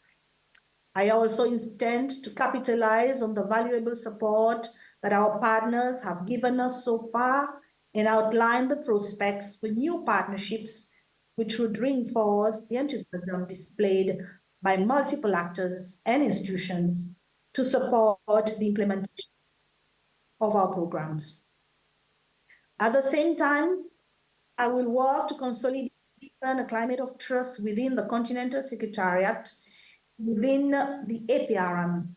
I also intend to capitalize on the valuable support that our partners have given us so far and outline the prospects for new partnerships which would reinforce the enthusiasm displayed by multiple actors and institutions to support the implementation of our programs. At the same time, I will work to consolidate a climate of trust within the Continental Secretariat, within the APRM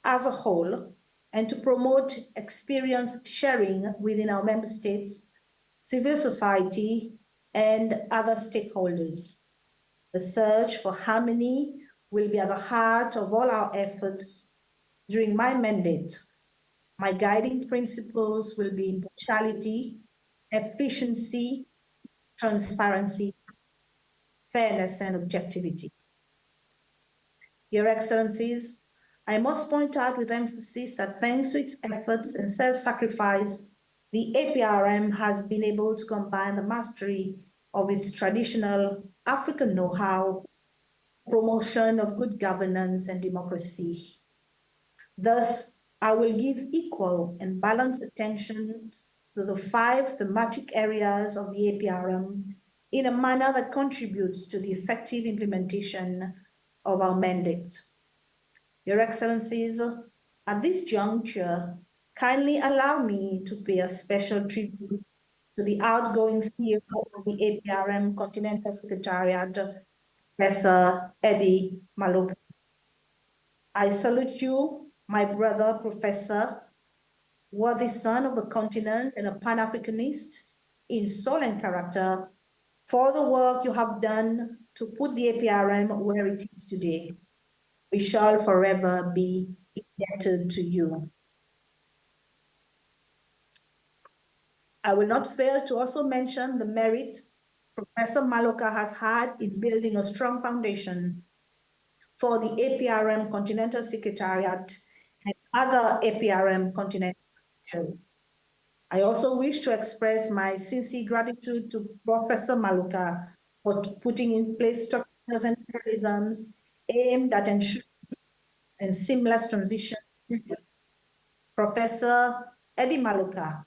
as a whole, and to promote experience sharing within our member states, civil society, and other stakeholders. The search for harmony will be at the heart of all our efforts during my mandate. My guiding principles will be impartiality, efficiency, transparency, fairness, and objectivity. Your Excellencies, I must point out with emphasis that thanks to its efforts and self-sacrifice, the APRM has been able to combine the mastery of its traditional African know-how, promotion of good governance and democracy. Thus, I will give equal and balanced attention to the 5 thematic areas of the APRM in a manner that contributes to the effective implementation of our mandate. Your Excellencies, at this juncture, kindly allow me to pay a special tribute to the outgoing CEO of the APRM Continental Secretariat, Professor Eddie Maloka. I salute you, my brother, Professor, worthy son of the continent and a Pan-Africanist in soul and character, for the work you have done to put the APRM where it is today. We shall forever be indebted to you. I will not fail to also mention the merit Professor Maloka has had in building a strong foundation for the APRM Continental Secretariat and other APRM continental structures. I also wish to express my sincere gratitude to Professor Maloka for putting in place structures and mechanisms aimed at ensuring and seamless transition. Professor Eddie Maloka,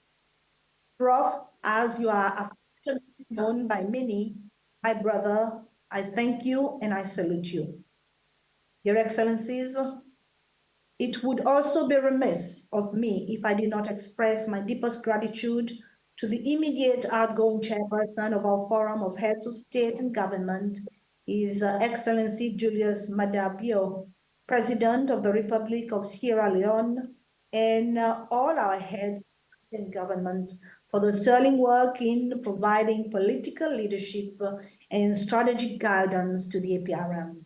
Prof, as you are affectionately known by many, my brother, I thank you and I salute you. Your Excellencies, it would also be remiss of me if I did not express my deepest gratitude to the immediate outgoing chairperson of our Forum of Heads of State and Government, His Excellency Julius Maada Bio, President of the Republic of Sierra Leone, and all our heads in government for the sterling work in providing political leadership and strategic guidance to the APRM.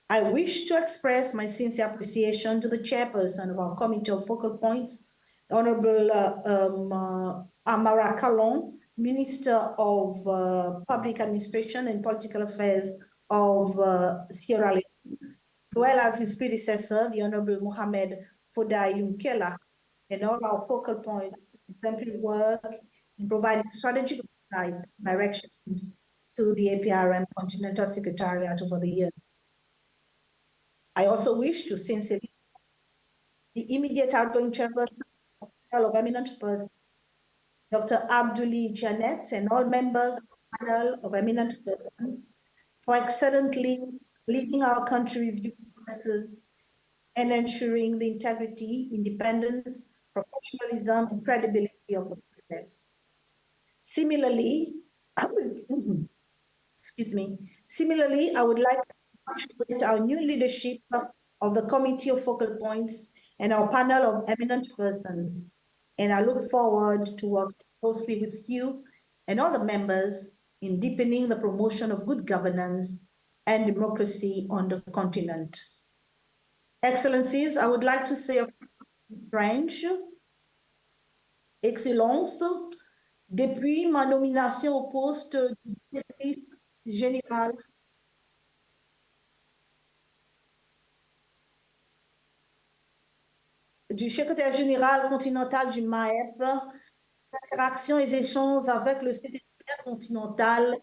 I wish to express my sincere appreciation to the chairperson of our Committee of Focal Points, Honorable Amara Kalon, Minister of Public Administration and Political Affairs of Sierra Leone, as well as his predecessor, the Honorable Mohamed Fodai Yunkela, and all our focal points exemplary work in providing strategic direction to the APRM Continental Secretariat over the years. I also wish to sincerely the immediate outgoing chairperson of eminent persons, Dr. Abduli Janet, and all members of the panel of eminent persons for excellently leading our country review processes and ensuring the integrity, independence, professionalism, and credibility of the process. Similarly, excuse me. Similarly, I would like to congratulate our new leadership of the Committee of Focal Points and our panel of eminent persons. And I look forward to working closely with you and all the members in deepening the promotion of good governance and democracy on the continent. Excellencies, I would like to say in French, Excellence, depuis ma nomination au poste de directrice générale du secrétaire général continental du MAEP, les interactions et échanges avec le secrétaire continental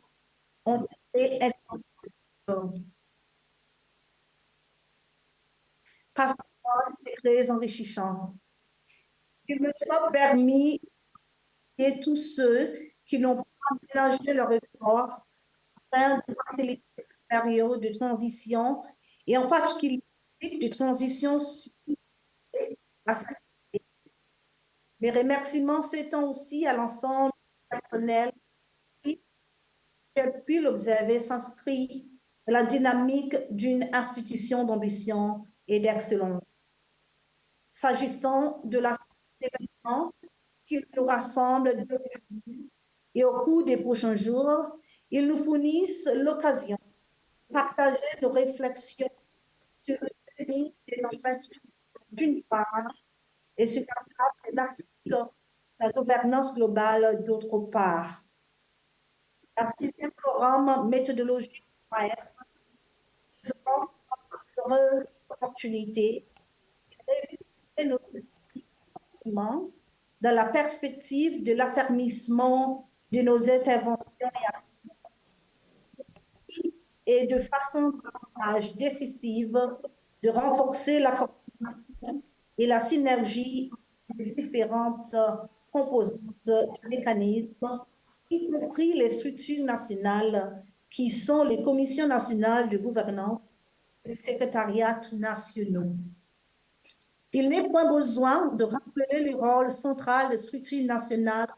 ont été passionnants et très enrichissants. Il me soit permis et tous ceux qui n'ont pas ménagé leur effort afin de faciliter cette période de transition et en particulier de transition à cette. Mes remerciements s'étendent aussi à l'ensemble du personnel qui, j'ai pu l'observer, s'inscrit dans la dynamique d'une institution d'ambition et d'excellence. S'agissant de la événement qui nous rassemble depuis et au cours des prochains jours, ils nous fournissent l'occasion de partager nos réflexions sur le devenir de notre institution d'une part et sur la gouvernance globale d'autre part. La 6e forum méthodologie nous offre une heureuse opportunité de nos documents dans la perspective de l'affermissement de nos interventions et de façon davantage décisive de renforcer la coordination et la synergie des différentes composantes du mécanisme, y compris les structures nationales qui sont les commissions nationales de gouvernance et les secrétariats nationaux. Il n'est pas besoin de rappeler le rôle central des structures nationales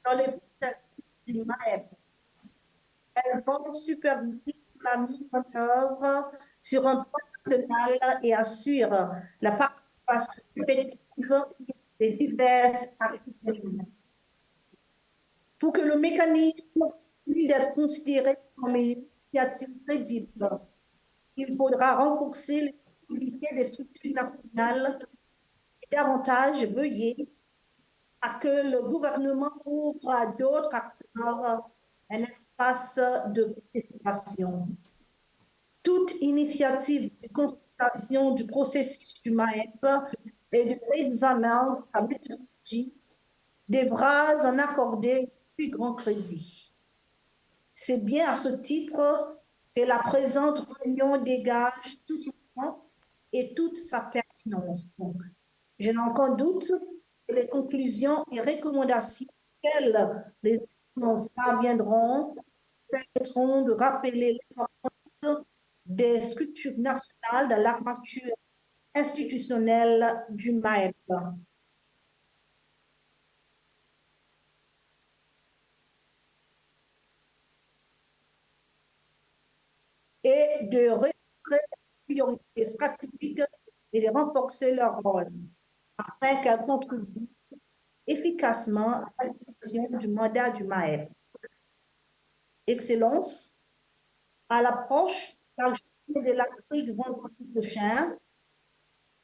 dans les processus du MAEP. Elles vont superviser la mise en œuvre sur un plan national et assurent la participation compétitive des diverses activités. Pour que le mécanisme puisse être considéré comme une initiative crédible, il faudra renforcer les activités des structures nationales et davantage veiller à que le gouvernement ouvre à d'autres acteurs un espace de participation. Toute initiative de consultation du processus du MAEP et de l'examen de sa méthodologie devra en accorder le plus grand crédit. C'est bien à ce titre que la présente réunion dégage toute sens et toute sa pertinence. Je n'ai aucun doute que les conclusions et recommandations auxquelles les responsables viendront permettront de rappeler l'importance des structures nationales dans l'armature institutionnelle du MAEP. Et de réduire les priorités stratégiques et de renforcer leur rôle afin qu'elles contribuent efficacement à l'exécution du mandat du MAEP. Excellence, à l'approche de l'Afrique vendredi prochain,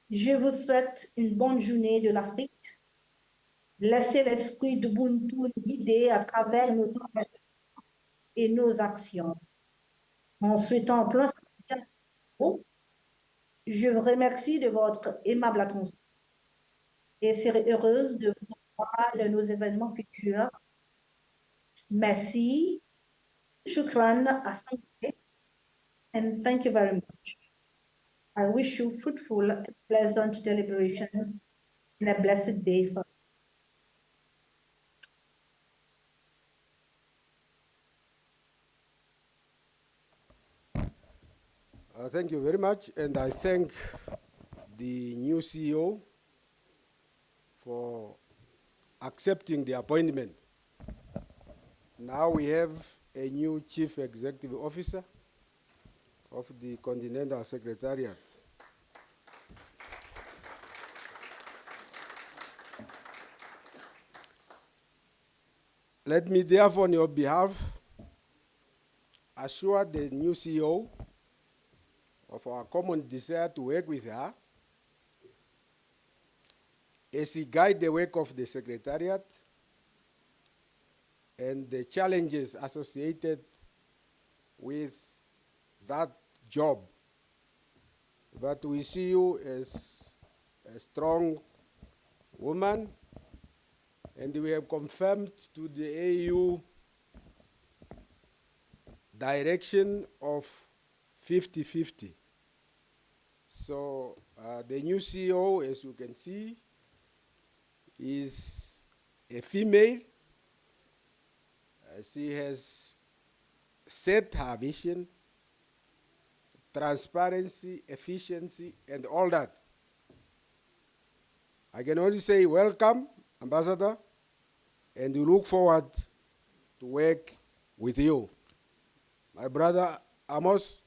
je vous souhaite une bonne journée de l'Afrique. Laissez l'esprit d'Ubuntu nous guider à travers nos engagements et nos actions. En souhaitant plein succès, je vous remercie de votre aimable attention et serai heureuse de vous voir dans nos événements futurs. Merci. Shukran asante, and thank you very much. I wish you fruitful and pleasant deliberations and a blessed day for Thank you very much, and I thank the new CEO for accepting the appointment. Now we have a new Chief Executive Officer of the Continental Secretariat. Let me therefore, on your behalf, assure the new CEO of our common desire to work with her as he guides the work of the Secretariat and the challenges associated with that job. But we see you as a strong woman, and we have confirmed to the AU direction of 50-50. So the new CEO, as you can see, is a female. She has set her vision, transparency, efficiency, and all that. I can only say welcome, Ambassador, and we look forward to work with you. My brother Amos,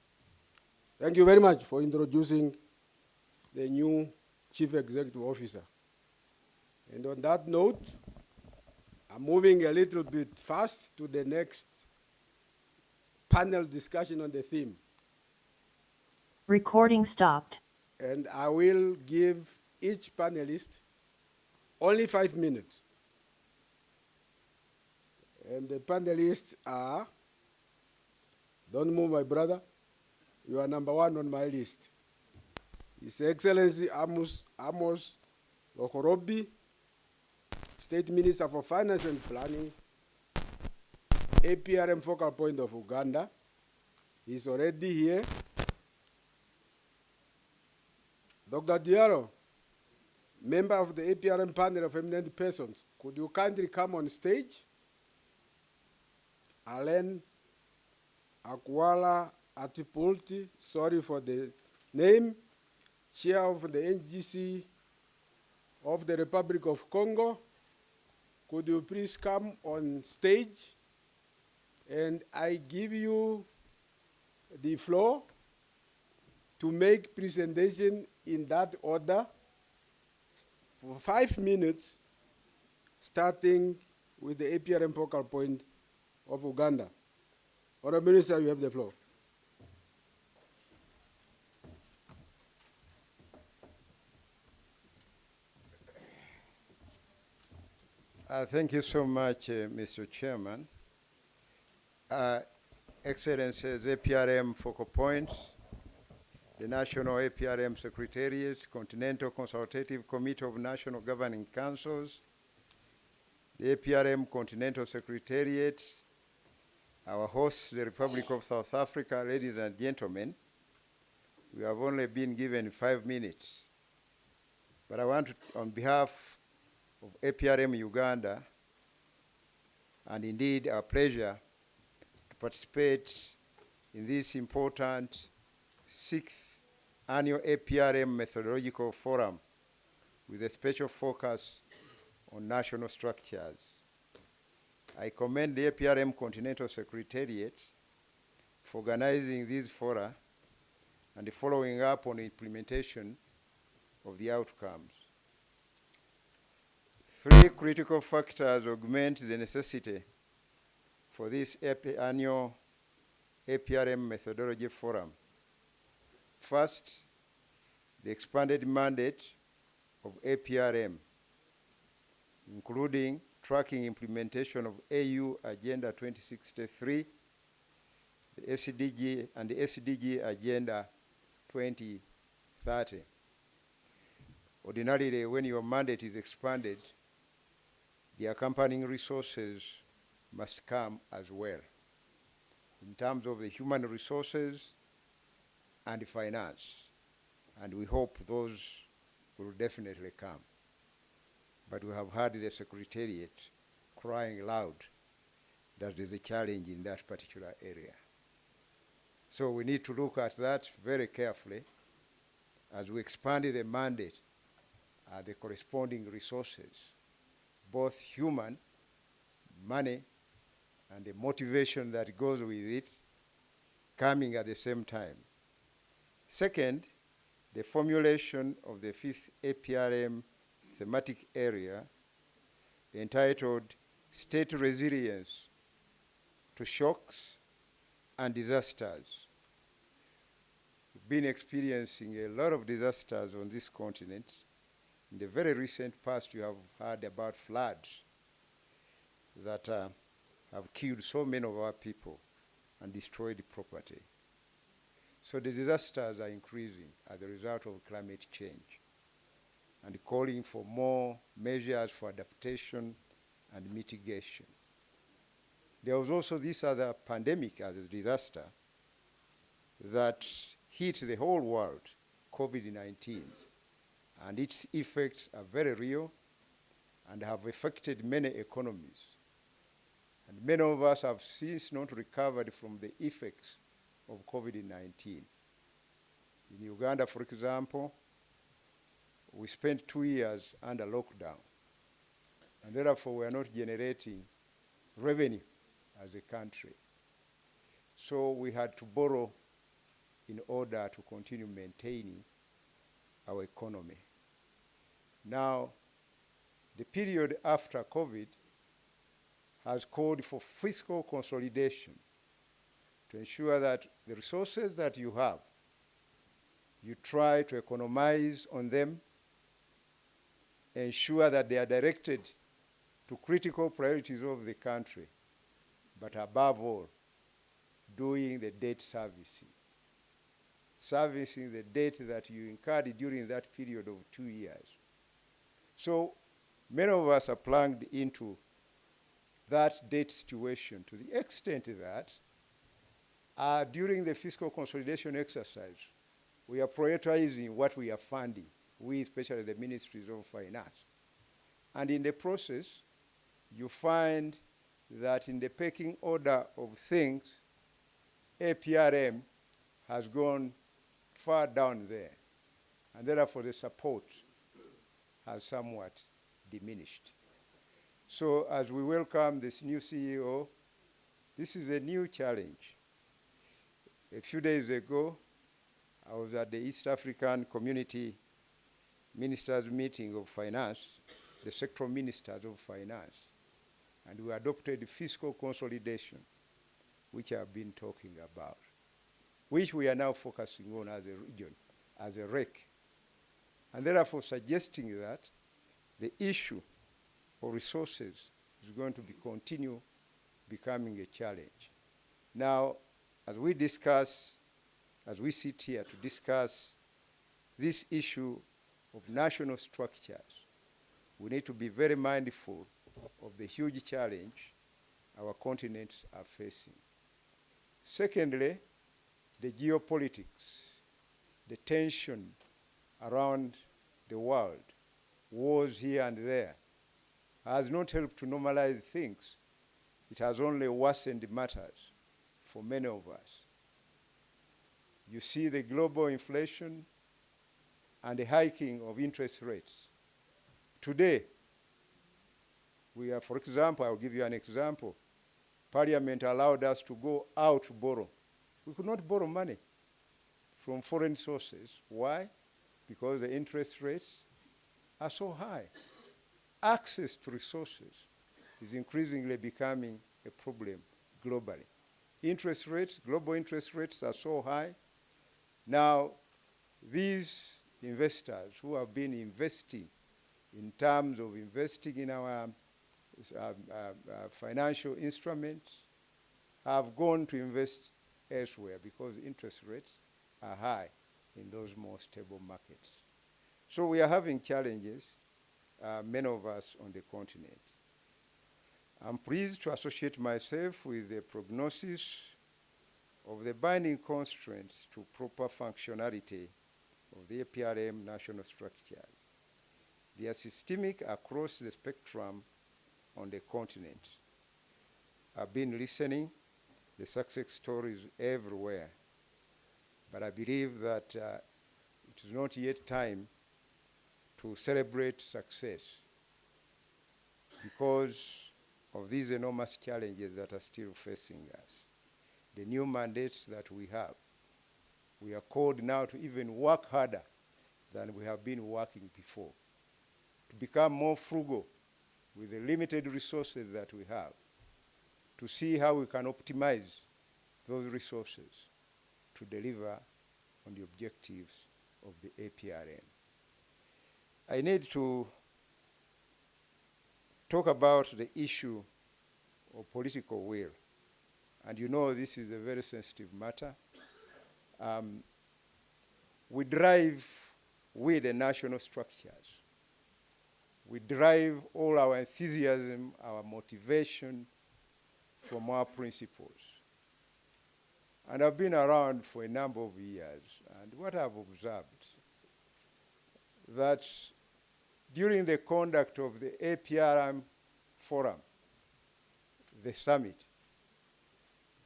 thank you very much for introducing the new Chief Executive Officer. And on that note, I'm moving a little bit fast to the next panel discussion on the theme. Recording stopped. And I will give each panelist only 5 minutes. And the panelists are, don't move my brother, you are number 1 on my list. His Excellency Amos Lokorobi, State Minister for Finance and Planning, APRM Focal Point of Uganda. He's already here. Dr. Diaro, member of the APRM panel of eminent persons, could you kindly come on stage? Alain Akwala Atipulti, sorry for the name, Chair of the NGC of the Republic of Congo. Could you please come on stage? And I give you the floor to make presentation in that order for 5 minutes, starting with the APRM focal point of Uganda. Honourable Minister, you have the floor. Thank you so much, Mr. Chairman. Excellencies, APRM focal points, the National APRM Secretariat, Continental Consultative Committee of National Governing Councils, the APRM Continental Secretariat, our host, the Republic of South Africa, ladies and gentlemen. We have only been given 5 minutes, but I want to, on behalf of APRM Uganda, and indeed our pleasure to participate in this important 6th Annual APRM Methodological Forum with a special focus on national structures. I commend the APRM Continental Secretariat for organizing these fora and following up on implementation of the outcomes. 3 critical factors augment the necessity for this annual APRM Methodology Forum. First, the expanded mandate of APRM, including tracking implementation of AU Agenda 2063, the SDG and the SDG Agenda 2030. Ordinarily, when your mandate is expanded, the accompanying resources must come as well, in terms of the human resources and finance. And we hope those will definitely come. But we have heard the Secretariat crying loud that there is a challenge in that particular area. So we need to look at that very carefully as we expand the mandate, the corresponding resources, both human, money, and the motivation that goes with it coming at the same time. Second, the formulation of the 5th APRM thematic area entitled State Resilience to Shocks and Disasters. We've been experiencing a lot of disasters on this continent. In the very recent past, you have heard about floods that have killed so many of our people and destroyed property. So the disasters are increasing as a result of climate change and calling for more measures for adaptation and mitigation. There was also this other pandemic as a disaster that hit the whole world, COVID-19, and its effects are very real and have affected many economies. And many of us have since not recovered from the effects of COVID-19. In Uganda, for example, we spent 2 years under lockdown, and therefore we are not generating revenue as a country. So we had to borrow in order to continue maintaining our economy. Now, the period after COVID has called for fiscal consolidation to ensure that the resources that you have, you try to economize on them, ensure that they are directed to critical priorities of the country, but above all, doing the debt servicing the debt that you incurred during that period of 2 years. So many of us are plugged into that debt situation to the extent that during the fiscal consolidation exercise, we are prioritizing what we are funding, we, especially the ministries of finance. And in the process, you find that in the pecking order of things, APRM has gone far down there, and therefore the support has somewhat diminished. So as we welcome this new CEO, this is a new challenge. A few days ago, I was at the East African Community Ministers Meeting of Finance, the sectoral ministers of finance, and we adopted fiscal consolidation, which I've been talking about, which we are now focusing on as a region, as a REC, and therefore suggesting that the issue of resources is going to continue becoming a challenge. Now, as we sit here to discuss this issue of national structures, we need to be very mindful of the huge challenge our continents are facing. Secondly, the geopolitics, the tension around the world, wars here and there, has not helped to normalize things. It has only worsened matters for many of us. You see the global inflation and the hiking of interest rates. Today, we are, for example, I'll give you an example. Parliament allowed us to go out to borrow. We could not borrow money from foreign sources. Why? Because the interest rates are so high. Access to resources is increasingly becoming a problem globally. Interest rates, global interest rates are so high. Now, these investors who have been investing in terms of investing in our financial instruments have gone to invest elsewhere because interest rates are high in those more stable markets. So we are having challenges, many of us on the continent. I'm pleased to associate myself with the prognosis of the binding constraints to proper functionality of the APRM national structures. They are systemic across the spectrum on the continent. I've been listening, the success stories everywhere. But I believe that it is not yet time to celebrate success because of these enormous challenges that are still facing us. The new mandates that we have, we are called now to even work harder than we have been working before, to become more frugal with the limited resources that we have, to see how we can optimize those resources to deliver on the objectives of the APRM. I need to talk about the issue of political will. And you know this is a very sensitive matter. We drive with the national structures. We derive all our enthusiasm, our motivation from our principles. And I've been around for a number of years, and what I've observed, that during the conduct of the APRM Forum, the summit,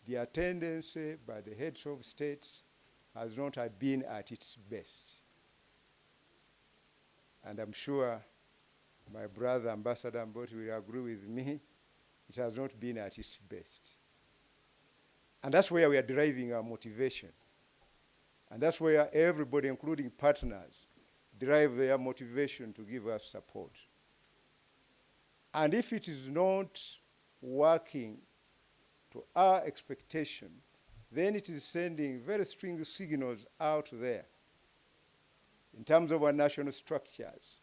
the attendance by the heads of states has not been at its best. And I'm sure my brother, Ambassador Mboti, will agree with me, it has not been at its best. And that's where we are deriving our motivation. And that's where everybody, including partners, derive their motivation to give us support. And if it is not working to our expectation, then it is sending very strong signals out there. In terms of our national structures,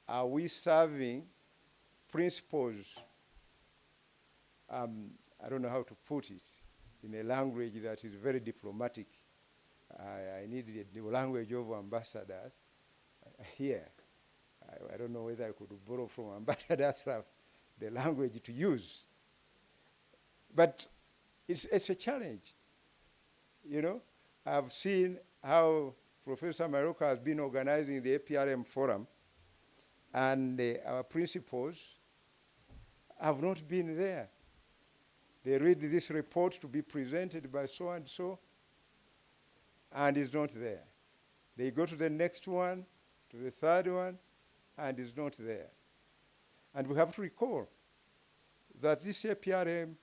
are we serving principles, I don't know how to put it, in a language that is very diplomatic. I need the language of ambassadors here. I don't know whether I could borrow from ambassadors the language to use. But it's a challenge. You know, I've seen how Professor Maroka has been organizing the APRM Forum, and our principals have not been there. They read this report to be presented by so-and-so, and it's not there. They go to the next one, to the third one, and it's not there. And we have to recall that this APRM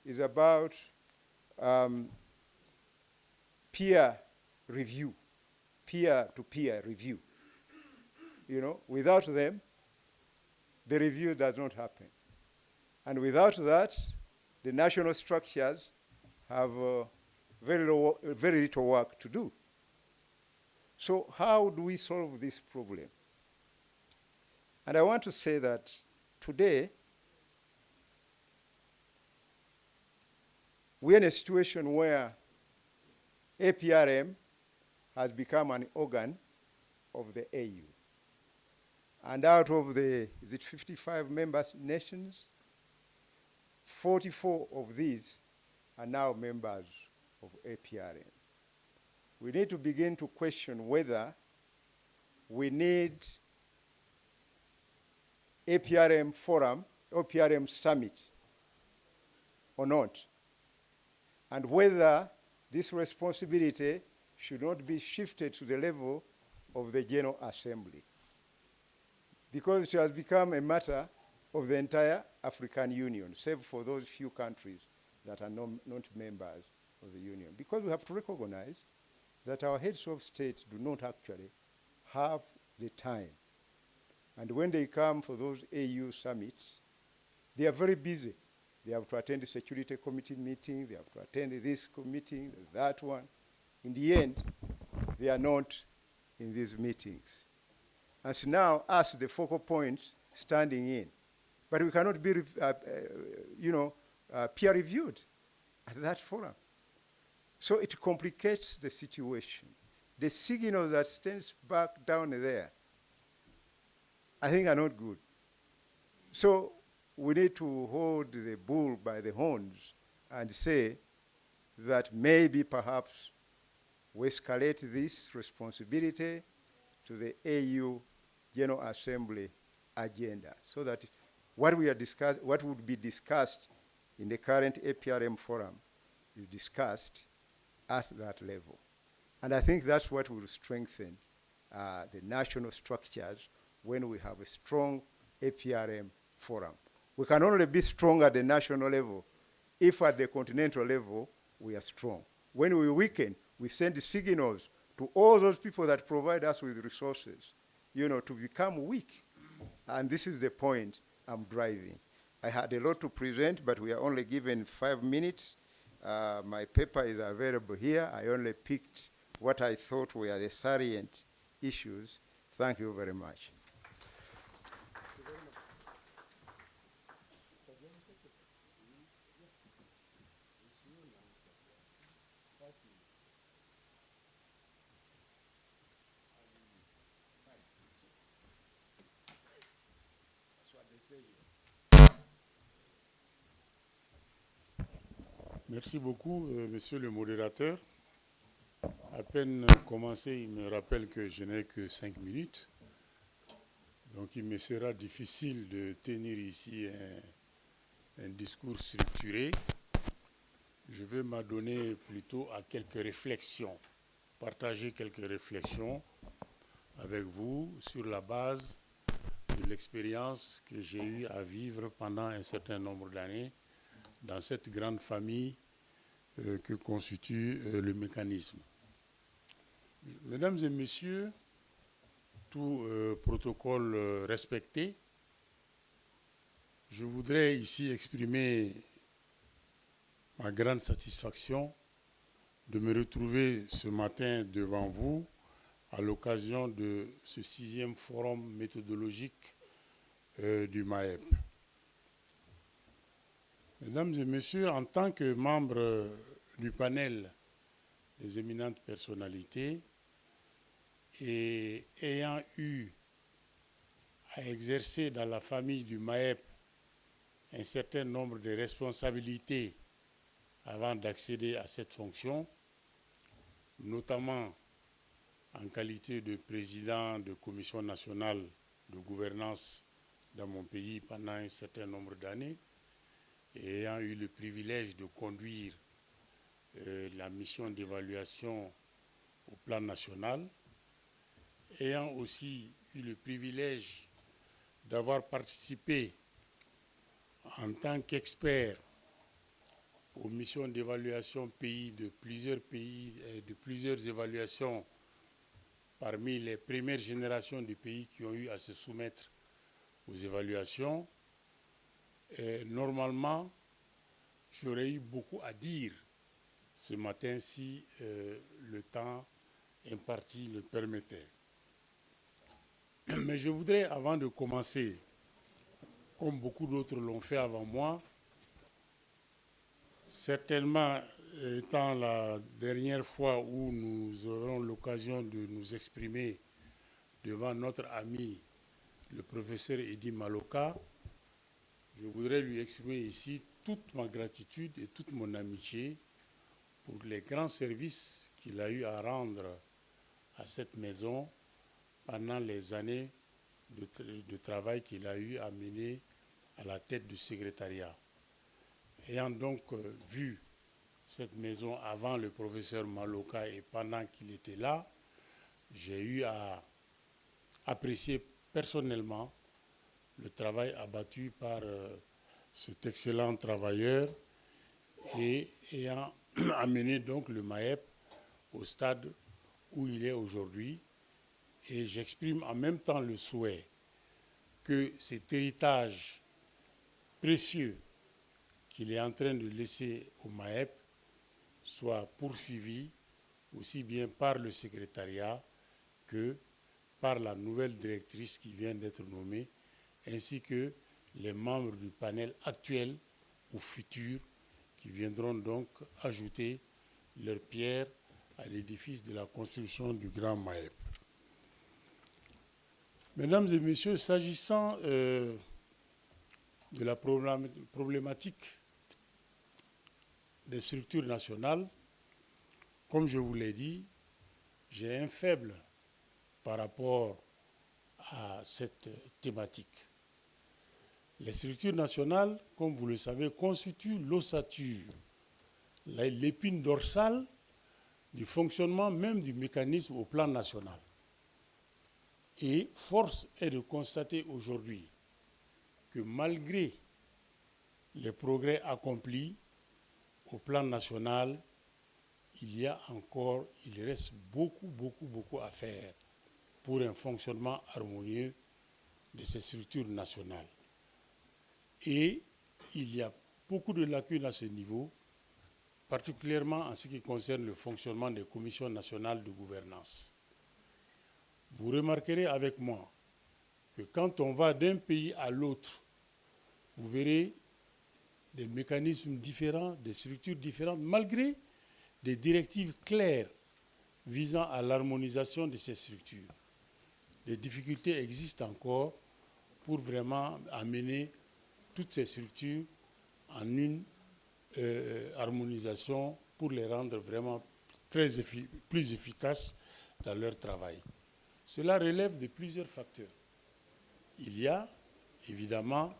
is about peer review, peer-to-peer review. You know, without them, the review does not happen. And without that, the national structures have very little work to do. So how do we solve this problem? And I want to say that today, we're in a situation where APRM has become an organ of the AU. And out of the, is it 55 member nations, 44 of these are now members of APRM. We need to begin to question whether we need APRM Forum, APRM Summit or not, and whether this responsibility should not be shifted to the level of the General Assembly, because it has become a matter of the entire African Union, save for those few countries that are not members of the Union. Because we have to recognize that our heads of state do not actually have the time. And when they come for those AU summits, they are very busy. They have to attend the Security Committee meeting, they have to attend this meeting, that one. In the end, they are not in these meetings. And so now, us, the focal points, standing in. But we cannot be, peer-reviewed at that forum. So it complicates the situation. The signals that stands back down there, I think are not good. So we need to hold the bull by the horns and say that maybe perhaps we escalate this responsibility to the AU General Assembly agenda, so that what would be discussed in the current APRM Forum is discussed at that level. And I think that's what will strengthen the national structures when we have a strong APRM forum. We can only be strong at the national level if at the continental level we are strong. When we weaken, we send signals to all those people that provide us with resources, you know, to become weak. And this is the point I'm driving. I had a lot to present, but we are only given 5 minutes. My paper is available here. I only picked what I thought were the salient issues. Thank you very much. Merci beaucoup, monsieur le modérateur. À peine commencé, il me rappelle que je n'ai que 5 minutes. Donc il me sera difficile de tenir ici un discours structuré. Je vais m'adonner plutôt à quelques réflexions, partager quelques réflexions avec vous sur la base de l'expérience que j'ai eue à vivre pendant un certain nombre d'années dans cette grande famille que constitue le mécanisme. Mesdames et messieurs, tout protocole respecté, je voudrais ici exprimer ma grande satisfaction de me retrouver ce matin devant vous à l'occasion de ce 6e forum méthodologique du MAEP. Mesdames et messieurs, en tant que membre du panel des éminentes personnalités et ayant eu à exercer dans la famille du MAEP un certain nombre de responsabilités avant d'accéder à cette fonction, notamment en qualité de président de commission nationale de gouvernance dans mon pays pendant un certain nombre d'années, et ayant eu le privilège de conduire la mission d'évaluation au plan national, ayant aussi eu le privilège d'avoir participé en tant qu'expert aux missions d'évaluation de plusieurs évaluations parmi les premières générations de pays qui ont eu à se soumettre aux évaluations. Normalement, j'aurais eu beaucoup à dire ce matin si le temps imparti le permettait. Mais je voudrais, avant de commencer, comme beaucoup d'autres l'ont fait avant moi, certainement étant la dernière fois où nous aurons l'occasion de nous exprimer devant notre ami, le professeur Edi Maloka, je voudrais lui exprimer ici toute ma gratitude et toute mon amitié pour les grands services qu'il a eu à rendre à cette maison pendant les années de travail qu'il a eu à mener à la tête du secrétariat. Ayant donc vu cette maison avant le professeur Maloka et pendant qu'il était là, j'ai eu à apprécier personnellement le travail abattu par cet excellent travailleur et ayant amené donc le MAEP au stade où il est aujourd'hui. Et j'exprime en même temps le souhait que cet héritage précieux qu'il est en train de laisser au MAEP soit poursuivi aussi bien par le secrétariat que par la nouvelle directrice qui vient d'être nommée, ainsi que les membres du panel actuel ou futurs qui viendront donc ajouter leur pierre à l'édifice de la construction du grand MAEP. Mesdames et messieurs, s'agissant de la problématique des structures nationales, comme je vous l'ai dit, j'ai un faible par rapport à cette thématique. Les structures nationales, comme vous le savez, constituent l'ossature, l'épine dorsale du fonctionnement même du mécanisme au plan national. Et force est de constater aujourd'hui que malgré les progrès accomplis au plan national, il reste beaucoup à faire pour un fonctionnement harmonieux de ces structures nationales. Et il y a beaucoup de lacunes à ce niveau, particulièrement en ce qui concerne le fonctionnement des commissions nationales de gouvernance. Vous remarquerez avec moi que quand on va d'un pays à l'autre, vous verrez des mécanismes différents, des structures différentes, malgré des directives claires visant à l'harmonisation de ces structures. Des difficultés existent encore pour vraiment amener toutes ces structures en une harmonisation pour les rendre vraiment plus efficaces dans leur travail. Cela relève de plusieurs facteurs. Il y a évidemment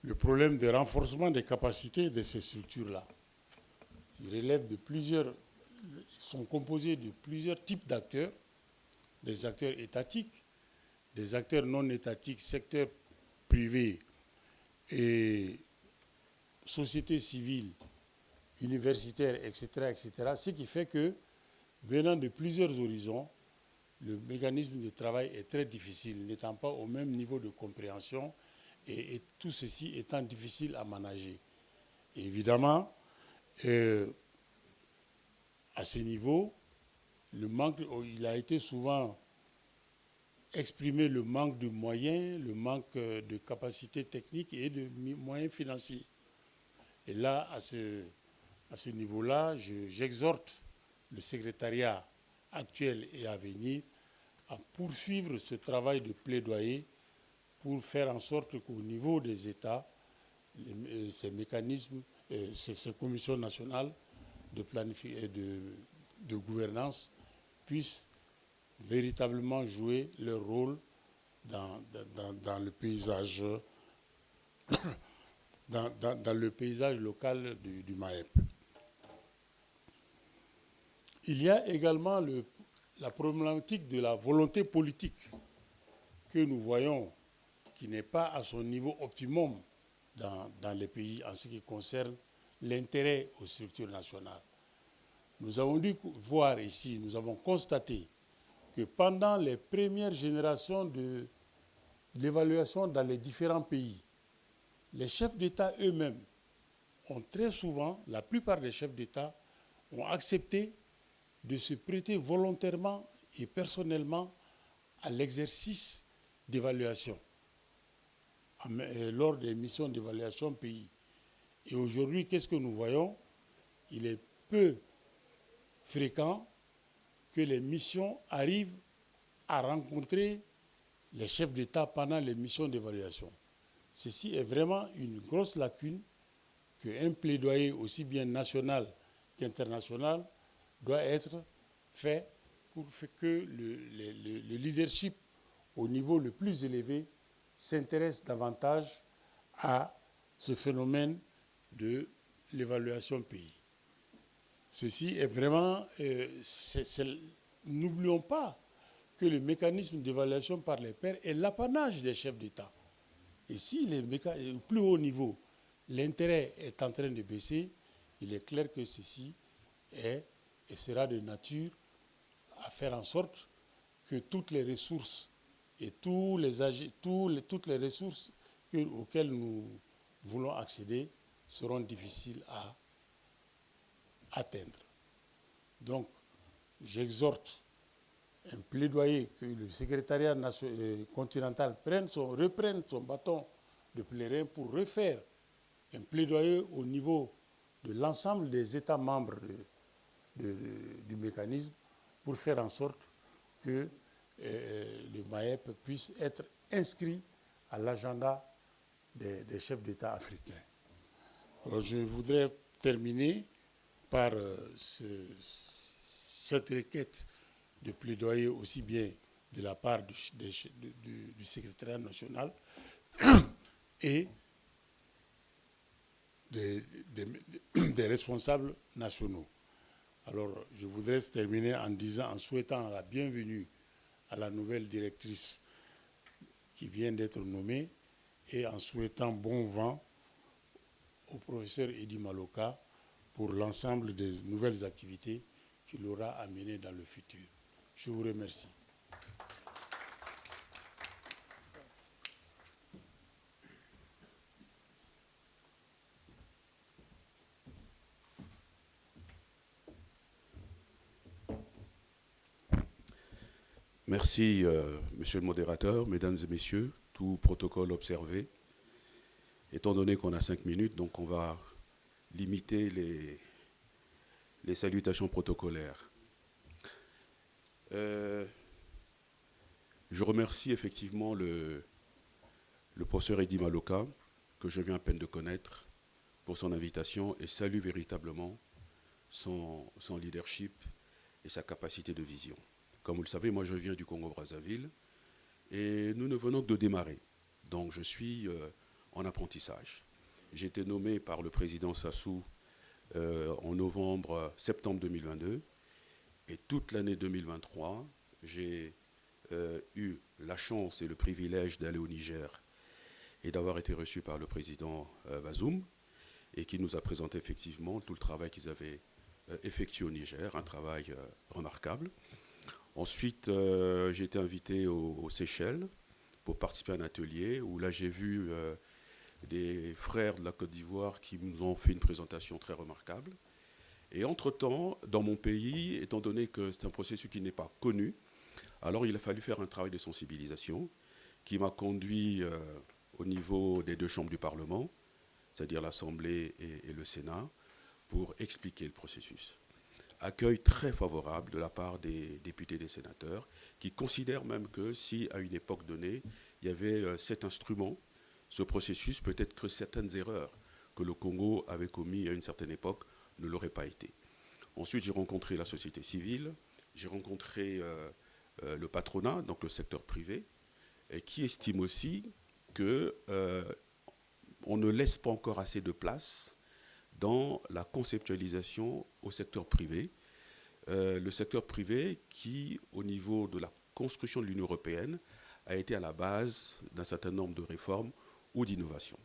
le problème de renforcement des capacités de ces structures-là. Ils relèvent de plusieurs, sont composés de plusieurs types d'acteurs, des acteurs étatiques, des acteurs non étatiques, secteur privé et société civile, universitaire, etc., ce qui fait que, venant de plusieurs horizons, le mécanisme de travail est très difficile, n'étant pas au même niveau de compréhension et tout ceci étant difficile à manager. Et évidemment, à ce niveau, il a été souvent exprimé le manque de moyens, le manque de capacités techniques et de moyens financiers. Et là, à ce niveau-là, j'exhorte le secrétariat actuel et à venir à poursuivre ce travail de plaidoyer pour faire en sorte qu'au niveau des États, ces mécanismes, ces commissions nationales de gouvernance puissent véritablement jouer leur rôle dans le paysage dans le paysage local du MAEP. Il y a également la problématique de la volonté politique que nous voyons qui n'est pas à son niveau optimum dans les pays en ce qui concerne l'intérêt aux structures nationales. Nous avons dû voir ici, nous avons constaté que pendant les premières générations de l'évaluation dans les différents pays, les chefs d'État eux-mêmes ont très souvent, la plupart des chefs d'État, ont accepté de se prêter volontairement et personnellement à l'exercice d'évaluation lors des missions d'évaluation pays. Et aujourd'hui, qu'est-ce que nous voyons? Il est peu fréquent que les missions arrivent à rencontrer les chefs d'État pendant les missions d'évaluation. Ceci est vraiment une grosse lacune qu'un plaidoyer aussi bien national qu'international doit être fait pour que le leadership au niveau le plus élevé s'intéresse davantage à ce phénomène de l'évaluation pays. Ceci est vraiment... N'oublions pas que le mécanisme d'évaluation par les pairs est l'apanage des chefs d'État. Et si au plus haut niveau, l'intérêt est en train de baisser, il est clair que ceci est et sera de nature à faire en sorte que toutes les ressources et toutes les ressources auxquelles nous voulons accéder seront difficiles à atteindre. Donc, j'exhorte un plaidoyer que le secrétariat continental reprenne son bâton de pèlerin pour refaire un plaidoyer au niveau de l'ensemble des États membres du mécanisme pour faire en sorte que le MAEP puisse être inscrit à l'agenda des chefs d'État africains. Alors, je voudrais terminer par cette requête de plaidoyer aussi bien de la part du secrétariat national et des responsables nationaux. Alors, je voudrais terminer en souhaitant la bienvenue à la nouvelle directrice qui vient d'être nommée et en souhaitant bon vent au professeur Edi Maloka pour l'ensemble des nouvelles activités qu'il aura à mener dans le futur. Je vous remercie. Merci, monsieur le modérateur, mesdames et messieurs, tout protocole observé. Étant donné qu'on a 5 minutes, donc on va limiter les salutations protocolaires. Je remercie effectivement le professeur Edi Maloka, que je viens à peine de connaître, pour son invitation et salue véritablement son leadership et sa capacité de vision. Comme vous le savez, moi je viens du Congo-Brazzaville et nous ne venons que de démarrer. Donc je suis en apprentissage. J'ai été nommé par le président Sassou en septembre 2022 et toute l'année 2023, j'ai eu la chance et le privilège d'aller au Niger et d'avoir été reçu par le président Bazoum et qui nous a présenté effectivement tout le travail qu'ils avaient effectué au Niger, un travail remarquable. Ensuite, j'ai été invité aux Seychelles pour participer à un atelier où là j'ai vu des frères de la Côte d'Ivoire qui nous ont fait une présentation très remarquable. Et entre-temps, dans mon pays, étant donné que c'est un processus qui n'est pas connu, alors il a fallu faire un travail de sensibilisation qui m'a conduit au niveau des 2 chambres du Parlement, c'est-à-dire l'Assemblée et le Sénat, pour expliquer le processus. Accueil très favorable de la part des députés et des sénateurs, qui considèrent même que si, à une époque donnée, il y avait cet instrument, ce processus, peut-être que certaines erreurs que le Congo avait commises à une certaine époque ne l'auraient pas été. Ensuite, j'ai rencontré la société civile, j'ai rencontré le patronat, donc le secteur privé, et qui estime aussi qu'on ne laisse pas encore assez de place dans la conceptualisation au secteur privé. Le secteur privé qui, au niveau de la construction de l'Union européenne, a été à la base d'un certain nombre de réformes ou d'innovations.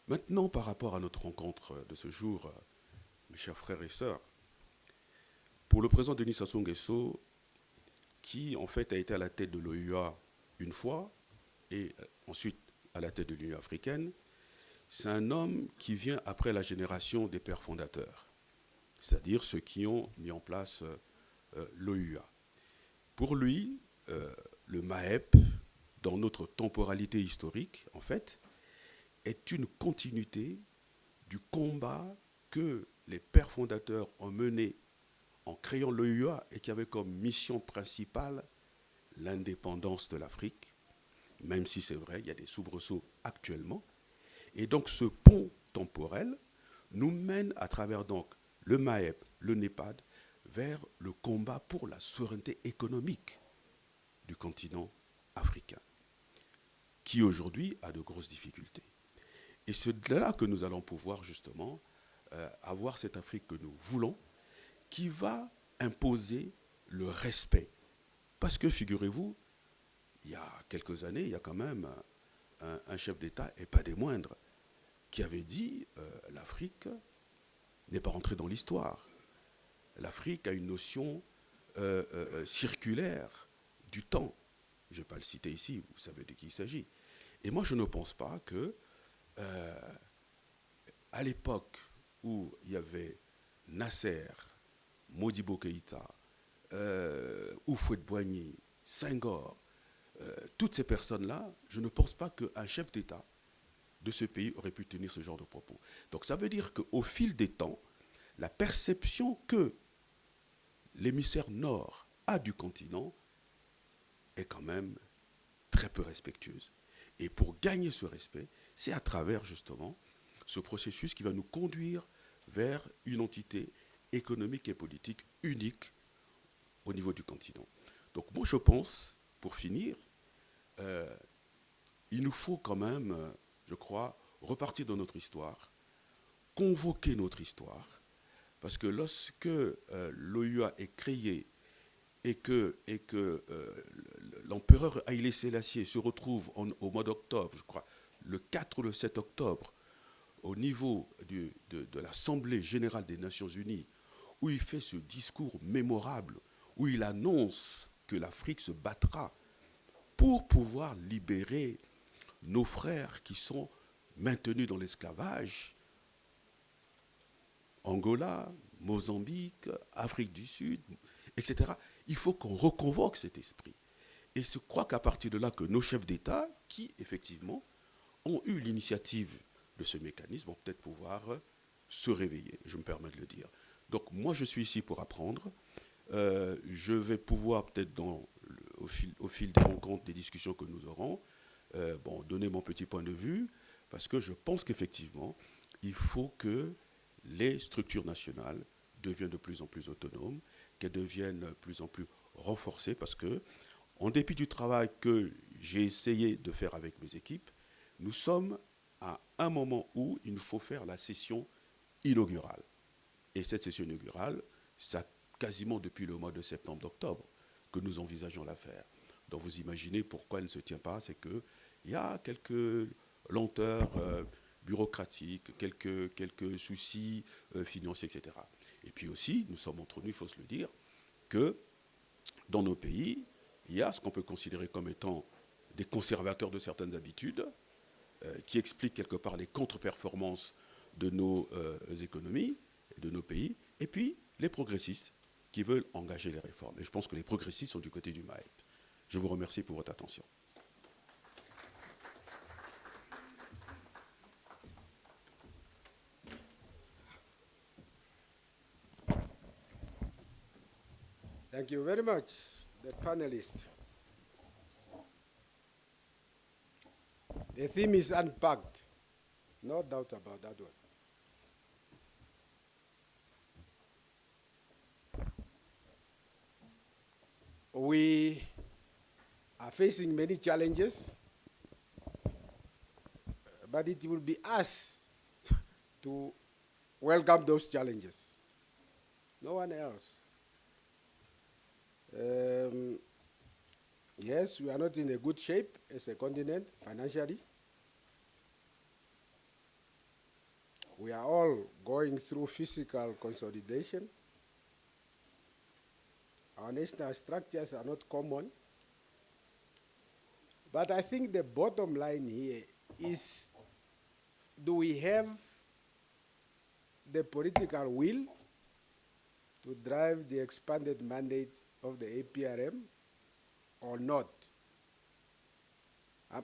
Maintenant, par rapport à notre rencontre de ce jour, mes chers frères et sœurs, pour le président Denis Sassou Nguesso, qui en fait a été à la tête de l'OUA une fois, et ensuite à la tête de l'Union africaine, c'est un homme qui vient après la génération des pères fondateurs, c'est-à-dire ceux qui ont mis en place l'OUA. Pour lui, le MAEP, dans notre temporalité historique, en fait, est une continuité du combat que les pères fondateurs ont mené en créant l'OUA et qui avait comme mission principale l'indépendance de l'Afrique, même si c'est vrai, il y a des soubresauts actuellement. Et donc ce pont temporel nous mène à travers donc le MAEP, le NEPAD, vers le combat pour la souveraineté économique du continent africain, qui aujourd'hui a de grosses difficultés. Et c'est de là que nous allons pouvoir justement avoir cette Afrique que nous voulons, qui va imposer le respect. Parce que figurez-vous, il y a quelques années, il y a quand même un chef d'État, et pas des moindres, qui avait dit l'Afrique n'est pas rentrée dans l'histoire. L'Afrique a une notion circulaire du temps. Je ne vais pas le citer ici, vous savez de qui il s'agit. Et moi, je ne pense pas que, à l'époque où il y avait Nasser, Modibo Keïta, Houphouët-Boigny, Senghor, toutes ces personnes-là, je ne pense pas qu'un chef d'État de ce pays aurait pu tenir ce genre de propos. Donc ça veut dire qu'au fil des temps, la perception que l'hémisphère nord a du continent est quand même très peu respectueuse. Et pour gagner ce respect, c'est à travers justement ce processus qui va nous conduire vers une entité économique et politique unique au niveau du continent. Donc moi je pense, pour finir, il nous faut quand même, je crois, repartir de notre histoire, convoquer notre histoire, Parce que lorsque l'OUA est créée et que l'empereur Haïlé Sélassié se retrouve au mois d'octobre, je crois, le 4 ou le 7 octobre, au niveau de l'Assemblée générale des Nations Unies, où il fait ce discours mémorable, où il annonce que l'Afrique se battra pour pouvoir libérer nos frères qui sont maintenus dans l'esclavage, Angola, Mozambique, Afrique du Sud, etc. Il faut qu'on reconvoque cet esprit. Et je crois qu'à partir de là, que nos chefs d'État, qui effectivement ont eu l'initiative de ce mécanisme, vont peut-être pouvoir se réveiller, je me permets de le dire. Donc moi, je suis ici pour apprendre. Je vais pouvoir peut-être, au fil des rencontres, des discussions que nous aurons, donner mon petit point de vue, parce que je pense qu'effectivement, il faut que les structures nationales deviennent de plus en plus autonomes, qu'elles deviennent de plus en plus renforcées, parce que, en dépit du travail que j'ai essayé de faire avec mes équipes, nous sommes à un moment où il nous faut faire la session inaugurale. Et cette session inaugurale, ça quasiment depuis le mois de septembre-octobre que nous envisageons la faire. Donc vous imaginez pourquoi elle ne se tient pas, c'est qu'il y a quelques lenteurs bureaucratiques, quelques soucis financiers, etc. Et puis aussi, nous sommes entre nous, il faut se le dire, que dans nos pays, il y a ce qu'on peut considérer comme étant des conservateurs de certaines habitudes, qui expliquent quelque part les contre-performances de nos économies, de nos pays, et puis les progressistes qui veulent engager les réformes. Et je pense que les progressistes sont du côté du MAEP. Je vous remercie pour votre attention. Thank you very much, the panelists. The theme is unpacked. No doubt about that one. We are facing many challenges, but it will be us to welcome those challenges. No one else. Yes, we are not in a good shape as a continent financially. We are all going through physical consolidation. Our national structures are not common. But I think the bottom line here is, do we have the political will to drive the expanded mandate of the APRM or not?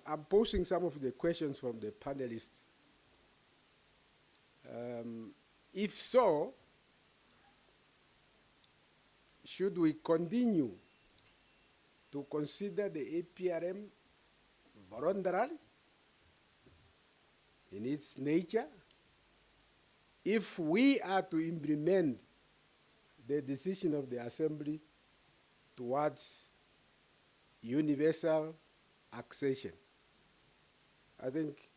I'm posing some of the questions from the panelists. If so, should we continue to consider the APRM voluntary in its nature? If we are to implement the decision of the Assembly towards universal accession, I think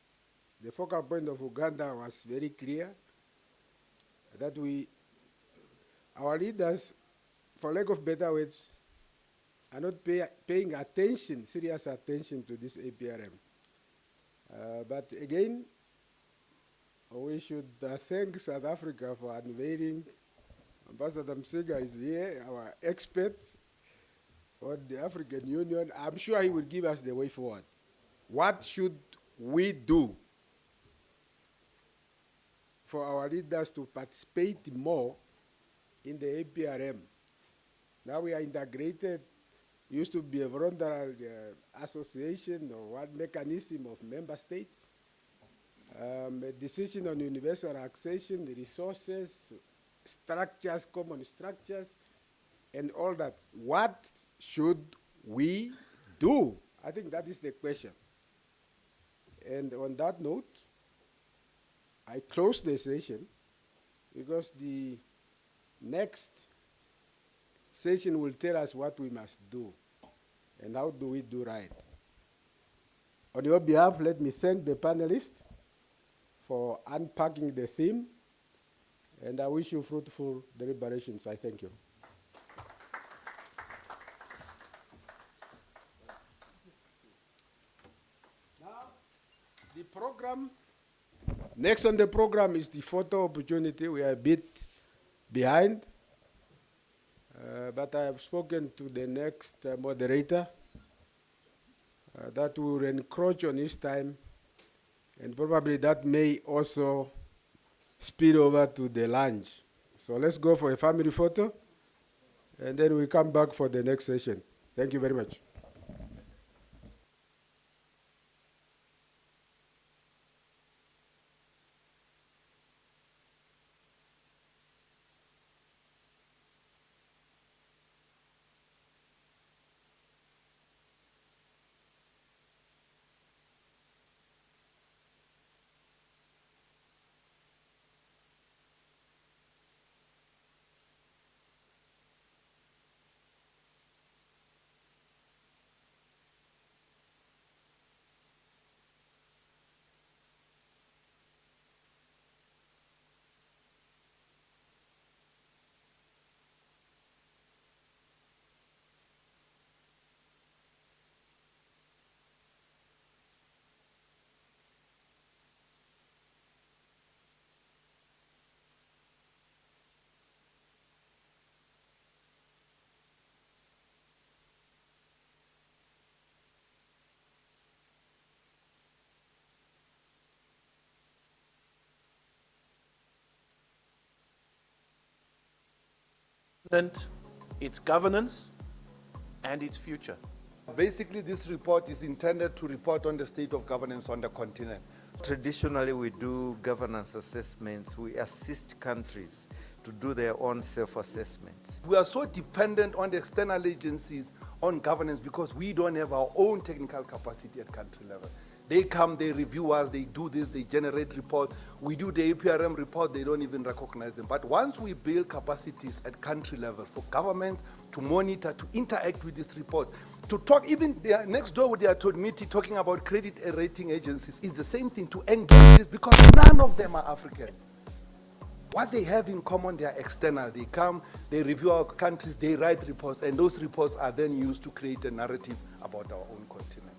the focal point of Uganda was very clear that our leaders, for lack of better words, are not paying attention, serious attention to this APRM. But again, we should thank South Africa for unveiling. Ambassador Msega is here, our expert on the African Union. I'm sure he will give us the way forward. What should we do for our leaders to participate more in the APRM? Now we are integrated. It used to be a voluntary association or one mechanism of member states. A decision on universal accession, the resources, structures, common structures, and all that. What should we do? I think that is the question. And on that note, I close the session because the next session will tell us what we must do and how do we do right. On your behalf, let me thank the panelists for unpacking the theme And I wish you fruitful deliberations. I thank you. Now, the program, next on the program is the photo opportunity. We are a bit behind, but I have spoken to the next moderator that will encroach on his time, and probably that may also spill over to the lunch. So let's go for a family photo, and then we come back for the next session. Thank you very much. Its governance, and its future. Basically, this report is intended to report on the state of governance on the continent. Traditionally, we do governance assessments. We assist countries to do their own self-assessments. We are so dependent on the external agencies on governance because we don't have our own technical capacity at country level. They come, they review us, they do this, they generate reports. We do the APRM report, they don't even recognize them. But once we build capacities at country level for governments to monitor, to interact with these reports, to talk, even next door with their committee talking about credit rating agencies, is the same thing, to engage this because none of them are African. What they have in common, they are external. They come, they review our countries, they write reports, and those reports are then used to create a narrative about our own continent.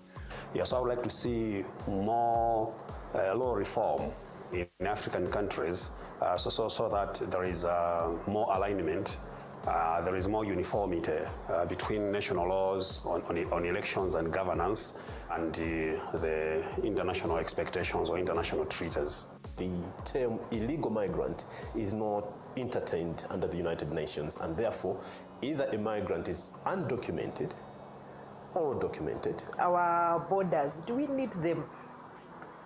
Yes, I would like to see more law reform in African countries so that there is more alignment, there is more uniformity between national laws on elections and governance and the international expectations or international treaties. The term illegal migrant is not entertained under the United Nations, and therefore either a migrant is undocumented or documented. Our borders, do we need them?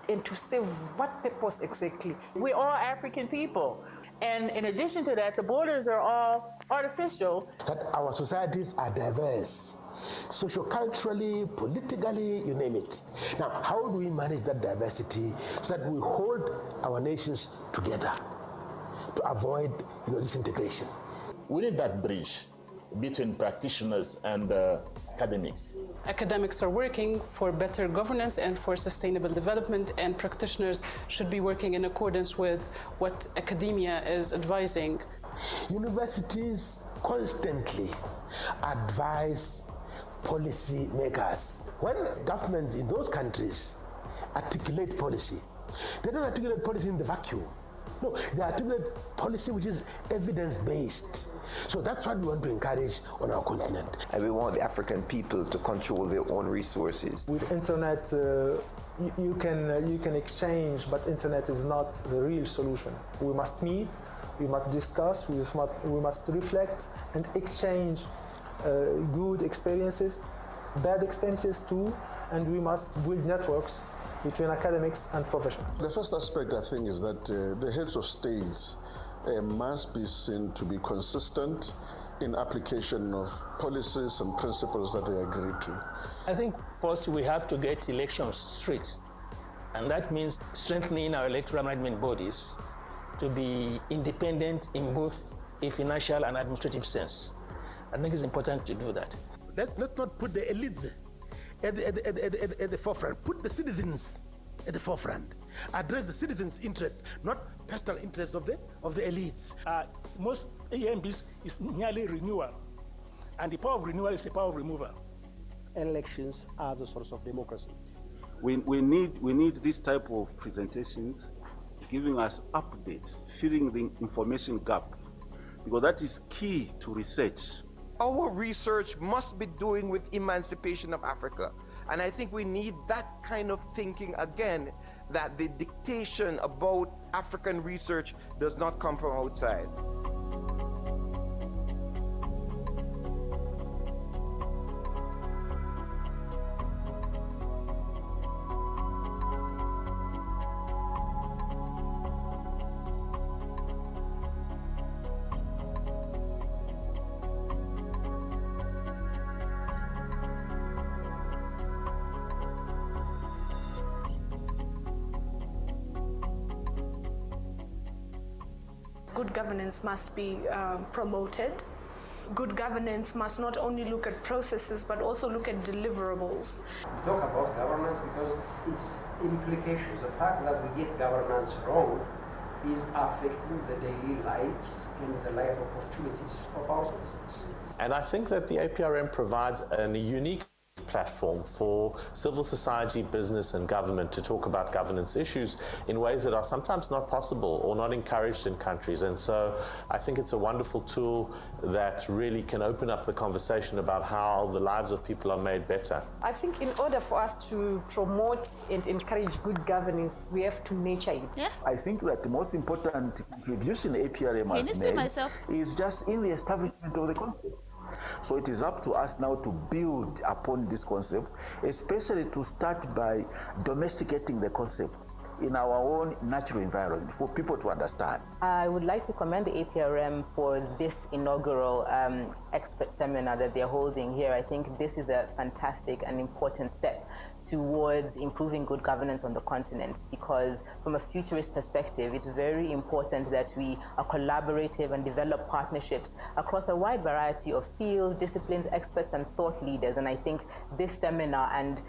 And to serve what purpose exactly? We're all African people. And in addition to that, the borders are all artificial. That our societies are diverse, socio-culturally, politically, you name it. Now, how do we manage that diversity so that we hold our nations together to avoid disintegration? We need that bridge between practitioners and academics. Academics are working for better governance and for sustainable development, and practitioners should be working in accordance with what academia is advising. Universities constantly advise policy makers. When governments in those countries articulate policy, they don't articulate policy in the vacuum. No, they articulate policy which is evidence-based. So that's what we want to encourage on our continent. And we want the African people to control their own resources. With internet, you can exchange, but internet is not the real solution. We must meet, we must discuss, we must reflect and exchange good experiences, bad experiences too, and we must build networks between academics and professionals. The first aspect, I think, is that the heads of states must be seen to be consistent in application of policies and principles that they agree to. I think first we have to get elections straight, and that means strengthening our electoral management bodies to be independent in both a financial and administrative sense. I think it's important to do that. Let's not put the elites at the forefront. Put the citizens at the forefront. address the citizens' interests, not personal interests of the elites. Most AMBs is nearly renewal, and the power of renewal is the power of removal. Elections are the source of democracy. We need this type of presentations, giving us updates, filling the information gap, because that is key to research. Our research must be doing with emancipation of Africa. And I think we need that kind of thinking again, that the dictation about African research does not come from outside. Good governance must be promoted. Good governance must not only look at processes, but also look at deliverables. We talk about governance because its implications, the fact that we get governance wrong, is affecting the daily lives and the life opportunities of our citizens. And I think that the APRM provides a unique platform for civil society, business and government to talk about governance issues in ways that are sometimes not possible or not encouraged in countries. And so I think it's a wonderful tool that really can open up the conversation about how the lives of people are made better. I think in order for us to promote and encourage good governance, we have to nurture it. Yeah. I think that the most important contribution APRM has made is just in the establishment of the concepts. So it is up to us now to build upon this concept, especially to start by domesticating the concepts in our own natural environment for people to understand. I would like to commend the APRM for this inaugural expert seminar that they're holding here. I think this is a fantastic and important step towards improving good governance on the continent, because from a futurist perspective, it's very important that we are collaborative and develop partnerships across a wide variety of fields, disciplines, experts, and thought leaders. And I think this seminar and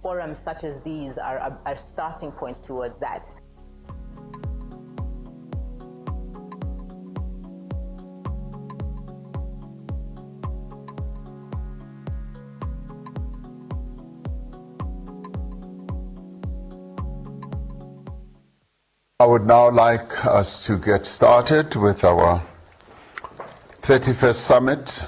forums such as these are a starting point towards that. I would now like us to get started with our 31st summit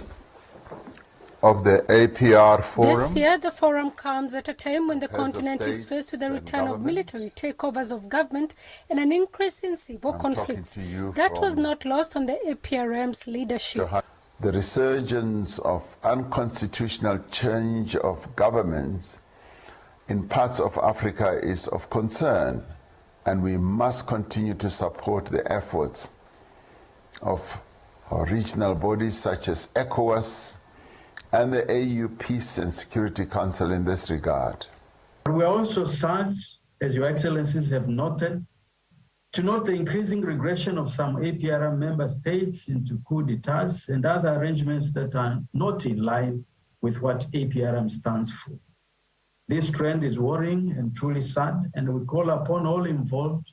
of the APR Forum. This year, the forum comes at a time when the continent is faced with the return of military takeovers of government and an increase in civil conflicts. That was not lost on the APRM's leadership. The resurgence of unconstitutional change of governments in parts of Africa is of concern, and we must continue to support the efforts of our regional bodies such as ECOWAS and the AU Peace and Security Council in this regard. We are also sad, as Your Excellencies have noted, to note the increasing regression of some APRM member states into coup d'etats and other arrangements that are not in line with what APRM stands for. This trend is worrying and truly sad, and we call upon all involved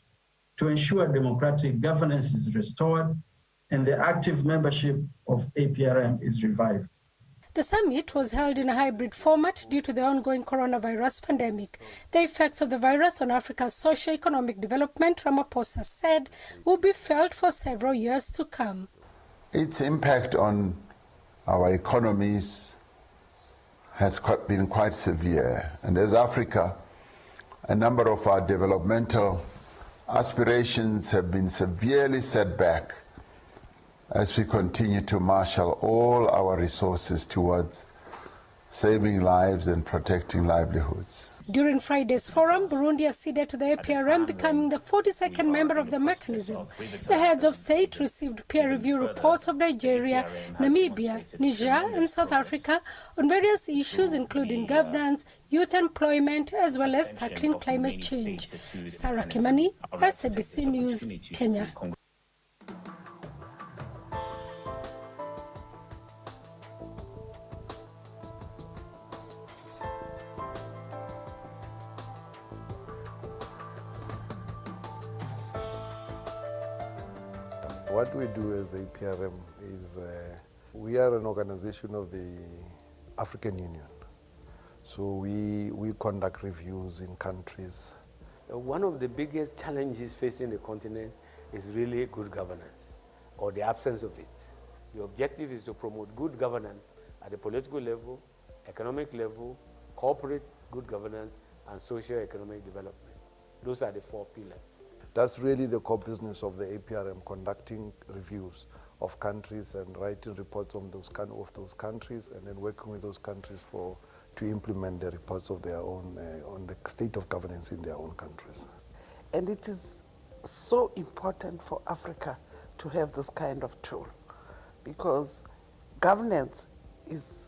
to ensure democratic governance is restored and the active membership of APRM is revived. The summit was held in a hybrid format due to the ongoing coronavirus pandemic. The effects of the virus on Africa's socio-economic development, Ramaphosa said, will be felt for several years to come. Its impact on our economies has been quite severe. And as Africa, a number of our developmental aspirations have been severely set back as we continue to marshal all our resources towards saving lives and protecting livelihoods. During Friday's forum, Burundi acceded to the APRM, becoming the 42nd member of the mechanism. The heads of state received peer review reports of Nigeria, Namibia, Niger, and South Africa on various issues including governance, youth employment, as well as tackling climate change. Sarah Kimani, SABC News, Kenya. What we do as APRM is we are an organization of the African Union. So we conduct reviews in countries. One of the biggest challenges facing the continent is really good governance, or the absence of it. The objective is to promote good governance at the political level, economic level, corporate good governance, and socio-economic development. Those are the 4 pillars. That's really the core business of the APRM, conducting reviews of countries and writing reports on those countries, and then working with those countries to implement the reports of their own on the state of governance in their own countries. And it is so important for Africa to have this kind of tool, because governance is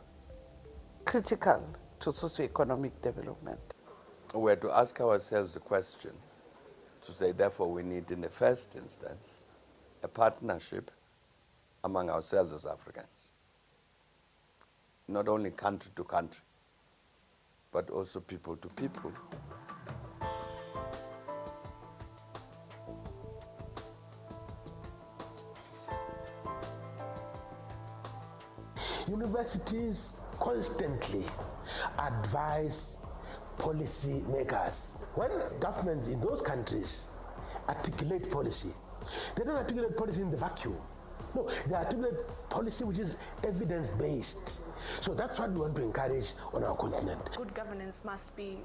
critical to socioeconomic development. We have to ask ourselves the question to say, therefore, we need, in the first instance, a partnership among ourselves as Africans, not only country to country, but also people to people. Universities constantly advise policy makers. When governments in those countries articulate policy, they don't articulate policy in the vacuum. No, they articulate policy which is evidence-based. So that's what we want to encourage on our continent. Good governance must be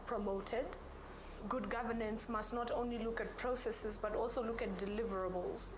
promoted. Good governance must not only look at processes, but also look at deliverables.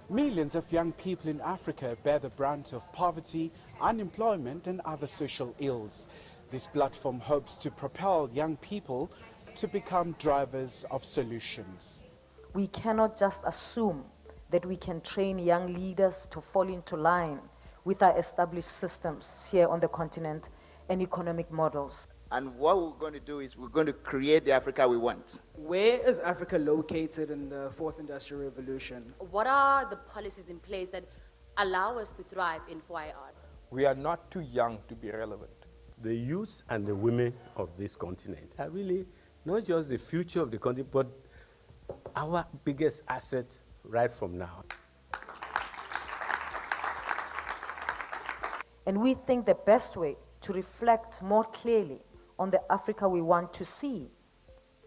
Millions of young people in Africa bear the brunt of poverty, unemployment, and other social ills. This platform hopes to propel young people to become drivers of solutions. We cannot just assume that we can train young leaders to fall into line with our established systems here on the continent and economic models. And what we're going to do is we're going to create the Africa we want. Where is Africa located in the 4th Industrial Revolution? What are the policies in place that allow us to thrive in 4IR? We are not too young to be relevant. The youths and the women of this continent are really not just the future of the continent, but our biggest asset right from now. And we think the best way to reflect more clearly on the Africa we want to see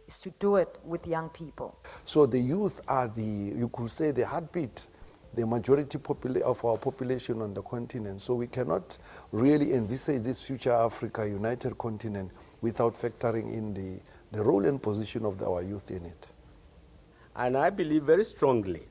is to do it with young people. So the youth are you could say, the heartbeat, the majority of our population on the continent. So we cannot really envisage this future Africa, united continent, without factoring in the role and position of our youth in it. And I believe very strongly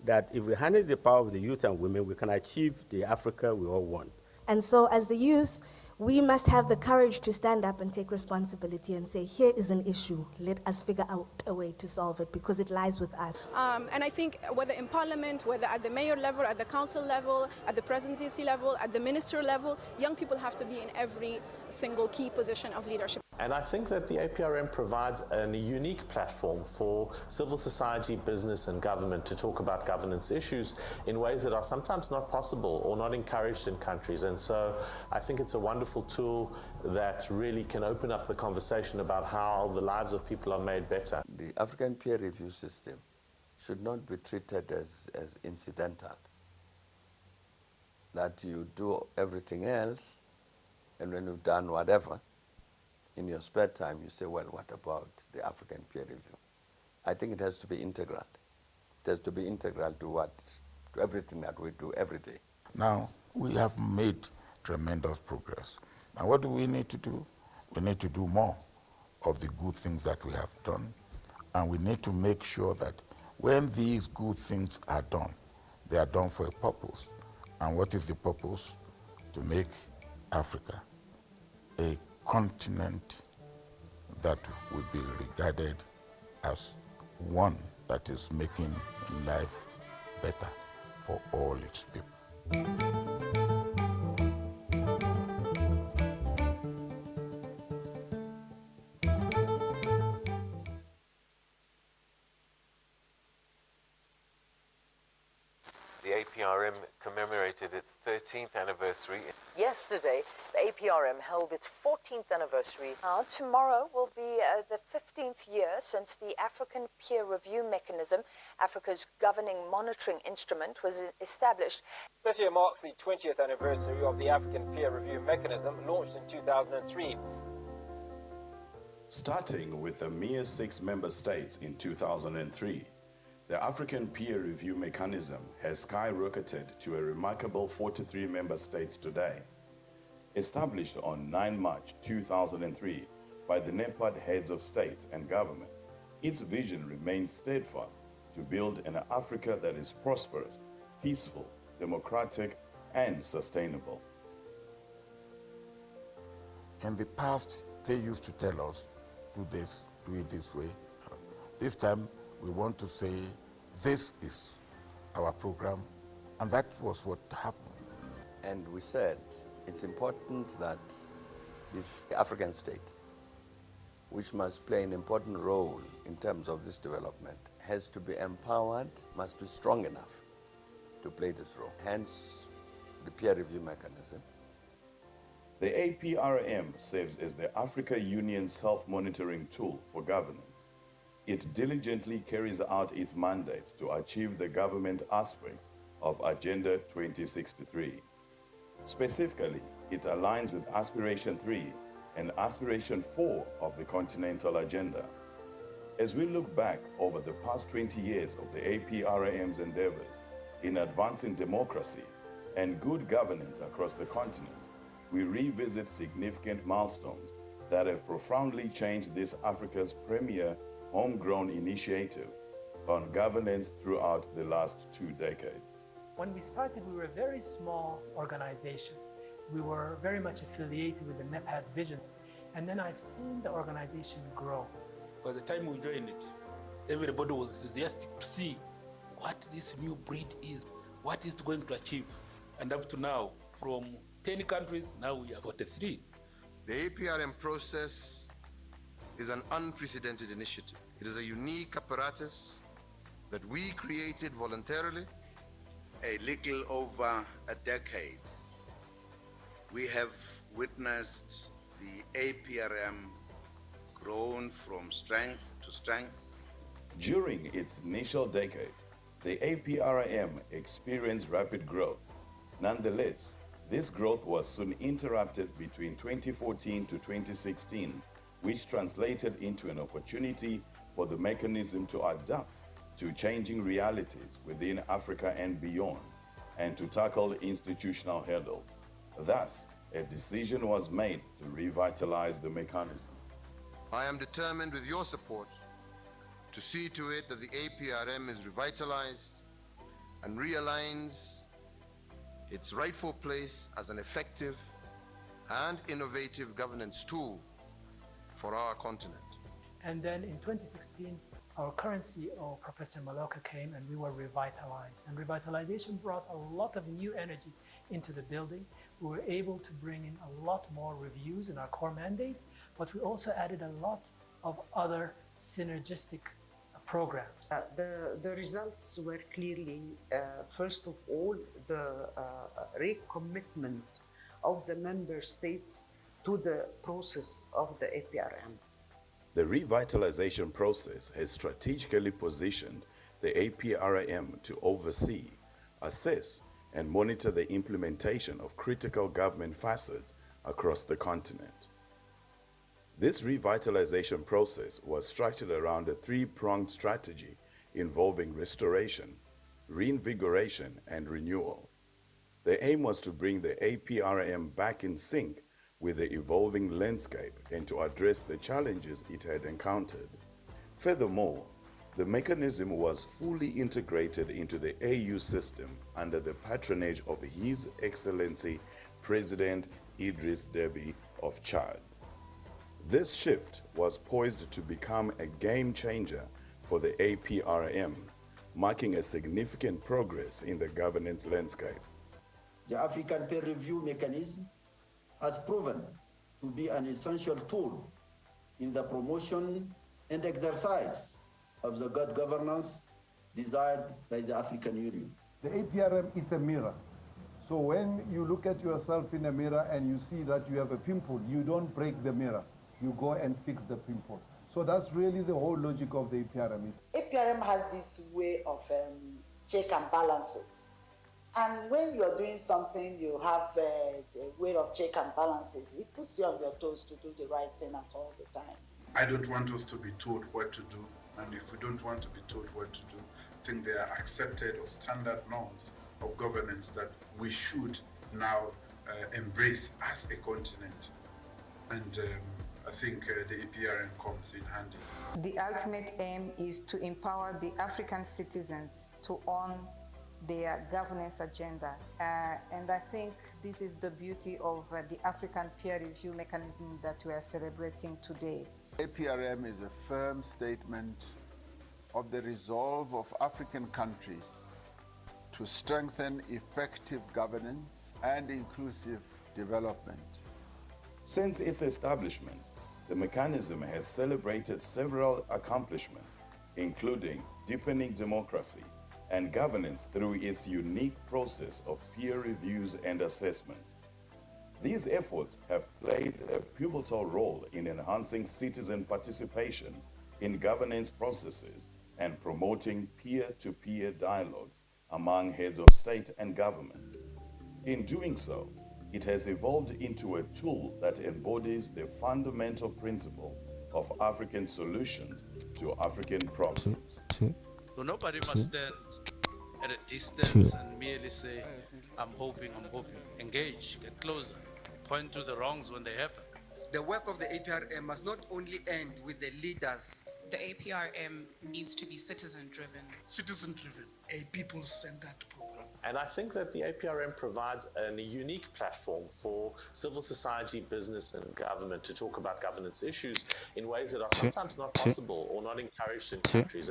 that if we harness the power of the youth and women, we can achieve the Africa we all want. And so as the youth, we must have the courage to stand up and take responsibility and say, here is an issue. Let us figure out a way to solve it, because it lies with us. And I think whether in parliament, whether at the mayor level, at the council level, at the presidency level, at the minister level, young people have to be in every single key position of leadership. And I think that the APRM provides a unique platform for civil society, business and government to talk about governance issues in ways that are sometimes not possible or not encouraged in countries. And so I think it's a wonderful tool that really can open up the conversation about how the lives of people are made better. The African peer review system should not be treated as incidental, that you do everything else, and when you've done whatever, in your spare time, you say, well, what about the African peer review? I think it has to be integral. It has to be integral to everything that we do every day. Now, we have made tremendous progress. Now, what do we need to do? We need to do more of the good things that we have done. And we need to make sure that when these good things are done, they are done for a purpose. And what is the purpose? To make Africa a continent that will be regarded as one that is making life better for all its people. The The APRM commemorated its 13th anniversary. Yesterday, the APRM held its 14th anniversary. Now, tomorrow will be the 15th year since the African Peer Review Mechanism, Africa's governing monitoring instrument, was established. This year marks the 20th anniversary of the African Peer Review Mechanism, launched in 2003. Starting with the mere 6 member states in 2003, the African Peer Review Mechanism has skyrocketed to a remarkable 43 member states today. Established on 9 March 2003 by the NEPAD heads of states and government, its vision remains steadfast to build an Africa that is prosperous, peaceful, democratic, and sustainable. In the past, they used to tell us, do this, do it this way. This time, we want to say, this is our program, and that was what happened. And we said, it's important that this African state, which must play an important role in terms of this development, has to be empowered, must be strong enough to play this role. Hence, the peer review mechanism. The APRM serves as the Africa Union self-monitoring tool for governance. It diligently carries out its mandate to achieve the government aspects of Agenda 2063. Specifically, it aligns with Aspiration 3 and Aspiration 4 of the Continental Agenda. As we look back over the past 20 years of the APRM's endeavors in advancing democracy and good governance across the continent, we revisit significant milestones that have profoundly changed this Africa's premier homegrown initiative on governance throughout the last 2 decades. When we started, we were a very small organization. We were very much affiliated with the NEPAD vision. And then I've seen the organization grow. By the time we joined it, everybody was enthusiastic to see what this new breed is, what it's going to achieve. And up to now, from 10 countries, now we are 43. The APRM process is an unprecedented initiative. It is a unique apparatus that we created voluntarily. A little over a decade, we have witnessed the APRM grown from strength to strength. During its initial decade, the APRM experienced rapid growth. Nonetheless, this growth was soon interrupted between 2014 to 2016, which translated into an opportunity for the mechanism to adapt to changing realities within Africa and beyond, and to tackle institutional hurdles. Thus, a decision was made to revitalize the mechanism. I am determined, with your support, to see to it that the APRM is revitalized and realigns its rightful place as an effective and innovative governance tool for our continent. And then in 2016, our current CEO, Professor Maloka, came and we were revitalized. And revitalization brought a lot of new energy into the building. We were able to bring in a lot more reviews in our core mandate, but we also added a lot of other synergistic programs. The results were clearly, first of all, the recommitment of the member states to the process of the APRM. The revitalization process has strategically positioned the APRM to oversee, assess, and monitor the implementation of critical government facets across the continent. This revitalization process was structured around a three-pronged strategy involving restoration, reinvigoration, and renewal. The aim was to bring the APRM back in sync with the evolving landscape and to address the challenges it had encountered. Furthermore, the mechanism was fully integrated into the AU system under the patronage of His Excellency President Idriss Déby of Chad. This shift was poised to become a game changer for the APRM, marking a significant progress in the governance landscape. The African Peer Review Mechanism has proven to be an essential tool in the promotion and exercise of the good governance desired by the African Union. The The APRM, it's a mirror. So when you look at yourself in a mirror and you see that you have a pimple, you don't break the mirror. You go and fix the pimple. So that's really the whole logic of the APRM. APRM has this way of check and balances. And when you are doing something, you have the way of check and balances. It puts you on your toes to do the right thing at all the time. I don't want us to be told what to do. And if we don't want to be told what to do, I think there are accepted or standard norms of governance that we should now embrace as a continent. And I think the APRM comes in handy. The ultimate aim is to empower the African citizens to own their governance agenda. And I think this is the beauty of the African peer review mechanism that we are celebrating today. APRM is a firm statement of the resolve of African countries to strengthen effective governance and inclusive development. Since its establishment, the mechanism has celebrated several accomplishments, including deepening democracy and governance through its unique process of peer reviews and assessments. These efforts have played a pivotal role in enhancing citizen participation in governance processes and promoting peer-to-peer dialogues among heads of state and government. In doing so, it has evolved into a tool that embodies the fundamental principle of African solutions to African problems. So nobody must stand at a distance and merely say, I'm hoping. Engage, get closer, point to the wrongs when they happen. The work of the APRM must not only end with the leaders. The APRM needs to be citizen-driven. Citizen-driven, a people-centered program. And I think that the APRM provides a unique platform for civil society, business, and government to talk about governance issues in ways that are sometimes not possible or not encouraged in countries.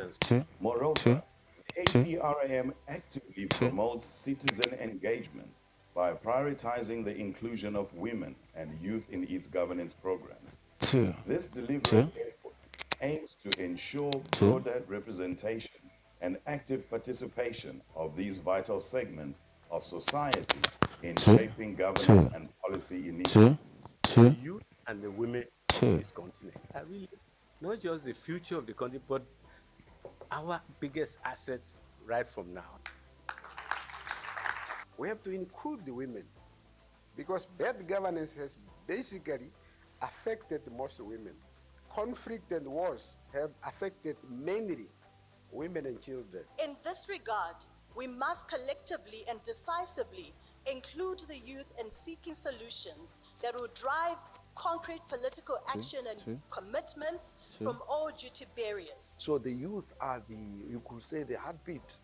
Moreover, the APRM actively promotes citizen engagement by prioritizing the inclusion of women and youth in its governance programs. This deliberate effort aims to ensure broader representation and active participation of these vital segments of society in shaping governance and policy initiatives. The youth and the women of this continent are really not just the future of the country, but our biggest asset right from now. We have to include the women because bad governance has basically affected most women. Conflict and wars have affected mainly women and children. In this regard, we must collectively and decisively include the youth in seeking solutions that will drive concrete political action and commitments from all duty bearers. So the youth are you could say, the heartbeat,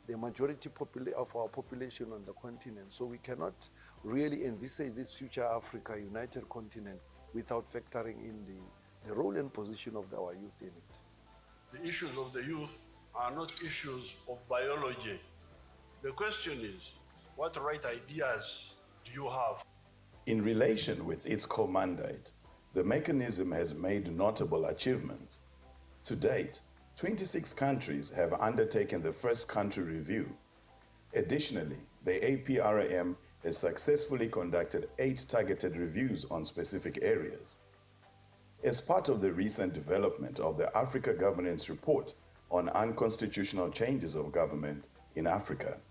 the majority of our population on the continent. So we cannot really envisage this future Africa, united continent, without factoring in the role and position of our youth in it. The issues of the youth are not issues of biology. The question is, what right ideas do you have? In relation with its core mandate, the mechanism has made notable achievements. To date, 26 countries have undertaken the first country review. Additionally, the APRM has successfully conducted 8 targeted reviews on specific areas. As part of the recent development of the Africa Governance Report on unconstitutional changes of government in Africa,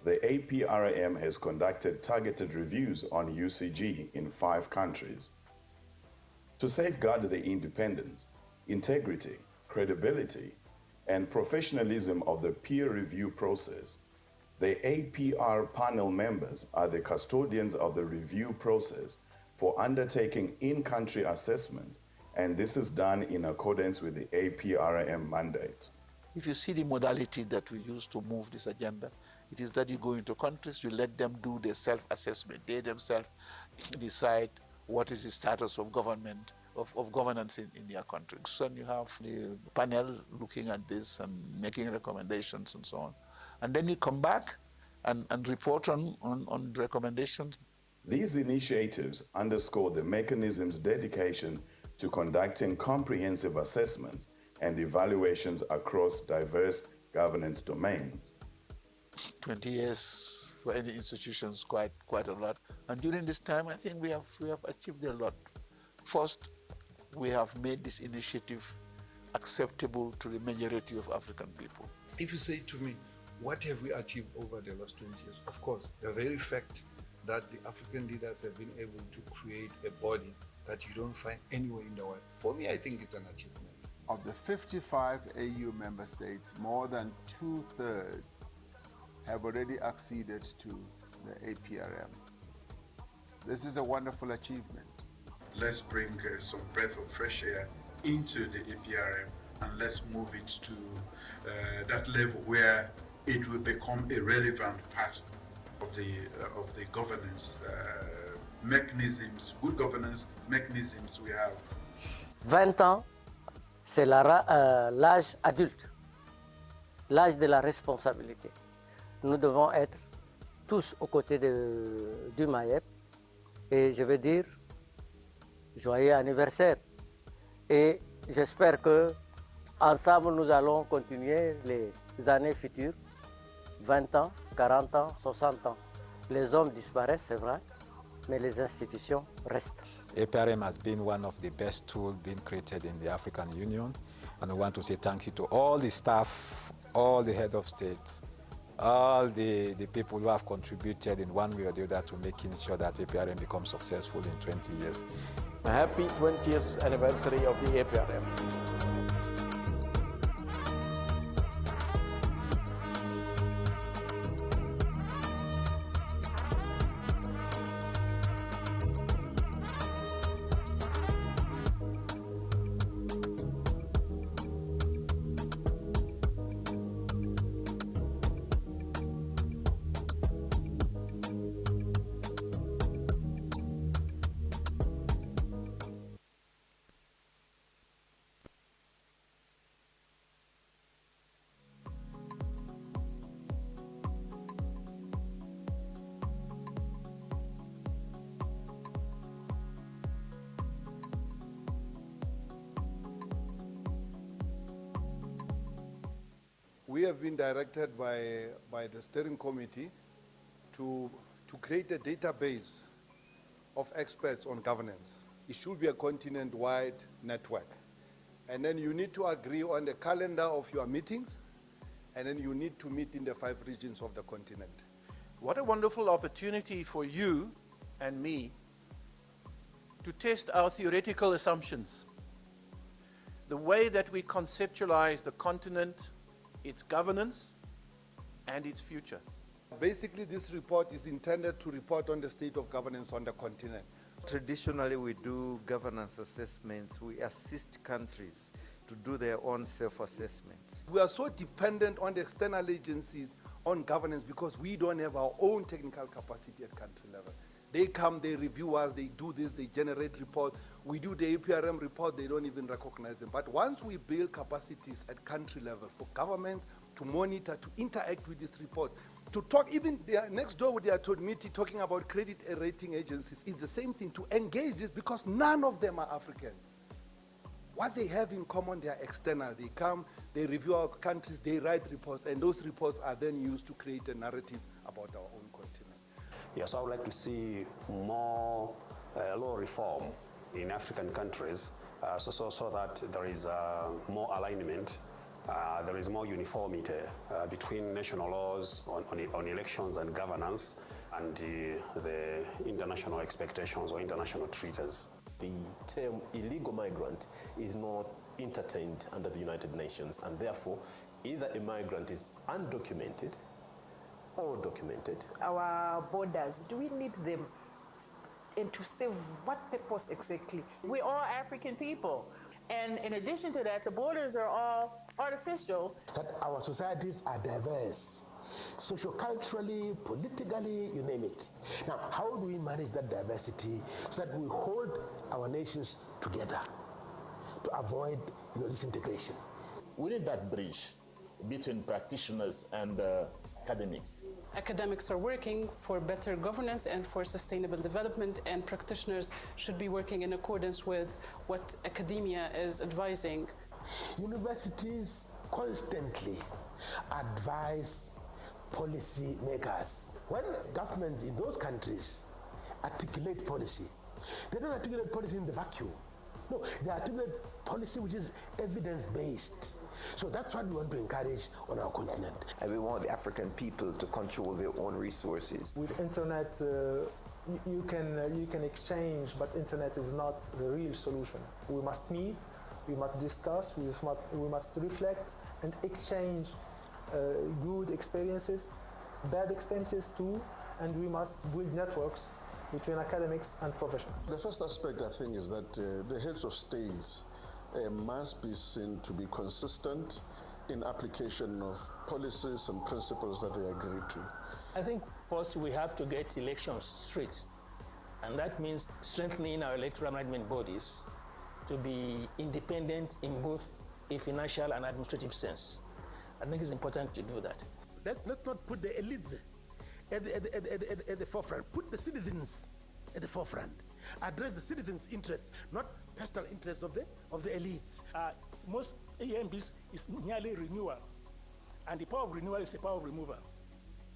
the APRM has conducted targeted reviews on UCG in 5 countries. To safeguard the independence, integrity, credibility, and professionalism of the peer review process, the APR panel members are the custodians of the review process for undertaking in-country assessments, and this is done in accordance with the APRM mandate. If you see the modality that we use to move this agenda, it is that you go into countries, you let them do their self-assessment. They themselves decide what is the status of government, of governance in their countries. And you have the panel looking at this and making recommendations and so on. And then you come back and report on the recommendations. These initiatives underscore the mechanism's dedication to conducting comprehensive assessments and evaluations across diverse governance domains. 20 years for any institutions, quite a lot. And during this time, I think we have achieved a lot. First, we have made this initiative acceptable to the majority of African people. If you say to me, what have we achieved over the last 20 years? Of course, the very fact that the African leaders have been able to create a body that you don't find anywhere in the world. For me, I think it's an achievement. Of the 55 AU member states, more than 2/3 have already acceded to the APRM. This is a wonderful achievement. Let's bring some breath of fresh air into the APRM and let's move it to that level where it will become a relevant part of the governance mechanisms, good governance mechanisms we have. 20 ans, c'est l'âge adulte, l'âge de la responsabilité. Nous devons être tous aux côtés du MAEP et je veux dire joyeux anniversaire. Et j'espère que ensemble nous allons continuer les années futures, 20 ans, 40 ans, 60 ans. Les hommes disparaissent, c'est vrai, mais les institutions restent. APRM has been one of the best tools being created in the African Union, and I want to say thank you to all the staff, all the head of states, all the people who have contributed in one way or the other to making sure that APRM becomes successful in 20 years. A happy 20th anniversary of the APRM. We have been directed by the steering committee to create a database of experts on governance. It should be a continent-wide network. And then you need to agree on the calendar of your meetings, and then you need to meet in the 5 regions of the continent. What a wonderful opportunity for you and me to test our theoretical assumptions. The way that we conceptualize the continent, its governance, and its future. Basically, this report is intended to report on the state of governance on the continent. Traditionally, we do governance assessments. We assist countries to do their own self-assessments. We are so dependent on the external agencies on governance because we don't have our own technical capacity at country level. They come, they review us, they do this, they generate reports. We do the APRM report, they don't even recognize them. But once we build capacities at country level for governments to monitor, to interact with these reports, to talk, even next door with their committee talking about credit rating agencies, is the same thing, to engage this because none of them are African. What they have in common, they are external. They come, they review our countries, they write reports, and those reports are then used to create a narrative about our own continent. Yes, I would like to see more law reform in African countries so that there is more alignment, there is more uniformity between national laws on elections and governance and the international expectations or international treaties. The term illegal migrant is not entertained under the United Nations, and therefore either a migrant is undocumented or documented. Our borders, do we need them? And to serve what purpose exactly? We're all African people. And in addition to that, the borders are all artificial. That our societies are diverse, socioculturally, politically, you name it. Now, how do we manage that diversity so that we hold our nations together to avoid disintegration? We need that bridge between practitioners and academics. Academics are working for better governance and for sustainable development, and practitioners should be working in accordance with what academia is advising. Universities constantly advise policy makers. When governments in those countries articulate policy, they don't articulate policy in the vacuum. No, they articulate policy which is evidence-based. So that's what we want to encourage on our continent. And we want the African people to control their own resources. With internet, you can exchange, but internet is not the real solution. We must meet, we must discuss, we must reflect and exchange good experiences, bad experiences too, and we must build networks between academics and professionals. The first aspect, I think, is that the heads of states must be seen to be consistent in application of policies and principles that they agree to. I think first we have to get elections straight, and that means strengthening our electoral management bodies to be independent in both a financial and administrative sense. I think it's important to do that. Let's not put the elites at the forefront. Put the citizens at the forefront. Address the citizens' interests, not personal interests of the elites. Most AMBs is merely renewal, and the power of renewal is the power of removal.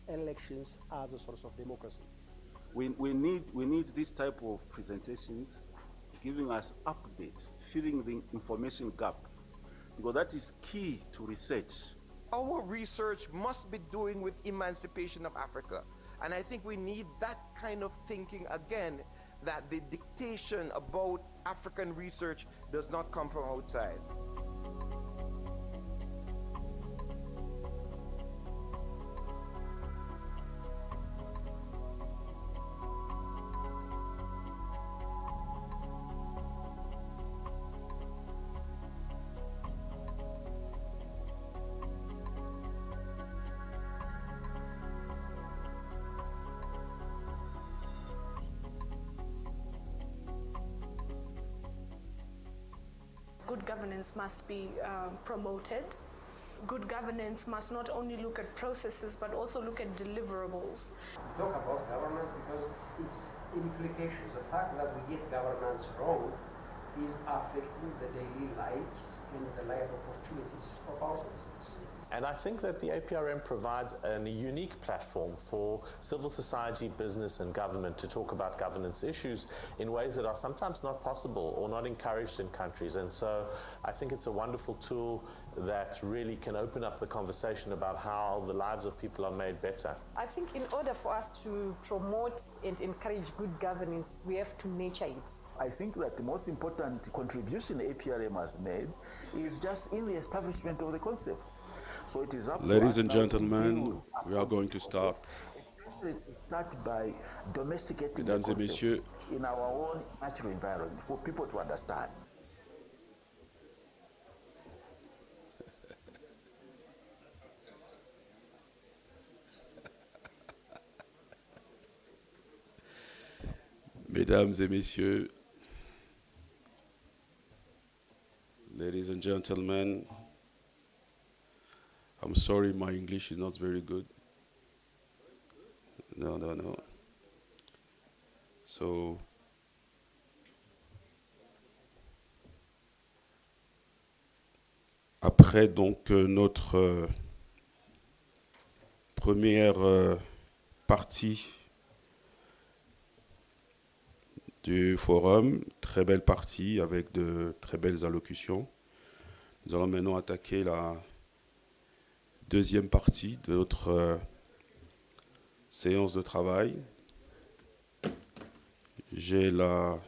Elections are the source of democracy. We need this type of presentations, giving us updates, filling the information gap, because that is key to research. Our research must be doing with emancipation of Africa. And I think we need that kind of thinking again, that the dictation about African research does not come from outside. Good governance must be promoted. Good governance must not only look at processes, but also look at deliverables. We talk about governance because its implications, the fact that we get governance wrong, is affecting the daily lives and the life opportunities of our citizens. And I think that the APRM provides a unique platform for civil society, business and government to talk about governance issues in ways that are sometimes not possible or not encouraged in countries. And so I think it's a wonderful tool that really can open up the conversation about how the lives of people are made better. I think in order for us to promote and encourage good governance, we have to nurture it. I think that the most important contribution APRM has made is just in the establishment of the concept. So it is up to Ladies us and now gentlemen, we are going to start. Start by domesticating Mesdames the et messieurs, concept in our own natural environment for people to understand. Mesdames et messieurs, ladies and gentlemen, I'm sorry my English is not very good. No. So, après donc notre première partie du forum, très belle partie avec de très belles allocutions. Nous allons maintenant attaquer la deuxième partie de notre séance de travail. J'ai la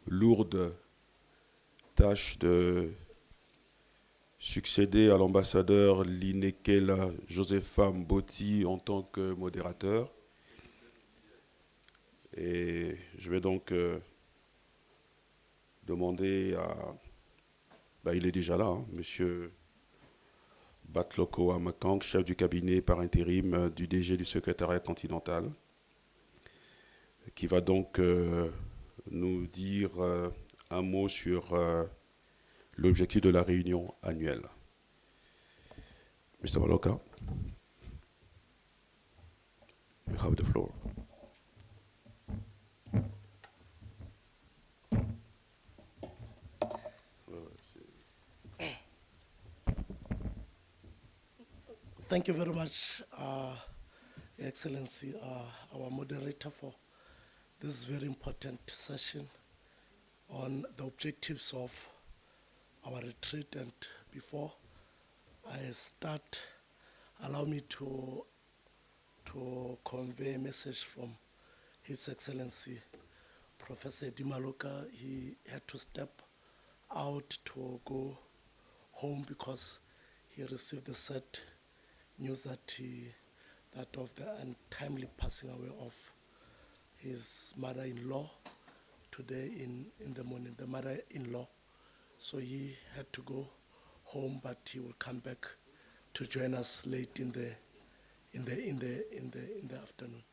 lourde tâche de succéder à l'ambassadeur Linekela Josepha Mboti en tant que modérateur. Et je vais donc demander à... il est déjà là, Monsieur Batloko Amakang, chef du cabinet par intérim du DG du Secretariat Continental, qui va donc nous dire un mot sur l'objectif de la réunion annuelle. Mr. Baloka, you have the floor. Thank you very much, Your Excellency, our moderator, for this very important session on the objectives of our retreat. And before I start, allow me to convey a message from His Excellency Professor Dimaloka. He had to step out to go home because he received the sad news that of the untimely passing away of his mother-in-law today in the morning, the mother-in-law. So he had to go home, but he will come back to join us late in the afternoon.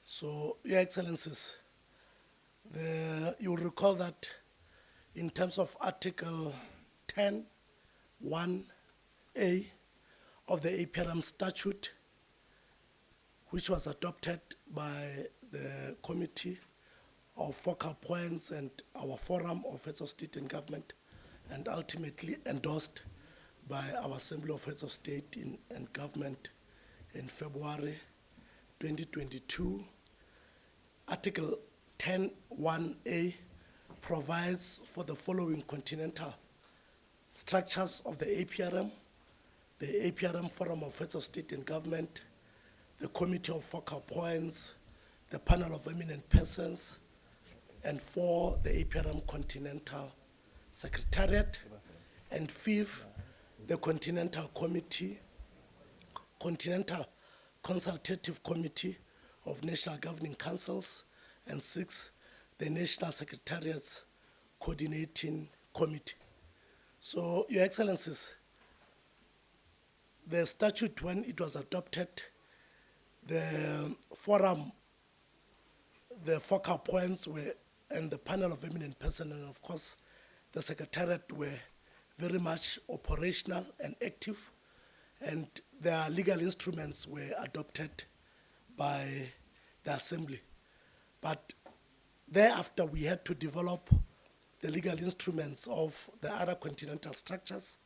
So, Your Excellencies, you will recall that in terms of Article 10(1)(a) of the APRM statute, which was adopted by the Committee of Focal Points and our Forum of Heads of State and Government, and ultimately endorsed by our Assembly of Heads of State and Government in February 2022. Article 10(1)(a) provides for the following continental structures of the APRM: the APRM Forum of Heads of State and Government, the Committee of Focal Points, the Panel of Eminent Persons, and 4, the APRM Continental Secretariat, and 5th, the Continental Consultative Committee of National Governing Councils, and 6th, the National Secretariat's Coordinating Committee. So, Your Excellencies, the statute, when it was adopted, the forum, the focal points were, and the panel of eminent persons, and of course, the Secretariat were very much operational and active, and their legal instruments were adopted by the Assembly. But thereafter, we had to develop the legal instruments of the other continental structures,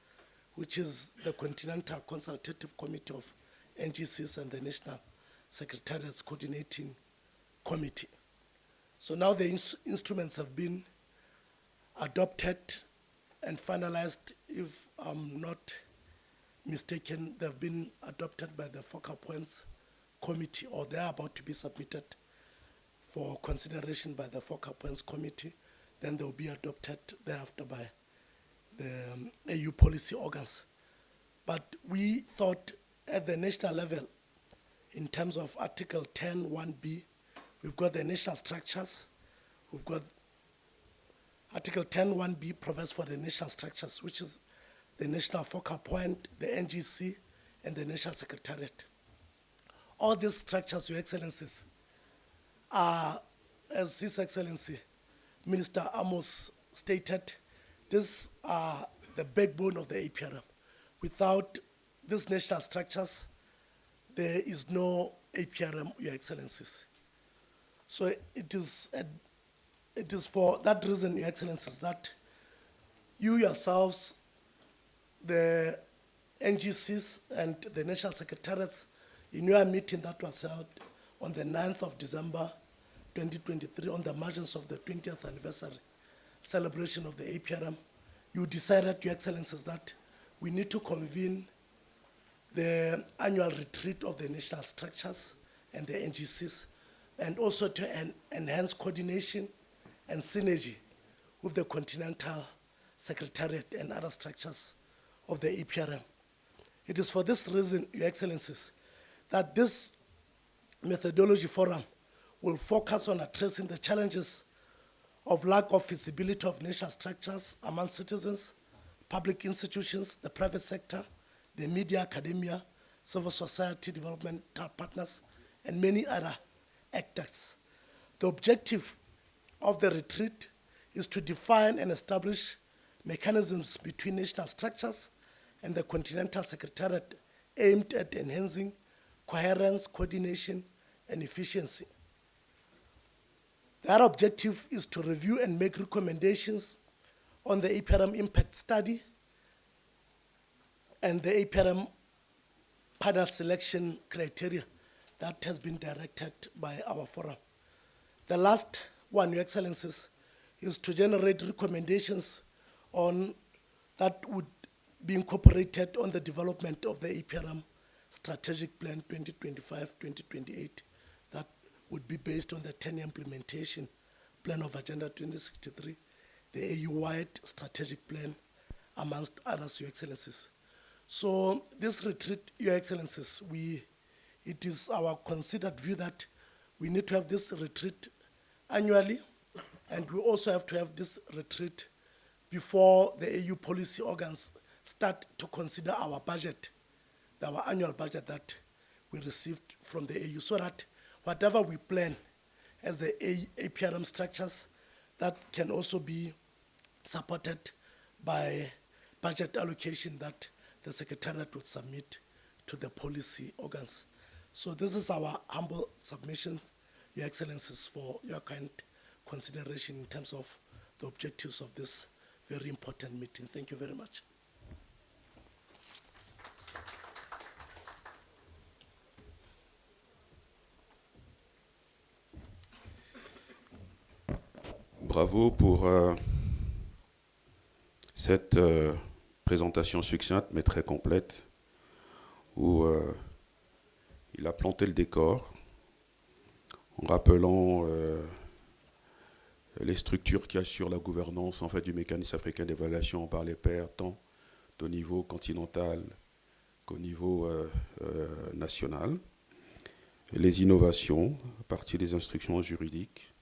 which is the Continental Consultative Committee of NGCs and the National Secretariat's Coordinating Committee. So now the instruments have been adopted and finalized. If I'm not mistaken, they've been adopted by the Focal Points Committee, or they are about to be submitted for consideration by the Focal Points Committee. Then they will be adopted thereafter by the AU policy organs. But we thought at the national level, in terms of Article 10(1)(b), we've got the national structures. We've got Article 10(1)(b) provides for the national structures, which is the National Focal Point, the NGC, and the National Secretariat. All these structures, Your Excellencies, are, as His Excellency Minister Amos stated, these are the backbone of the APRM. Without these national structures, there is no APRM, Your Excellencies. So it is for that reason, Your Excellencies, that you yourselves, the NGCs and the National Secretariats, in your meeting that was held on the 9th of December 2023, on the margins of the 20th anniversary celebration of the APRM, you decided, Your Excellencies, that we need to convene the annual retreat of the national structures and the NGCs, and also to enhance coordination and synergy with the Continental Secretariat and other structures of the APRM. It is for this reason, Your Excellencies, that this methodology forum will focus on addressing the challenges of lack of feasibility of national structures among citizens, public institutions, the private sector, the media, academia, civil society, developmental partners, and many other actors. The objective of the retreat is to define and establish mechanisms between national structures and the Continental Secretariat aimed at enhancing coherence, coordination, and efficiency. The other objective is to review and make recommendations on the APRM impact study, and the APRM panel selection criteria that has been directed by our forum. The last one, Your Excellencies, is to generate recommendations on that would be incorporated on the development of the APRM Strategic Plan 2025-2028 that would be based on the 10-year implementation plan of Agenda 2063, the AU-wide strategic plan, amongst others, Your Excellencies. So this retreat, Your Excellencies, it is our considered view that we need to have this retreat annually, and we also have to have this retreat before the AU policy organs start to consider our budget, our annual budget that we received from the AU, so that whatever we plan as the APRM structures, that can also be supported by budget allocation that the Secretariat would submit to the policy organs. So this is our humble submission, Your Excellencies, for your kind consideration in terms of the objectives of this very important meeting. Thank you very much. Bravo pour cette présentation succincte mais très complète où il a planté le décor en rappelant les structures qui assurent la gouvernance en fait, du mécanisme africain d'évaluation par les pairs, tant au niveau continental qu'au niveau national, les innovations à partir des instructions juridiques,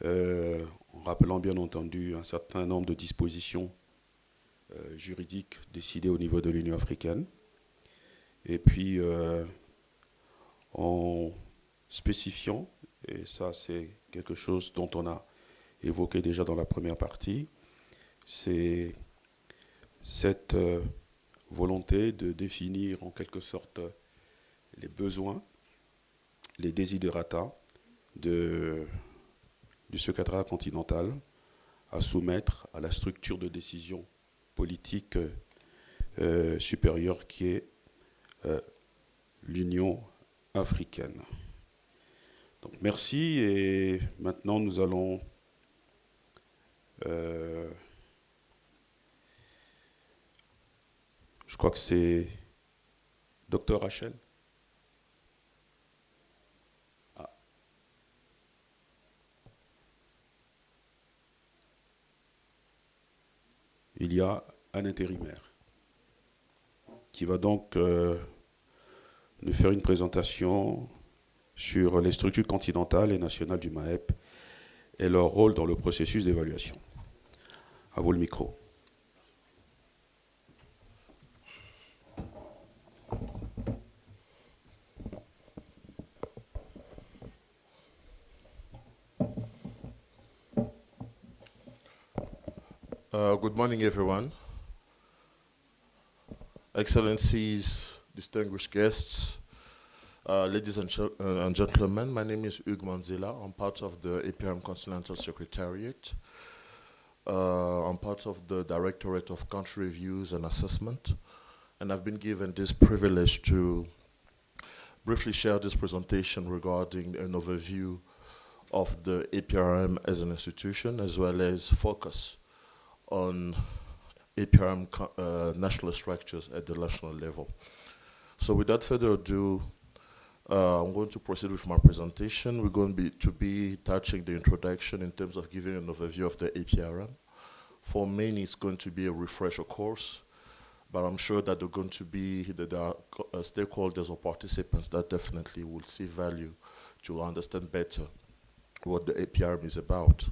en rappelant bien entendu un certain nombre de dispositions juridiques décidées au niveau de l'Union africaine, et puis en spécifiant, et ça c'est quelque chose dont on a évoqué déjà dans la première partie, c'est cette volonté de définir en quelque sorte les besoins, les desiderata du secrétariat continental à soumettre à la structure de décision politique supérieure qui est l'Union africaine. Donc merci, et maintenant nous allons je crois que c'est Dr Rachel. Ah. Il y a un intérimaire qui va donc nous faire une présentation sur les structures continentales et nationales du MAEP et leur rôle dans le processus d'évaluation. À vous le micro. Good morning, everyone. Excellencies, distinguished guests, ladies and gentlemen, my name is Hugues Manzila. I'm part of the APRM Continental Secretariat. I'm part of the Directorate of Country Reviews and Assessment, and I've been given this privilege to briefly share this presentation regarding an overview of the APRM as an institution, as well as focus on APRM national structures at the national level. So without further ado, I'm going to proceed with my presentation. We're going to be touching the introduction in terms of giving an overview of the APRM. For many, it's going to be a refresher course, but I'm sure that there are stakeholders or participants that definitely will see value to understand better what the APRM is about.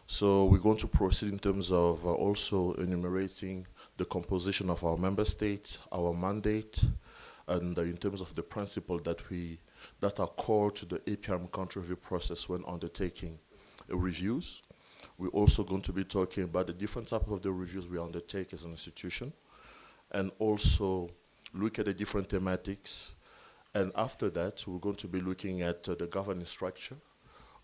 So we're going to proceed in terms of also enumerating the composition of our member states, our mandate, and in terms of the principles that are core to the APRM country review process when undertaking reviews. We're also going to be talking about the different types of the reviews we undertake as an institution, and also look at the different thematics. And after that, we're going to be looking at the governing structure,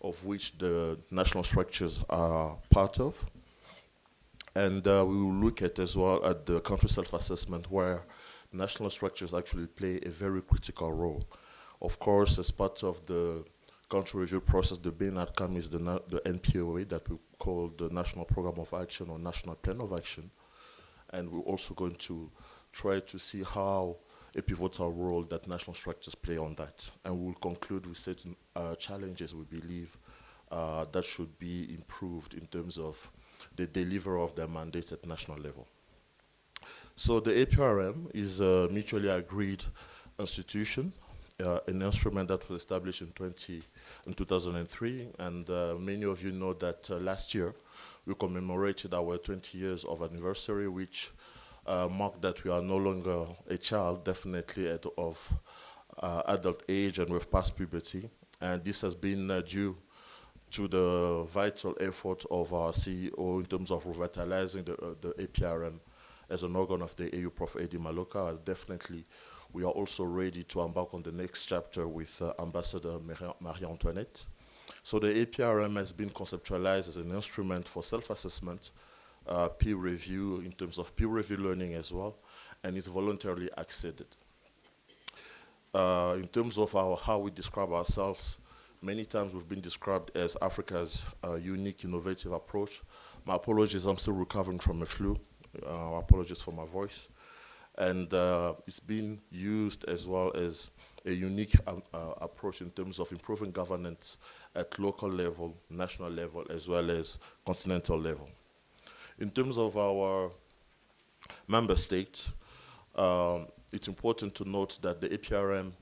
of which the national structures are part of. And we will look at as well at the country self-assessment, where national structures actually play a very critical role. Of course, as part of the country review process, the main outcome is the NPOA that we call the National Program of Action or National Plan of Action. And we're also going to try to see how a pivotal role that national structures play on that. And we'll conclude with certain challenges we believe that should be improved in terms of the delivery of their mandates at national level. So the APRM is a mutually agreed institution, an instrument that was established in 2003, and many of you know that last year we commemorated our 20 years of anniversary, which marked that we are no longer a child, definitely of adult age and we've passed puberty, and this has been due to the vital effort of our CEO in terms of revitalizing the APRM as an organ of the AU, Prof. Eddie Maloka. Definitely, we are also ready to embark on the next chapter with Ambassador Marie-Antoinette. So the APRM has been conceptualized as an instrument for self-assessment, peer review, in terms of peer review learning as well, and is voluntarily acceded. In terms of how we describe ourselves, many times we've been described as Africa's unique, innovative approach. My apologies, I'm still recovering from a flu. Apologies for my voice. And it's been used as well as a unique approach in terms of improving governance at local level, national level, as well as continental level. In terms of our member states, it's important to note that the APRM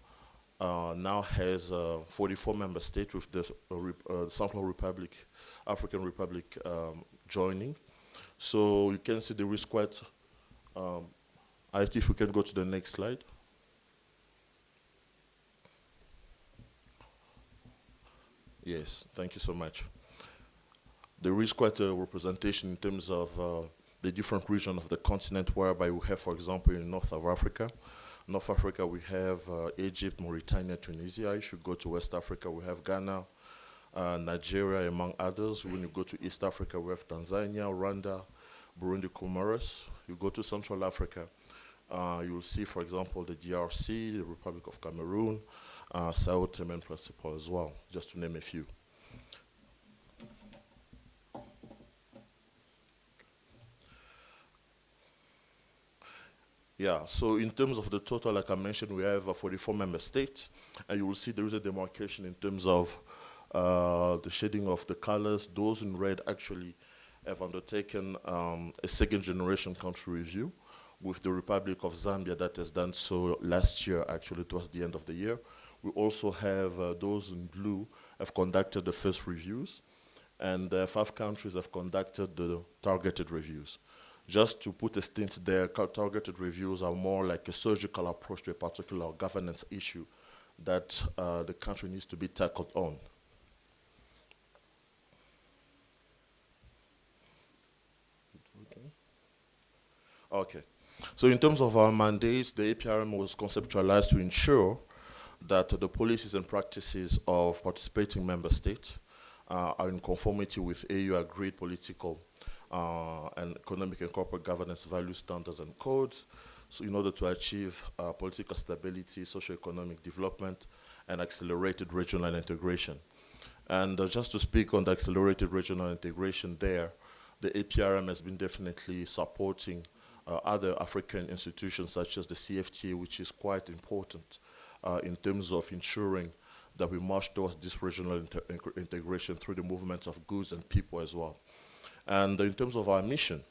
now has 44 member states, with the Central Republic, African Republic joining. So you can see there is quite, if we can go to the next slide. Yes, thank you so much. There is quite a representation in terms of the different regions of the continent, whereby we have, for example, in North Africa, we have Egypt, Mauritania, Tunisia. If you go to West Africa, we have Ghana, Nigeria, among others. When you go to East Africa, we have Tanzania, Rwanda, Burundi, Comoros. You go to Central Africa, you'll see, for example, the DRC, the Republic of Cameroon, Sao Tome and Principe as well, just to name a few. Yeah, so in terms of the total, like I mentioned, we have 44 member states, and you will see there is a demarcation in terms of the shading of the colors. Those in red actually have undertaken a second generation country review, with the Republic of Zambia that has done so last year, actually towards the end of the year. We also have those in blue have conducted the first reviews, and 5 countries have conducted the targeted reviews. Just to put a stint there, targeted reviews are more like a surgical approach to a particular governance issue that the country needs to be tackled on. Okay. So in terms of our mandates, the APRM was conceptualized to ensure that the policies and practices of participating member states are in conformity with AU agreed political and economic and corporate governance value standards and codes, so in order to achieve political stability, socio-economic development, and accelerated regional integration. And just to speak on the accelerated regional integration there, the APRM has been definitely supporting other African institutions such as the CFTA, which is quite important in terms of ensuring that we march towards this regional integration through the movement of goods and people as well. And in terms of our mission,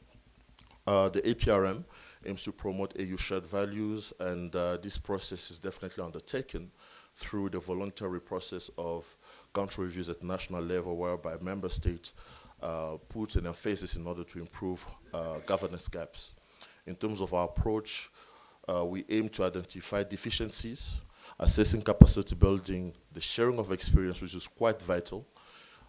the APRM aims to promote AU shared values, and this process is definitely undertaken through the voluntary process of country reviews at national level, whereby member states put an emphasis in order to improve governance gaps. In terms of our approach, we aim to identify deficiencies, assessing capacity building, the sharing of experience, which is quite vital,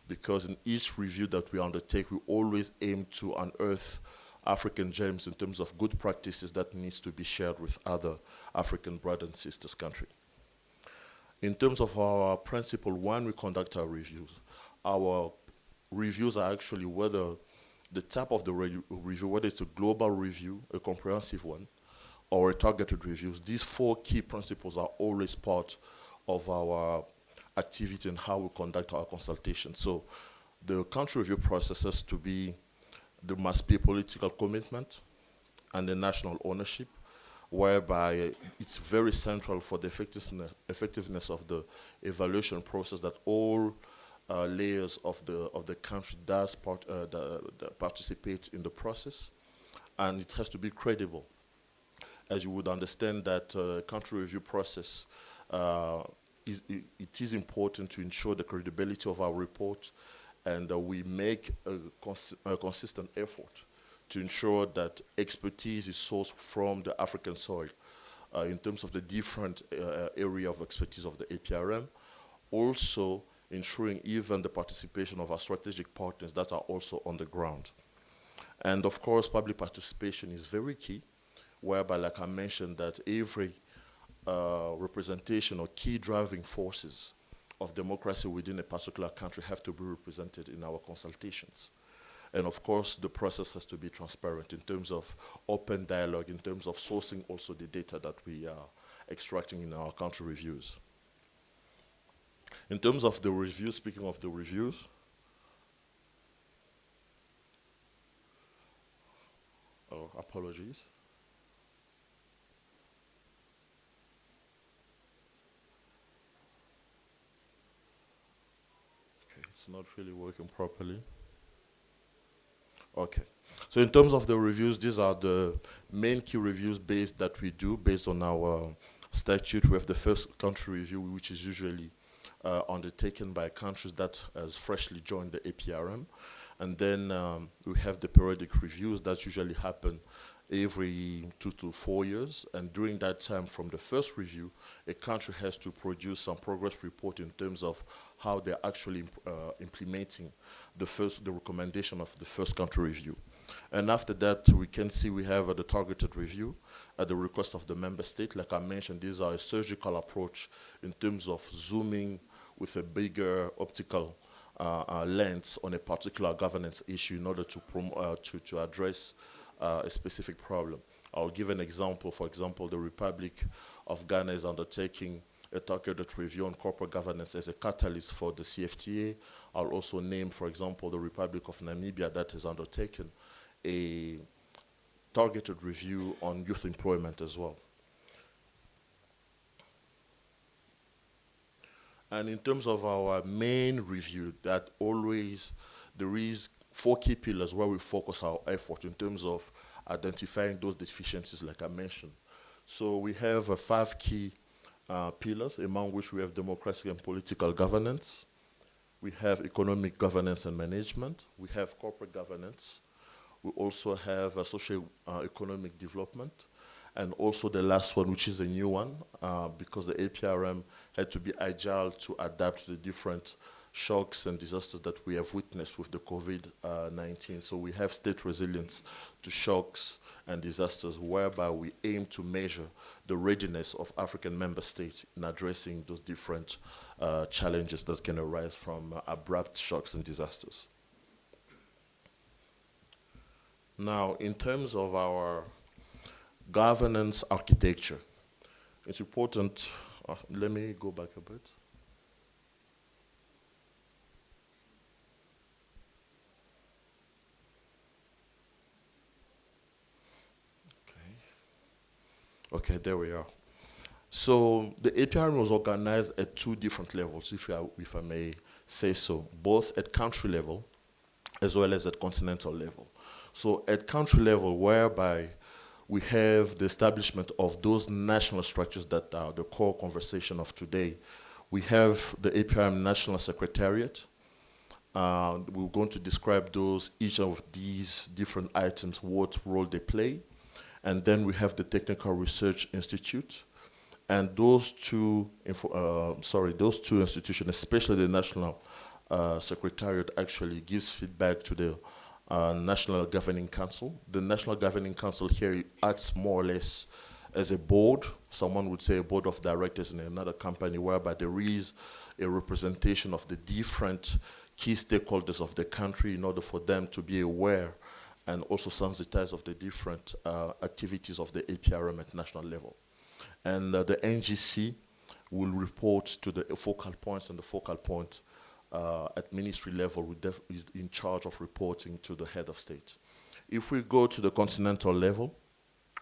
because in each review that we undertake, we always aim to unearth African gems in terms of good practices that needs to be shared with other African brothers and sisters countries. In terms of our principle one, we conduct our reviews. Our reviews are actually whether the type of the review, whether it's a global review, a comprehensive one, or a targeted reviews, these 4 key principles are always part of our activity and how we conduct our consultation. So the country review processes to be, there must be a political commitment and a national ownership, whereby it's very central for the effectiveness of the evaluation process that all layers of the country does participate in the process, and it has to be credible. As you would understand that country review process, it is important to ensure the credibility of our report, and we make a consistent effort to ensure that expertise is sourced from the African soil in terms of the different area of expertise of the APRM. Also ensuring even the participation of our strategic partners that are also on the ground. And of course, public participation is very key, whereby, like I mentioned, that every representation or key driving forces of democracy within a particular country have to be represented in our consultations. And of course, the process has to be transparent in terms of open dialogue, in terms of sourcing also the data that we are extracting in our country reviews. In terms of the review, speaking of the reviews, oh, apologies. Okay, it's not really working properly. Okay, so in terms of the reviews, these are the main key reviews that we do based on our statute. We have the first country review, which is usually undertaken by countries that has freshly joined the APRM. And then we have the periodic reviews that usually happen every 2 to 4 years. And during that time, from the first review, a country has to produce some progress report in terms of how they're actually implementing the recommendation of the first country review. And after that, we can see we have the targeted review at the request of the member state. Like I mentioned, these are a surgical approach in terms of zooming with a bigger optical lens on a particular governance issue in order to address a specific problem. I'll give an example. For example, the Republic of Ghana is undertaking a targeted review on corporate governance as a catalyst for the CFTA. I'll also name, for example, the Republic of Namibia that has undertaken a targeted review on youth employment as well. And in terms of our main review, that always there is 4 key pillars where we focus our effort in terms of identifying those deficiencies, like I mentioned. So we have 5 key pillars, among which we have democracy and political governance. We have economic governance and management. We have corporate governance. We also have socio-economic development. And also the last one, which is a new one, because the APRM had to be agile to adapt to the different shocks and disasters that we have witnessed with the COVID-19. So we have state resilience to shocks and disasters, whereby we aim to measure the readiness of African member states in addressing those different challenges that can arise from abrupt shocks and disasters. Now, in terms of our governance architecture, it's important, let me go back a bit. Okay, there we are. So the APRM was organized at 2 different levels, if I may say so, both at country level as well as at continental level. So at country level, whereby we have the establishment of those national structures that are the core conversation of today. We have the APRM National Secretariat. We're going to describe each of these different items, what role they play. And then we have the Technical Research Institute. And those two institutions, especially the National Secretariat, actually gives feedback to the National Governing Council. The National Governing Council here acts more or less as a board. Someone would say a board of directors in another company, whereby there is a representation of the different key stakeholders of the country in order for them to be aware and also sensitized of the different activities of the APRM at national level. And the NGC will report to the focal points, and the focal point at ministry level is in charge of reporting to the head of state. If we go to the continental level,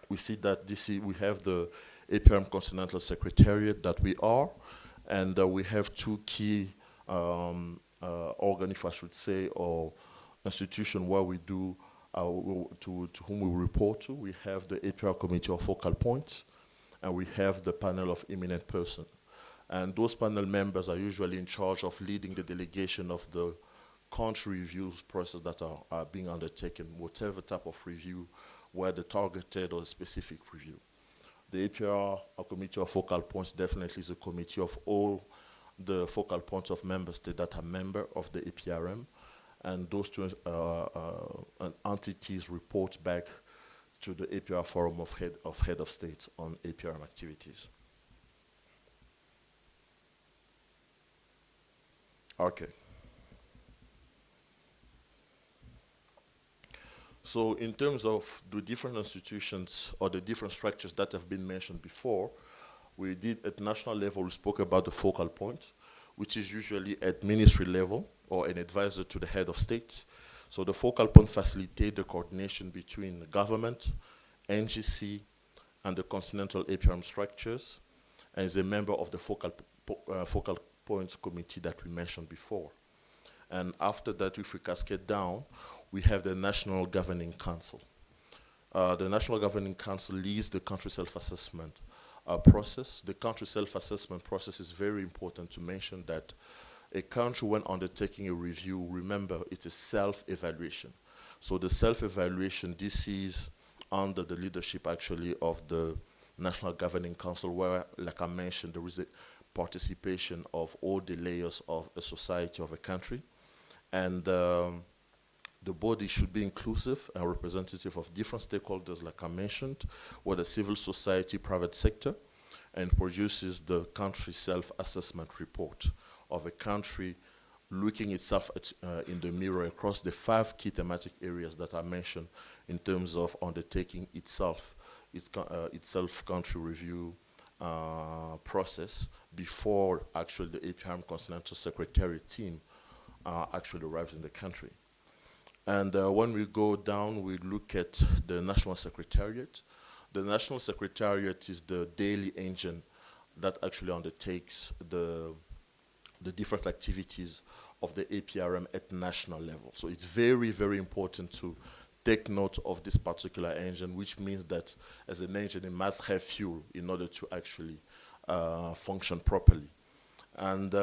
we see that we have the APRM Continental Secretariat that we are, and we have two key organ, if I should say, or institution where we do, to whom we report to. We have the APR Committee of Focal Points, and we have the panel of eminent person. And those panel members are usually in charge of leading the delegation of the country reviews process that are being undertaken, whatever type of review, whether targeted or specific review. The APR Committee of Focal Points definitely is a committee of all the focal points of member states that are member of the APRM, and those two entities report back to the APR Forum of Head of States on APRM activities. Okay. So in terms of the different institutions or the different structures that have been mentioned before, we did at national level, we spoke about the focal point, which is usually at ministry level or an advisor to the head of state. So the focal point facilitates the coordination between the government, NGC, and the continental APRM structures, and is a member of the focal points committee that we mentioned before. And after that, if we cascade down, we have the National Governing Council. The National Governing Council leads the country self-assessment process. The country self-assessment process is very important to mention that a country, when undertaking a review, remember, it's a self-evaluation. So the self-evaluation, this is under the leadership actually of the National Governing Council, where, like I mentioned, there is a participation of all the layers of a society, of a country. And the body should be inclusive and representative of different stakeholders, like I mentioned, whether civil society, private sector, and produces the country self-assessment report of a country looking itself in the mirror across the 5 key thematic areas that I mentioned in terms of undertaking its self-country review process before actually the APRM Continental Secretariat team actually arrives in the country. And when we go down, we look at the National Secretariat. The National Secretariat is the daily engine that actually undertakes the different activities of the APRM at national level. So it's very, very important to take note of this particular engine, which means that as an engine, it must have fuel in order to actually function properly. And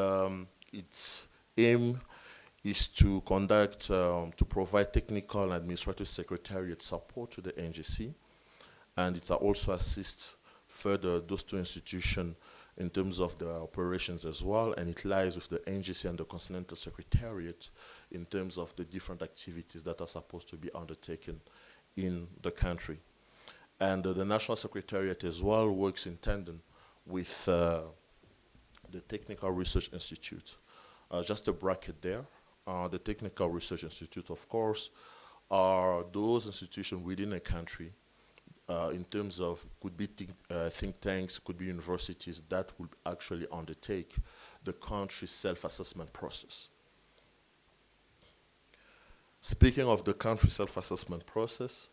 its aim is to conduct, to provide technical and administrative secretariat support to the NGC, and it also assists further those two institutions in terms of the operations as well, and it lies with the NGC and the Continental Secretariat in terms of the different activities that are supposed to be undertaken in the country. And the National Secretariat as well works in tandem with the Technical Research Institute. Just a bracket there. The Technical Research Institute, of course, are those institutions within a country in terms of, could be think tanks, could be universities that would actually undertake the country's self-assessment process. Speaking of the country self-assessment process,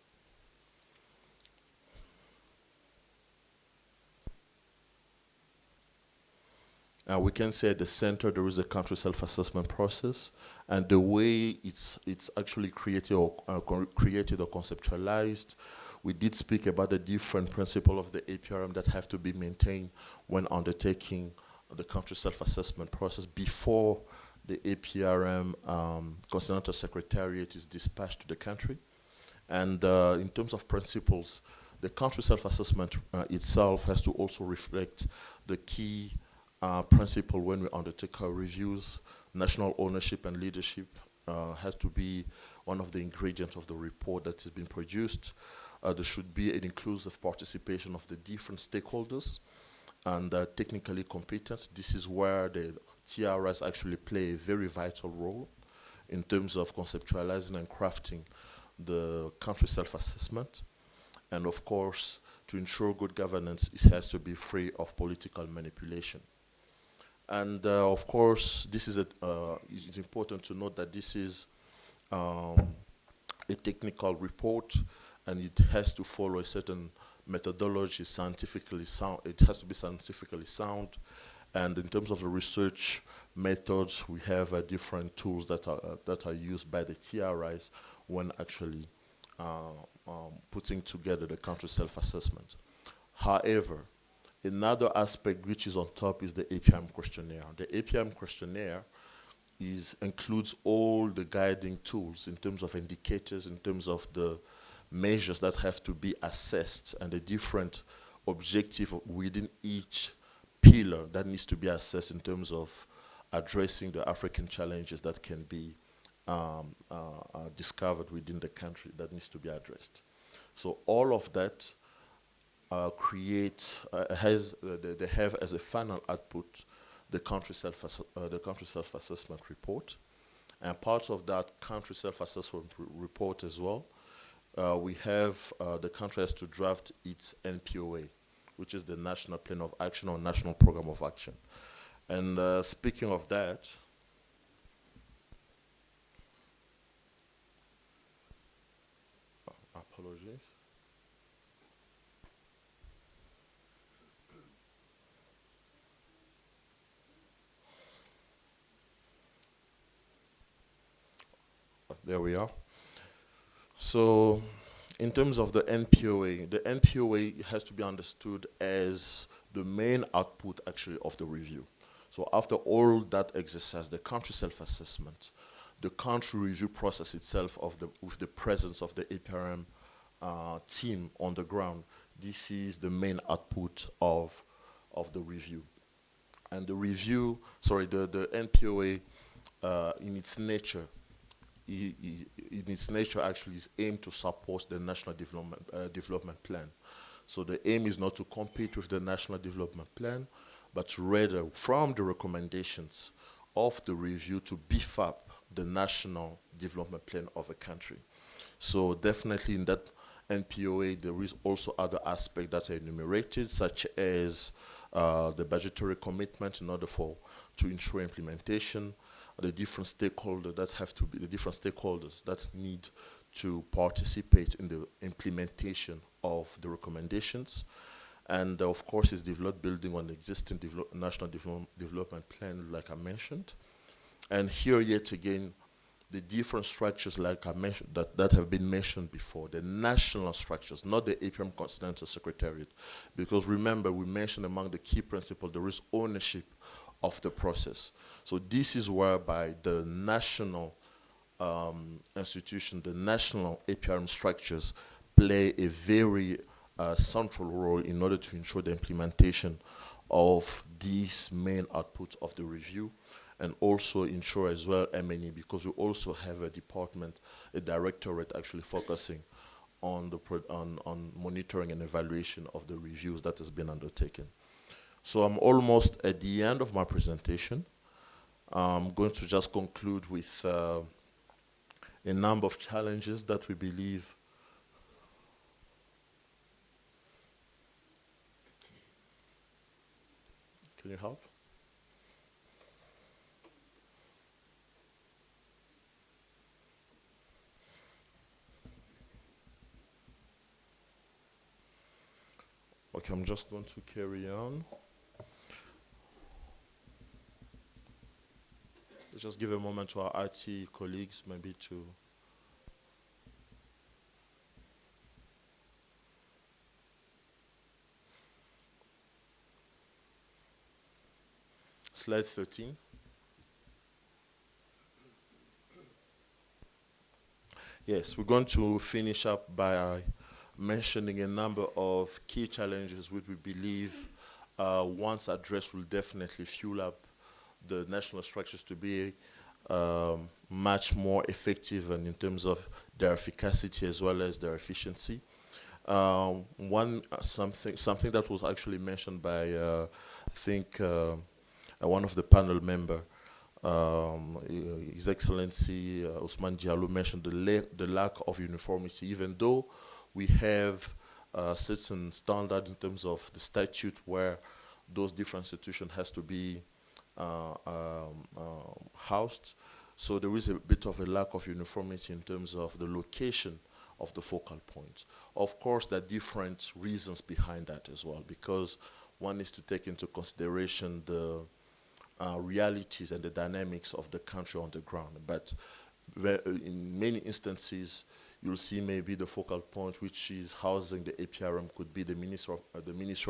we can say at the center there is a country self-assessment process, and the way it's actually created or conceptualized. We did speak about the different principles of the APRM that have to be maintained when undertaking the country self-assessment process before the APRM Continental Secretariat is dispatched to the country. And in terms of principles, the country self-assessment itself has to also reflect the key principle when we undertake our reviews. National ownership and leadership has to be one of the ingredients of the report that has been produced. There should be an inclusive participation of the different stakeholders and technically competent. This is where the TRS actually play a very vital role. in terms of conceptualizing and crafting the country self-assessment. And of course, to ensure good governance, it has to be free of political manipulation. And of course, this is it's important to note that this is a technical report, and it has to follow a certain methodology, scientifically sound. It has to be scientifically sound. And in terms of the research methods, we have different tools that are used by the TRIs when actually putting together the country self-assessment. However, another aspect which is on top is the APRM questionnaire. The APRM questionnaire includes all the guiding tools in terms of indicators, in terms of the measures that have to be assessed, and the different objectives within each pillar that needs to be assessed in terms of addressing the African challenges that can be discovered within the country that needs to be addressed. So all of that they have as a final output the country self-assessment report, and part of that country self-assessment report as well, we have the country has to draft its NPOA, which is the National Plan of Action or National Program of Action. And speaking of that, apologies. There we are. So in terms of the NPOA has to be understood as the main output actually of the review. So after all that exercise, the country self-assessment, the country review process itself with the presence of the APRM team on the ground, this is the main output of the review. And the review, sorry, the NPOA in its nature, actually is aimed to support the national development plan. So the aim is not to compete with the national development plan, but rather from the recommendations of the review to beef up the national development plan of a country. So definitely in that NPOA, there is also other aspects that are enumerated, such as the budgetary commitment in order to ensure implementation, the different stakeholders that need to participate in the implementation of the recommendations, and of course is building on the existing national development plan, like I mentioned. And here yet again, the different structures, like I mentioned, that have been mentioned before, the national structures, not the APRM Continental Secretariat, because remember, we mentioned among the key principles, there is ownership of the process. So this is whereby the national institution, the national APRM structures play a very central role in order to ensure the implementation of these main outputs of the review, and also ensure as well M&E, because we also have a directorate actually focusing on monitoring and evaluation of the reviews that has been undertaken. So I'm almost at the end of my presentation. I'm going to just conclude with a number of challenges that we believe Can you help? Okay, I'm just going to carry on. Let's just give a moment to our IT colleagues, maybe to slide 13. Yes, we're going to finish up by mentioning a number of key challenges which we believe once addressed will definitely fuel up the national structures to be much more effective, and in terms of their efficacy as well as their efficiency. Something that was actually mentioned by I think one of the panel member His Excellency Ousmane Diallo mentioned the lack of uniformity, even though we have certain standards in terms of the statute where those different institutions has to be housed. So there is a bit of a lack of uniformity in terms of the location of the focal points. Of course, there are different reasons behind that as well, because one is to take into consideration the realities and the dynamics of the country on the ground. But in many instances, you'll see maybe the focal point which is housing the APRM could be the Minister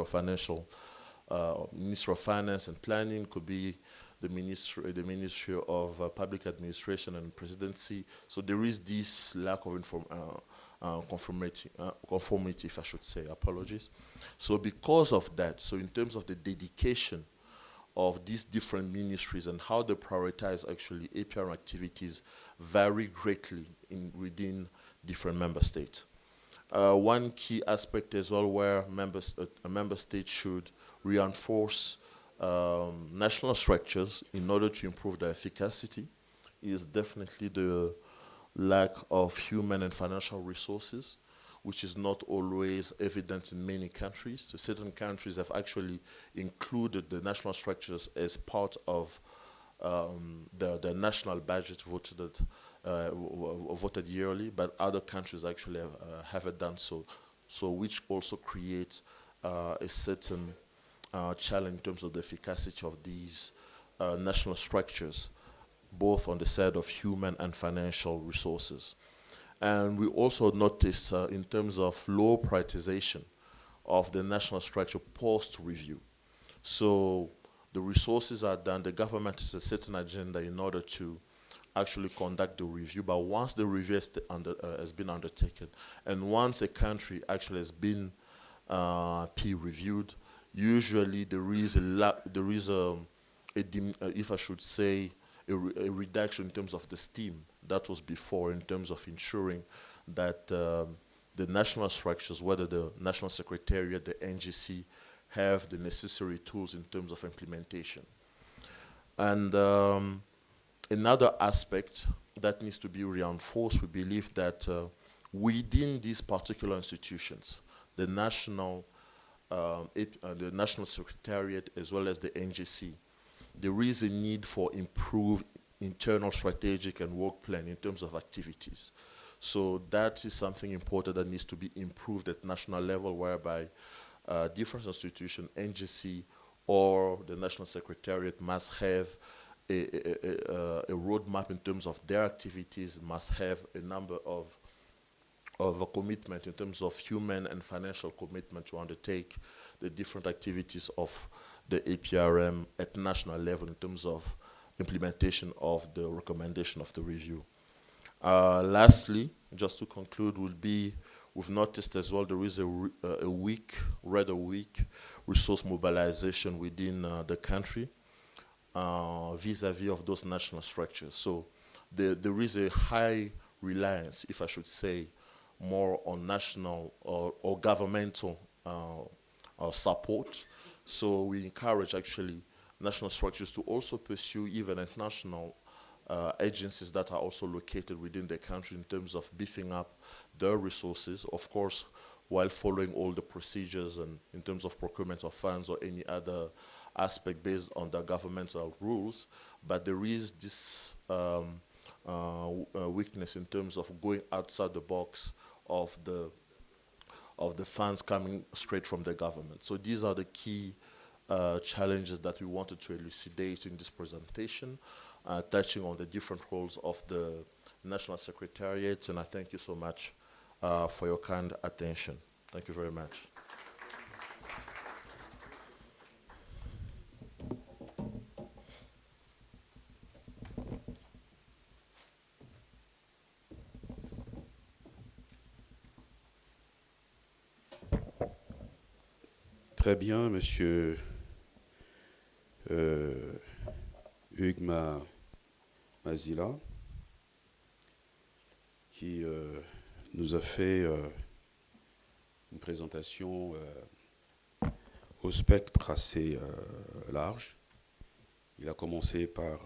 of Finance and Planning, could be the Ministry of Public Administration and Presidency. So there is this lack of conformity, if I should say, apologies. So because of that, so in terms of the dedication of these different ministries and how they prioritize actually APRM activities vary greatly within different member states. One key aspect as well where a member state should reinforce national structures in order to improve their efficacy is definitely the lack of human and financial resources, which is not always evident in many countries. So certain countries have actually included the national structures as part of the national budget voted yearly, but other countries actually haven't done so. So which also creates a certain challenge in terms of the efficacy of these national structures, both on the side of human and financial resources. And we also noticed in terms of low prioritization of the national structure post-review. So the resources are done, the government has a certain agenda in order to actually conduct the review, but once the review has been undertaken, and once a country actually has been peer-reviewed, usually there is if I should say, a reduction in terms of the steam that was before, in terms of ensuring that the national structures, whether the National Secretariat, the NGC, have the necessary tools in terms of implementation. And another aspect that needs to be reinforced, we believe that within these particular institutions, the National Secretariat as well as the NGC, there is a need for improved internal strategic and work plan in terms of activities. So that is something important that needs to be improved at national level, whereby different institutions, NGC or the National Secretariat, must have a roadmap in terms of their activities, must have a number of a commitment in terms of human and financial commitment to undertake the different activities of the APRM at national level in terms of implementation of the recommendation of the review. Lastly, just to conclude, we've noticed as well there is a rather weak resource mobilization within the country vis-a-vis of those national structures. So there is a high reliance, if I should say, more on national or governmental support. So we encourage actually national structures to also pursue even international agencies that are also located within the country in terms of beefing up their resources, of course, while following all the procedures and in terms of procurement of funds or any other aspect based on the governmental rules. But there is this weakness in terms of going outside the box of the funds coming straight from the government. So these are the key challenges that we wanted to elucidate in this presentation, touching on the different roles of the National Secretariat, and I thank you so much for your kind attention. Thank you very much. Très bien, Monsieur Hugues Mazila, qui nous a fait une présentation au spectre assez large. Il a commencé par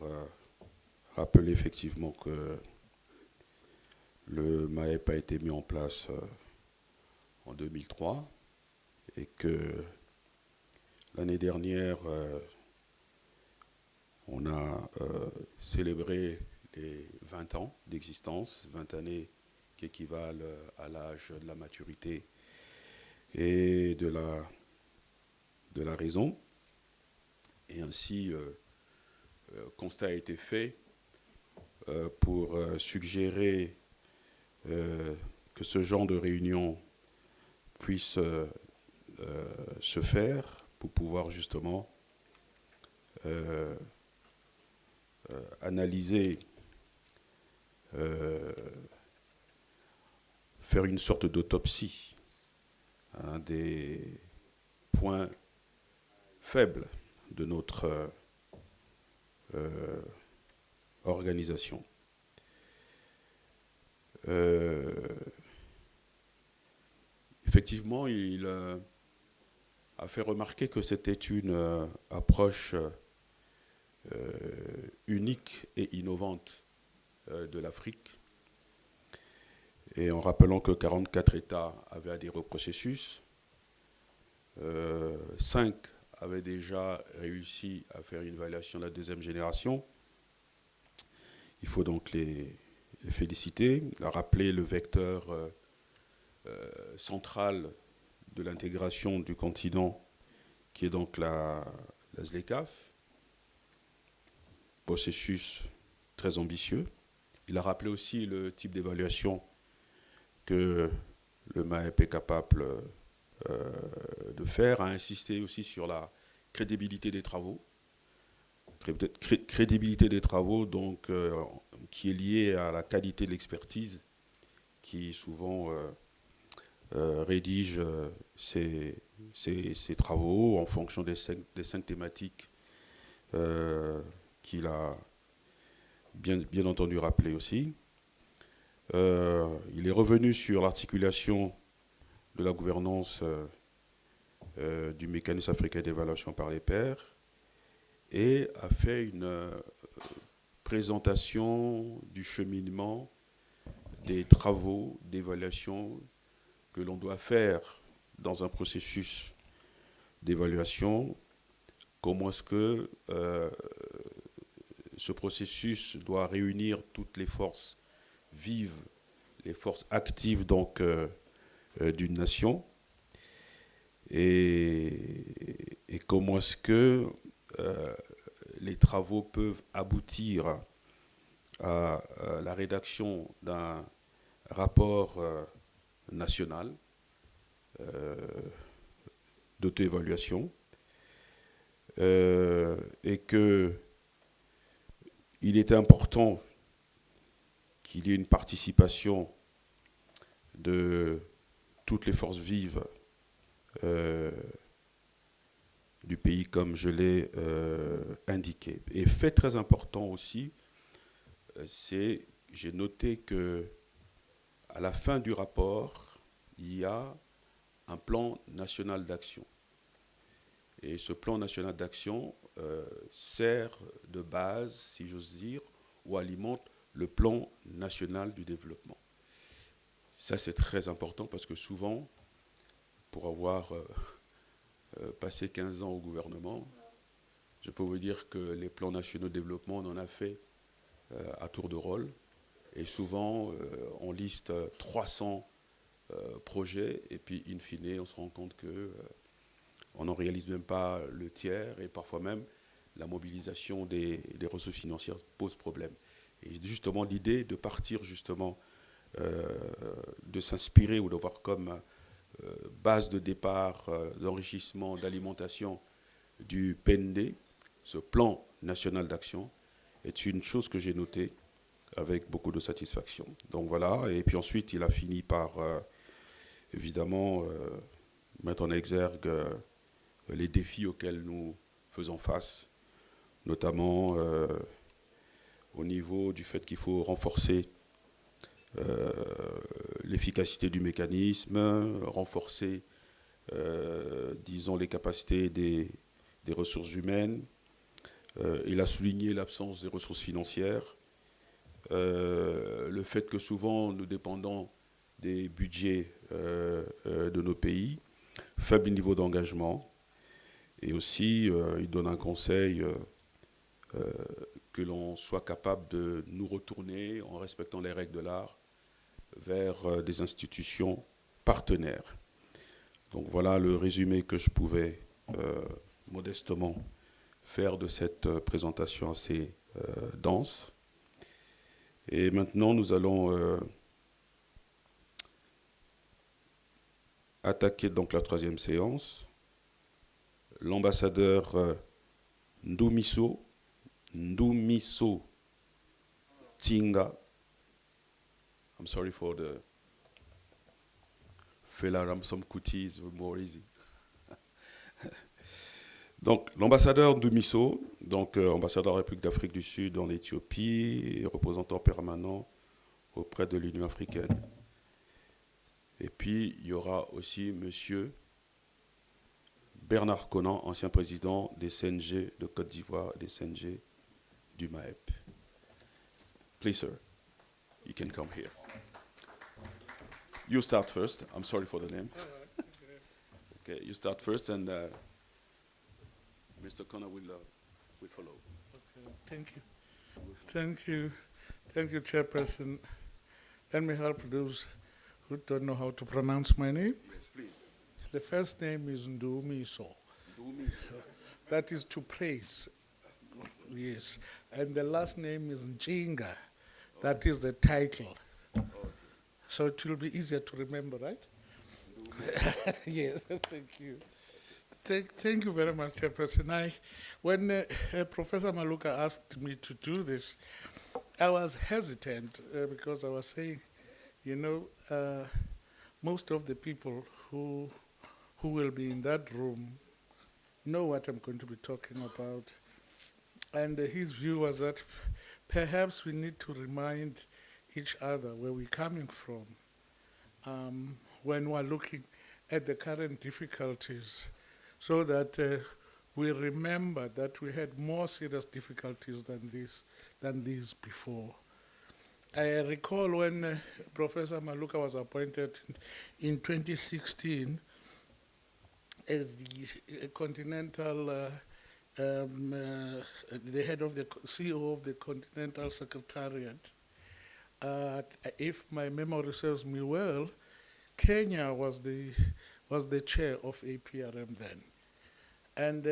rappeler effectivement que le MAEP a été mis en place en 2003 et que l'année dernière, on a célébré les 20 ans d'existence, 20 années qui équivalent à l'âge de la maturité et de la raison. Et ainsi, constat a été fait pour suggérer que ce genre de réunion puisse se faire pour pouvoir justement analyser, faire une sorte d'autopsie des points faibles de notre organisation. Effectivement, il a fait remarquer que c'était une approche unique et innovante de l'Afrique. Et en rappelant que 44 États avaient adhéré au processus, 5 avaient déjà réussi à faire une évaluation de la deuxième génération. Il faut donc les féliciter, à rappeler le vecteur central de l'intégration du continent, qui est donc la ZLECAf, processus très ambitieux. Il a rappelé aussi le type d'évaluation que le MAEP est capable de faire, a insisté aussi sur la crédibilité des travaux. Crédibilité des travaux, donc, qui est liée à la qualité de l'expertise qui souvent rédige ces travaux en fonction des cinq thématiques qu'il a bien entendu rappeler aussi. Il est revenu sur l'articulation de la gouvernance du mécanisme africain d'évaluation par les pairs et a fait une présentation du cheminement des travaux d'évaluation que l'on doit faire dans un processus d'évaluation. Comment est-ce que ce processus doit réunir toutes les forces vives, les forces actives donc d'une nation, et comment est-ce que les travaux peuvent aboutir à la rédaction d'un rapport national d'auto-évaluation, et qu'il était important qu'il y ait une participation de toutes les forces vives du pays, comme je l'ai indiqué. Et fait très important aussi, j'ai noté que à la fin du rapport, il y a un plan national d'action. Et ce plan national d'action sert de base, si j'ose dire, ou alimente le plan national du développement. Ça, c'est très important parce que souvent, pour avoir passé 15 ans au gouvernement, je peux vous dire que les plans nationaux de développement, on en a fait à tour de rôle. Et souvent, on liste 300 projets et puis, in fine, on se rend compte qu'on n'en réalise même pas le tiers et parfois même la mobilisation des ressources financières pose problème. Et justement, l'idée de partir justement, de s'inspirer ou de voir comme base de départ, d'enrichissement, d'alimentation du PND, ce plan national d'action, est une chose que j'ai notée avec beaucoup de satisfaction. Donc voilà, et puis ensuite, il a fini par, évidemment, mettre en exergue les défis auxquels nous faisons face, notamment au niveau du fait qu'il faut renforcer l'efficacité du mécanisme, renforcer, disons, les capacités des ressources humaines. Il a souligné l'absence des ressources financières. le fait que souvent nous dépendons des budgets de nos pays, faible niveau d'engagement, et aussi il donne un conseil que l'on soit capable de nous retourner en respectant les règles de l'art vers des institutions partenaires. Donc voilà le résumé que je pouvais modestement faire de cette présentation assez dense. Et maintenant, nous allons attaquer donc la troisième séance. L'ambassadeur Ndumiso Tinga. I'm sorry for the fella some cooties more easy. Donc, l'ambassadeur Ndumiso, donc ambassadeur de la République d'Afrique du Sud en Éthiopie et représentant permanent auprès de l'Union africaine. Et puis, il y aura aussi monsieur Bernard Conan, ancien président des CNG de Côte d'Ivoire et des CNG du MAEP. Please, sir, you can come here. You start first. I'm sorry for the name. Okay, you start first, and Mr. Connor will follow. Okay, thank you. Thank you. Thank you, Chairperson. Let me help those who don't know how to pronounce my name. Yes, please. The first name is Ndumiso. Ndumiso. That is to praise. Yes. And the last name is Njinga. That is the title. Okay. So it will be easier to remember, right? Yes, thank you. Thank you very much, Chairperson. When Professor Maluka asked me to do this, I was hesitant because I was saying, you know, most of the people who will be in that room know what I'm going to be talking about. And his view was that perhaps we need to remind each other where we're coming from when we're looking at the current difficulties, so that we remember that we had more serious difficulties than these before. I recall when Professor Maluka was appointed in 2016 as the Continental, the head of the CEO of the Continental Secretariat. If my memory serves me well, Kenya was the chair of APRM then. And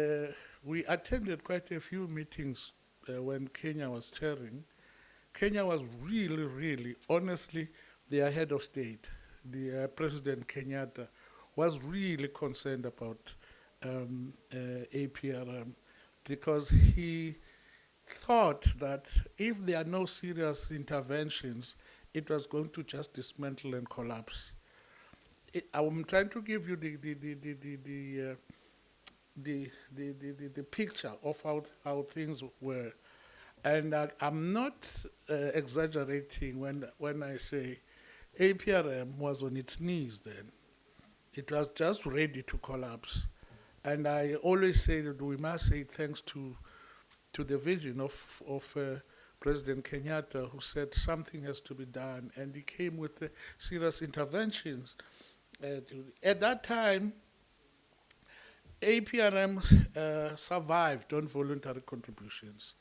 we attended quite a few meetings when Kenya was chairing. Kenya was really, really, honestly, their head of state, the President Kenyatta, was really concerned about APRM because he thought that if there are no serious interventions, it was going to just dismantle and collapse. I'm trying to give you the picture of how things were. And I'm not exaggerating when I say APRM was on its knees then. It was just ready to collapse. And I always say that we must say thanks to the vision of President Kenyatta, who said something has to be done, and he came with serious interventions. At that time, APRM survived on voluntary contributions.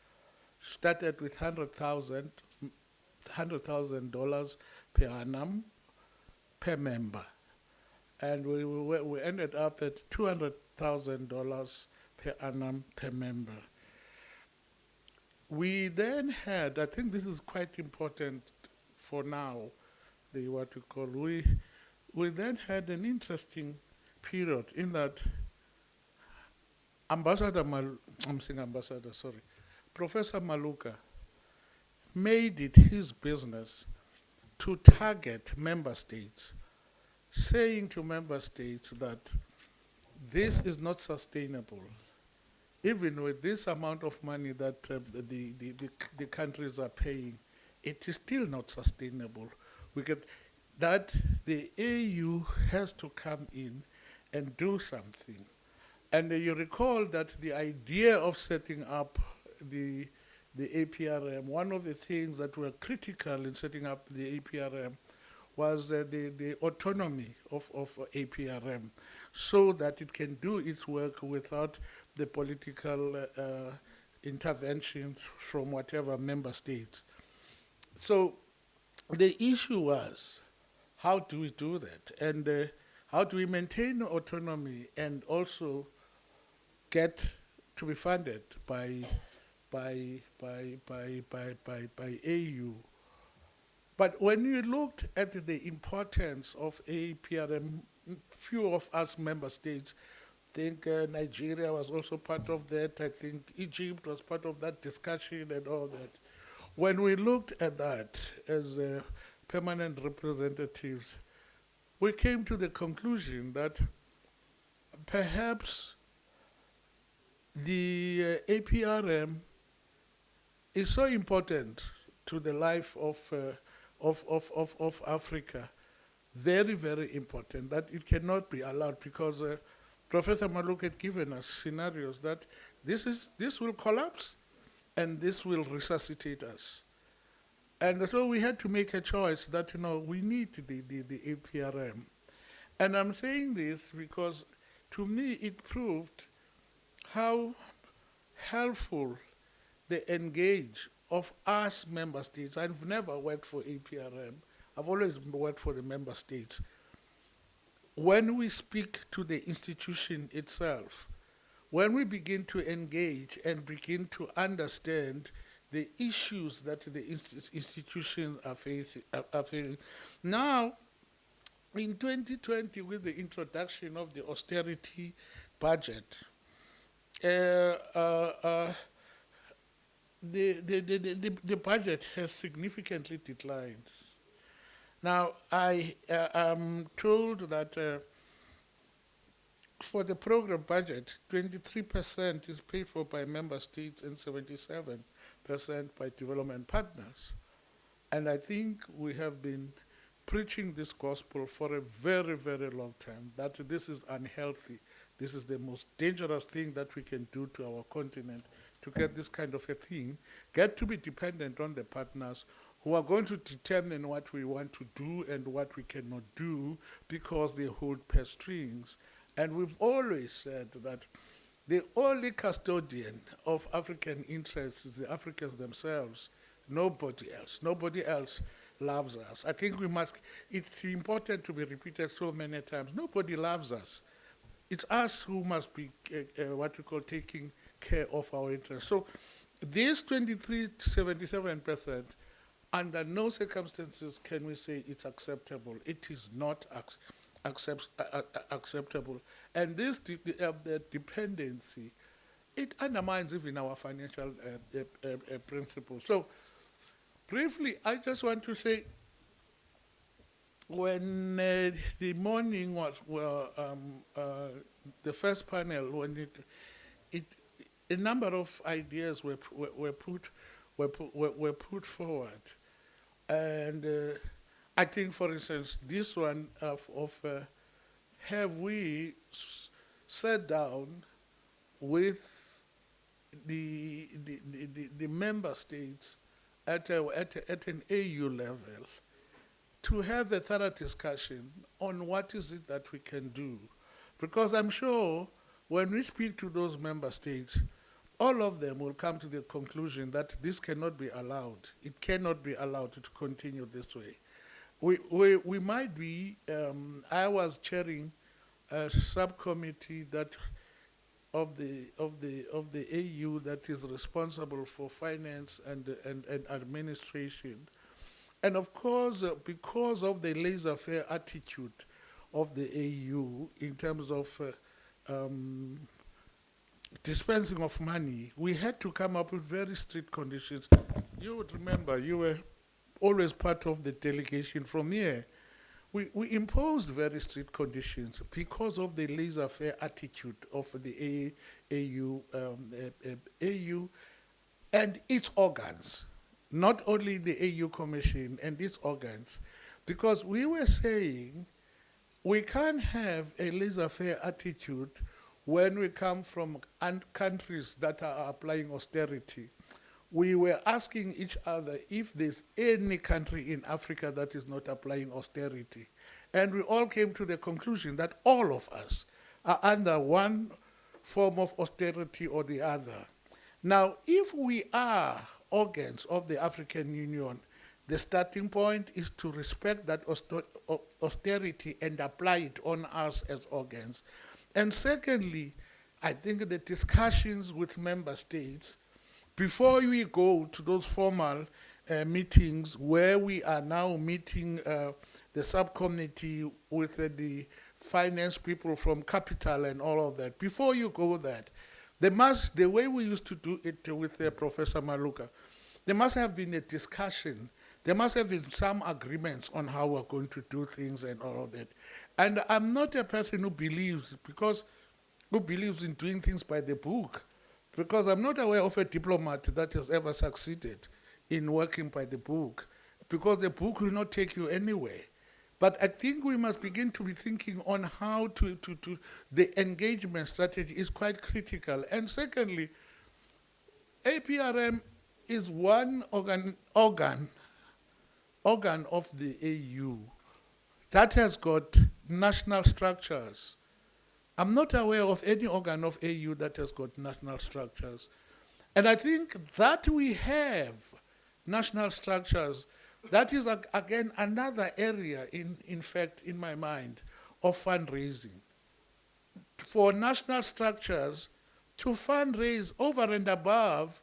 Started with $100,000 per annum per member, and we ended up at $200,000 per annum per member. We then had, I think this is quite important for now, what we call, we then had an interesting period in that Professor Maluka made it his business to target member states, saying to member states that this is not sustainable. Even with this amount of money that the countries are paying, it is still not sustainable. That the AU has to come in and do something. And you recall that the idea of setting up the the APRM, one of the things that were critical in setting up the APRM was the autonomy of APRM, so that it can do its work without the political intervention from whatever member states. So the issue was, how do we do that? And how do we maintain autonomy and also get to be funded by AU? But when you looked at the importance of APRM, few of us member states, I think Nigeria was also part of that. I think Egypt was part of that discussion and all that. When we looked at that as permanent representatives, we came to the conclusion that perhaps the APRM is so important to the life of Africa, very, very important, that it cannot be allowed, because Professor Maluk had given us scenarios that this will collapse and this will resuscitate us. And so we had to make a choice that, we need the APRM. And I'm saying this because, to me, it proved how helpful the engage of us member states. I've never worked for APRM. I've always worked for the member states. When we speak to the institution itself, when we begin to engage and begin to understand the issues that the institutions are facing. Now, in 2020, with the introduction of the austerity budget, the budget has significantly declined. Now, I am told that for the program budget, 23% is paid for by member states and 77% by development partners. And I think we have been preaching this gospel for a very, very long time, that this is unhealthy. This is the most dangerous thing that we can do to our continent, to get this kind of a thing, get to be dependent on the partners who are going to determine what we want to do and what we cannot do, because they hold purse strings. And we've always said that the only custodian of African interests is the Africans themselves, nobody else. Nobody else loves us. I think it's important to be repeated so many times. Nobody loves us. It's us who must be what we call taking care of our interests. So this 77%, under no circumstances can we say it's acceptable. It is not acceptable. And this dependency, it undermines even our financial principles. So briefly, I just want to say, when the morning was, the first panel, when a number of ideas were put forward, and I think, for instance, this one of have we sat down with the member states at an AU level to have a thorough discussion on what is it that we can do. Because I'm sure when we speak to those member states, all of them will come to the conclusion that this cannot be allowed. It cannot be allowed to continue this way. We might be, I was chairing a subcommittee that of the AU that is responsible for finance and administration. And of course, because of the laissez-faire attitude of the AU in terms of dispensing of money, we had to come up with very strict conditions. You would remember, you were always part of the delegation from here. We imposed very strict conditions because of the laissez-faire attitude of the AU and its organs, not only the AU Commission and its organs, because we were saying we can't have a laissez-faire attitude when we come from countries that are applying austerity. we were asking each other if there's any country in Africa that is not applying austerity. And we all came to the conclusion that all of us are under one form of austerity or the other. Now, if we are organs of the African Union, the starting point is to respect that austerity and apply it on us as organs. And secondly, I think the discussions with member states, before we go to those formal meetings where we are now meeting the subcommittee with the finance people from Capital and all of that, before you go that, the way we used to do it with Professor Maluka, there must have been a discussion. There must have been some agreements on how we're going to do things and all of that. And I'm not a person who believes in doing things by the book, because I'm not aware of a diplomat that has ever succeeded in working by the book, because the book will not take you anywhere. But I think we must begin to be thinking on how the engagement strategy is quite critical. And secondly, APRM is one organ of the AU that has got national structures. I'm not aware of any organ of AU that has got national structures. And I think that we have national structures, that is, again, another area, in fact, in my mind, of fundraising. For national structures to fundraise over and above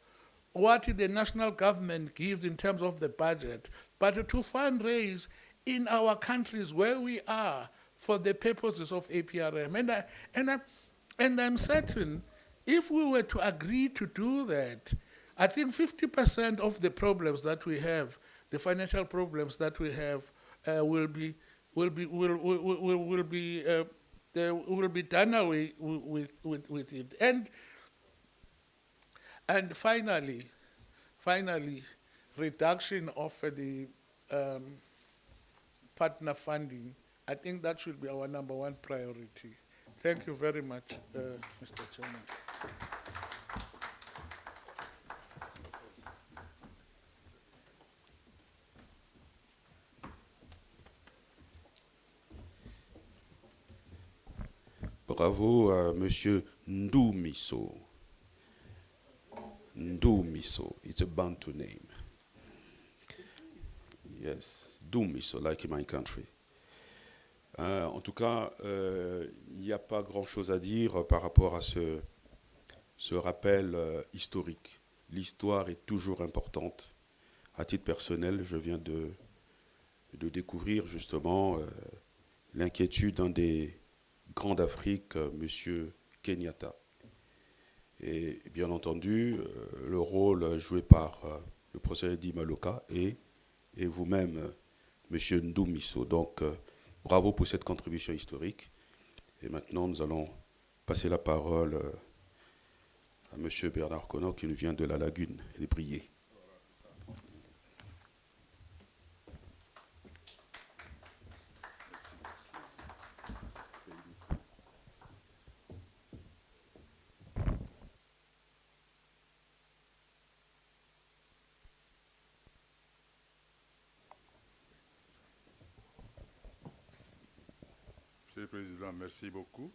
what the national government gives in terms of the budget, but to fundraise in our countries where we are for the purposes of APRM. And I'm certain if we were to agree to do that, I think 50% of the problems that we have, the financial problems that we have, will be done away with it. And finally, reduction of the partner funding. I think that should be our number one priority. Thank you very much, Mr. Chairman. Bravo à Monsieur Ndumiso. Ndumiso, it's a Bantu name. Yes, Ndumiso, like in my country. En tout cas, il n'y a pas grand-chose à dire par rapport à ce rappel historique. L'histoire est toujours importante. À titre personnel, je viens de découvrir justement l'inquiétude d'un des grands d'Afrique, M. Kenyatta. Et bien entendu, le rôle joué par le professeur Eddy Maloka et vous-même, M. Ndumiso. Donc, bravo pour cette contribution historique. Et maintenant, nous allons passer la parole à M. Bernard Conor, qui nous vient de la Lagune, les Briers. Monsieur le Président, merci beaucoup.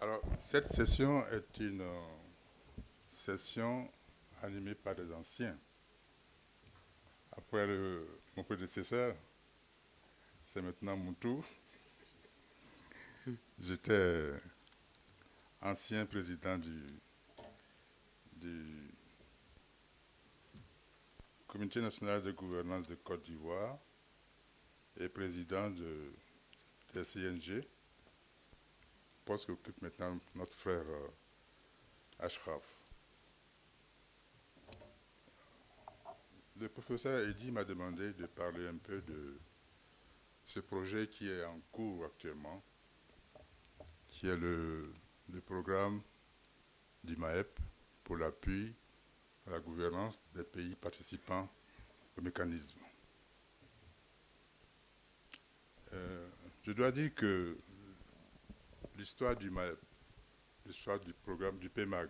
Alors, cette session est une session animée par des anciens. Après mon prédécesseur, c'est maintenant mon tour. J'étais ancien président du Comité national de gouvernance de Côte d'Ivoire et président des CNG, poste qu'occupe maintenant notre frère Ashraf. Le professeur Eddy m'a demandé de parler un peu de ce projet qui est en cours actuellement, qui est le programme du MAEP pour l'appui à la gouvernance des pays participants au mécanisme. Je dois dire que l'histoire du MAEP, l'histoire du programme du PMAG,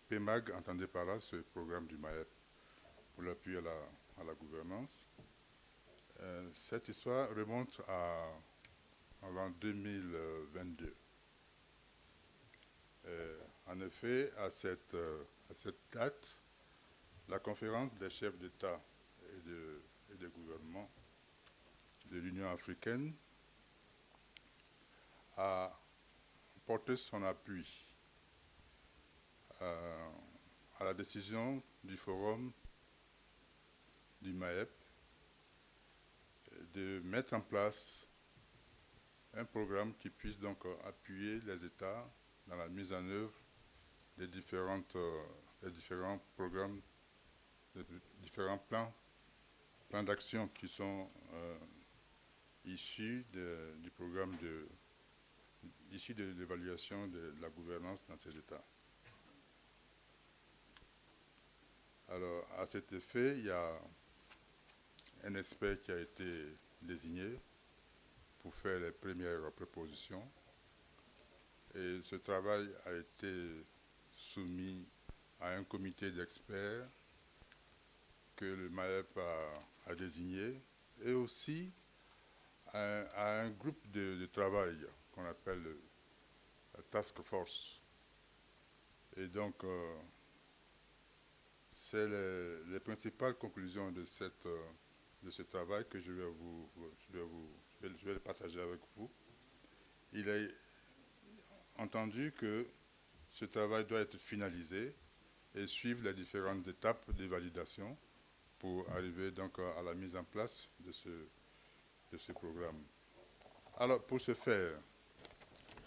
PMAG, entendez par là ce programme du MAEP pour l'appui à la gouvernance. Cette histoire remonte avant 2022. En effet, à cette date, la conférence des chefs d'État et de gouvernement de l'Union africaine a porté son appui à la décision du forum du MAEP de mettre en place un programme qui puisse donc appuyer les États dans la mise en œuvre des différents programmes, des différents plans d'action qui sont issus du programme issus de l'évaluation de la gouvernance dans ces États. Alors, à cet effet, il y a un expert qui a été désigné pour faire les premières propositions. Et ce travail a été soumis à un comité d'experts que le MAEP a désigné, et aussi à un groupe de travail qu'on appelle la Task Force. Et donc, c'est les principales conclusions de ce travail que je vais partager avec vous. Il est entendu que ce travail doit être finalisé et suivre les différentes étapes de validation pour arriver donc à la mise en place de ce programme. Alors, pour ce faire,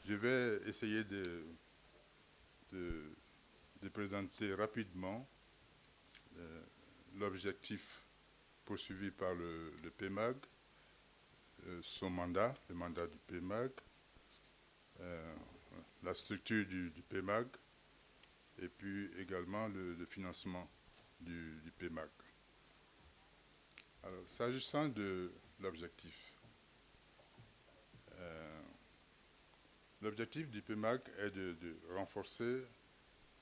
je vais essayer de présenter rapidement l'objectif poursuivi par le PMAG, son mandat, le mandat du PMAG, la structure du PMAG, et puis également le financement du PMAG. Alors, s'agissant de l'objectif, l'objectif du PMAG est de renforcer,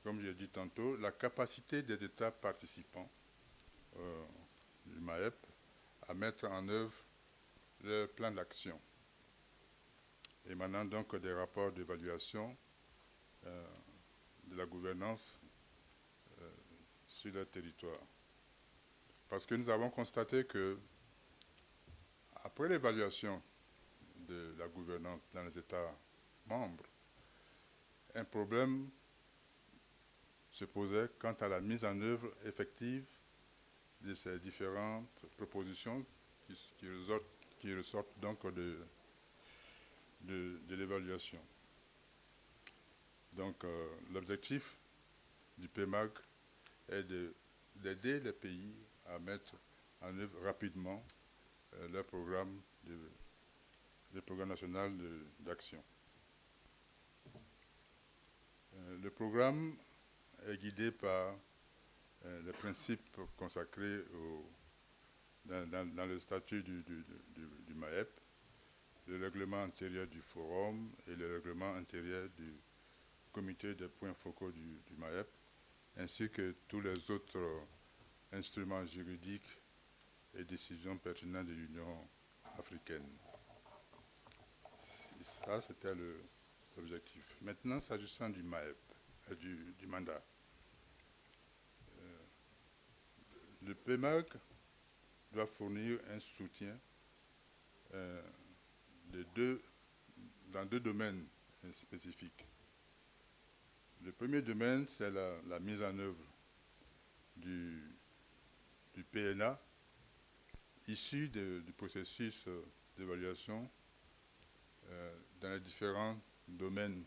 comme je l'ai dit tantôt, la capacité des États participants du MAEP à mettre en œuvre leur plan d'action, émanant donc des rapports d'évaluation de la gouvernance sur leur territoire. Parce que nous avons constaté que, après l'évaluation de la gouvernance dans les États membres, un problème se posait quant à la mise en œuvre effective de ces différentes propositions qui ressortent donc de l'évaluation. Donc, l'objectif du PMAG est d'aider les pays à mettre en œuvre rapidement leur programme national d'action. Le programme est guidé par les principes consacrés dans le statut du MAEP, le règlement intérieur du forum et le règlement intérieur du comité des points focaux du MAEP, ainsi que tous les autres instruments juridiques et décisions pertinentes de l'Union africaine. Ça, c'était l'objectif. Maintenant, s'agissant du MAEP, du mandat, le PMAG doit fournir un soutien dans deux domaines spécifiques. Le premier domaine, c'est la mise en œuvre du PNA, issu du processus d'évaluation dans les différents domaines,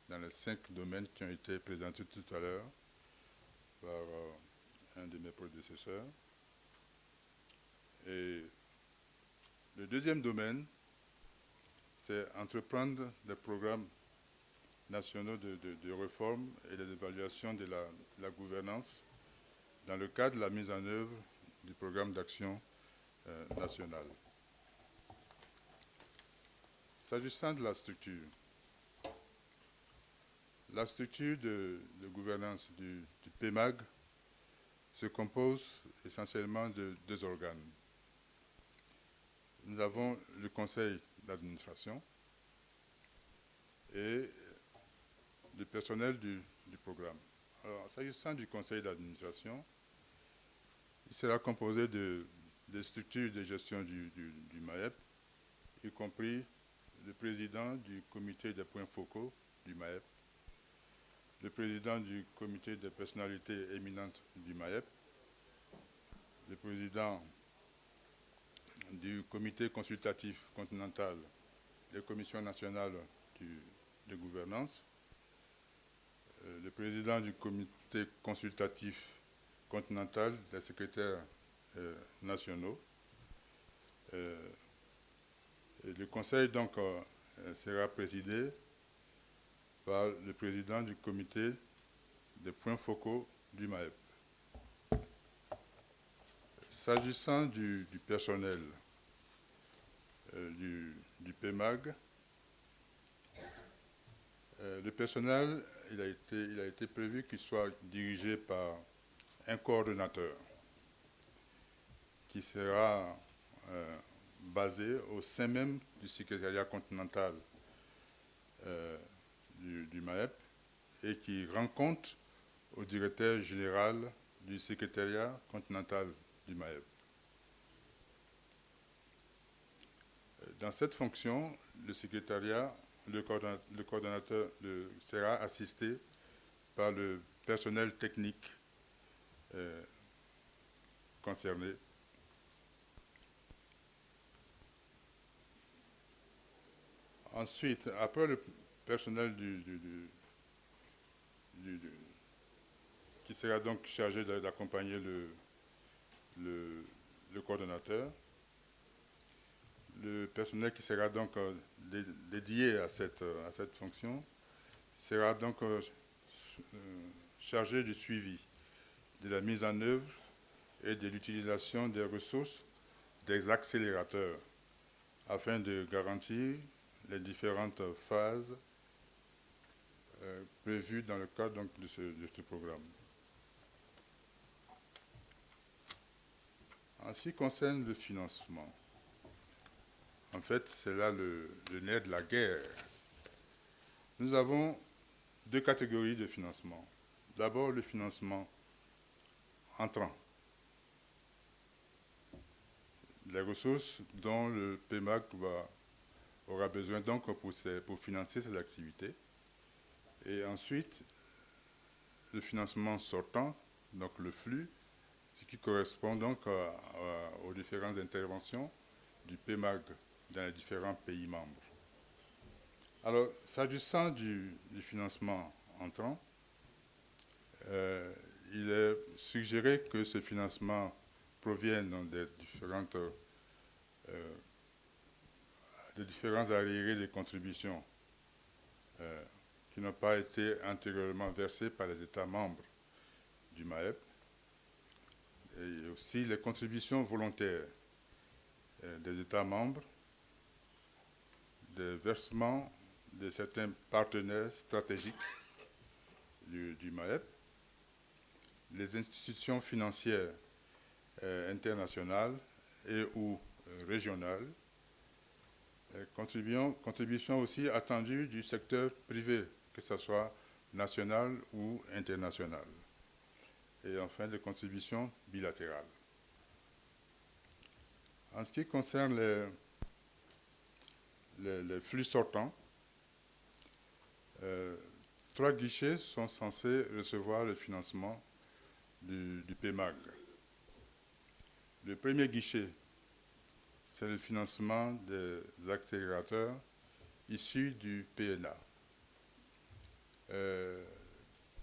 dans les 5 domaines qui ont été présentés tout à l'heure par un de mes prédécesseurs. Et le deuxième domaine, c'est entreprendre des programmes nationaux de réforme et d'évaluation de la gouvernance dans le cadre de la mise en œuvre du programme d'action national. S'agissant de la structure, La structure de gouvernance du PMAG se compose essentiellement de deux organes. Nous avons le conseil d'administration et le personnel du programme. Alors, s'agissant du conseil d'administration, il sera composé des structures de gestion du MAEP, y compris le président du comité des points focaux du MAEP, le président du comité des personnalités éminentes du MAEP, le président du comité consultatif continental des commissions nationales de gouvernance, le président du comité consultatif continental des secrétaires nationaux. Et le conseil donc sera présidé par le président du comité des points focaux du MAEP. S'agissant du personnel du PMAG, le personnel, il a été prévu qu'il soit dirigé par un coordonnateur qui sera basé au sein même du secrétariat continental du MAEP et qui rend compte au directeur général du secrétariat continental du MAEP. Dans cette fonction, le secrétariat, le coordonnateur sera assisté par le personnel technique concerné. Ensuite, après le personnel qui sera donc chargé d'accompagner le coordonnateur, le personnel qui sera donc dédié à cette fonction sera donc chargé du suivi, de la mise en œuvre et de l'utilisation des ressources des accélérateurs afin de garantir les différentes phases prévues dans le cadre donc, de ce programme. En ce qui concerne le financement, en fait, c'est là le nerf de la guerre. Nous avons deux catégories de financement. D'abord, le financement entrant. Les ressources dont le PMAG aura besoin donc pour financer ses activités. Et ensuite, le financement sortant, donc le flux, ce qui correspond donc aux différentes interventions du PMAG dans les différents pays membres. Alors, s'agissant du financement entrant, il est suggéré que ce financement provienne des différents arriérés de contributions qui n'ont pas été antérieurement versés par les États membres du MAEP, et aussi les contributions volontaires des États membres, des versements de certains partenaires stratégiques du MAEP, les institutions financières internationales et ou régionales, contributions aussi attendues du secteur privé, que ce soit national ou international, et enfin des contributions bilatérales. En ce qui concerne les flux sortants, 3 guichets sont censés recevoir le financement du PMAG. Le premier guichet, c'est le financement des accélérateurs issus du PNA.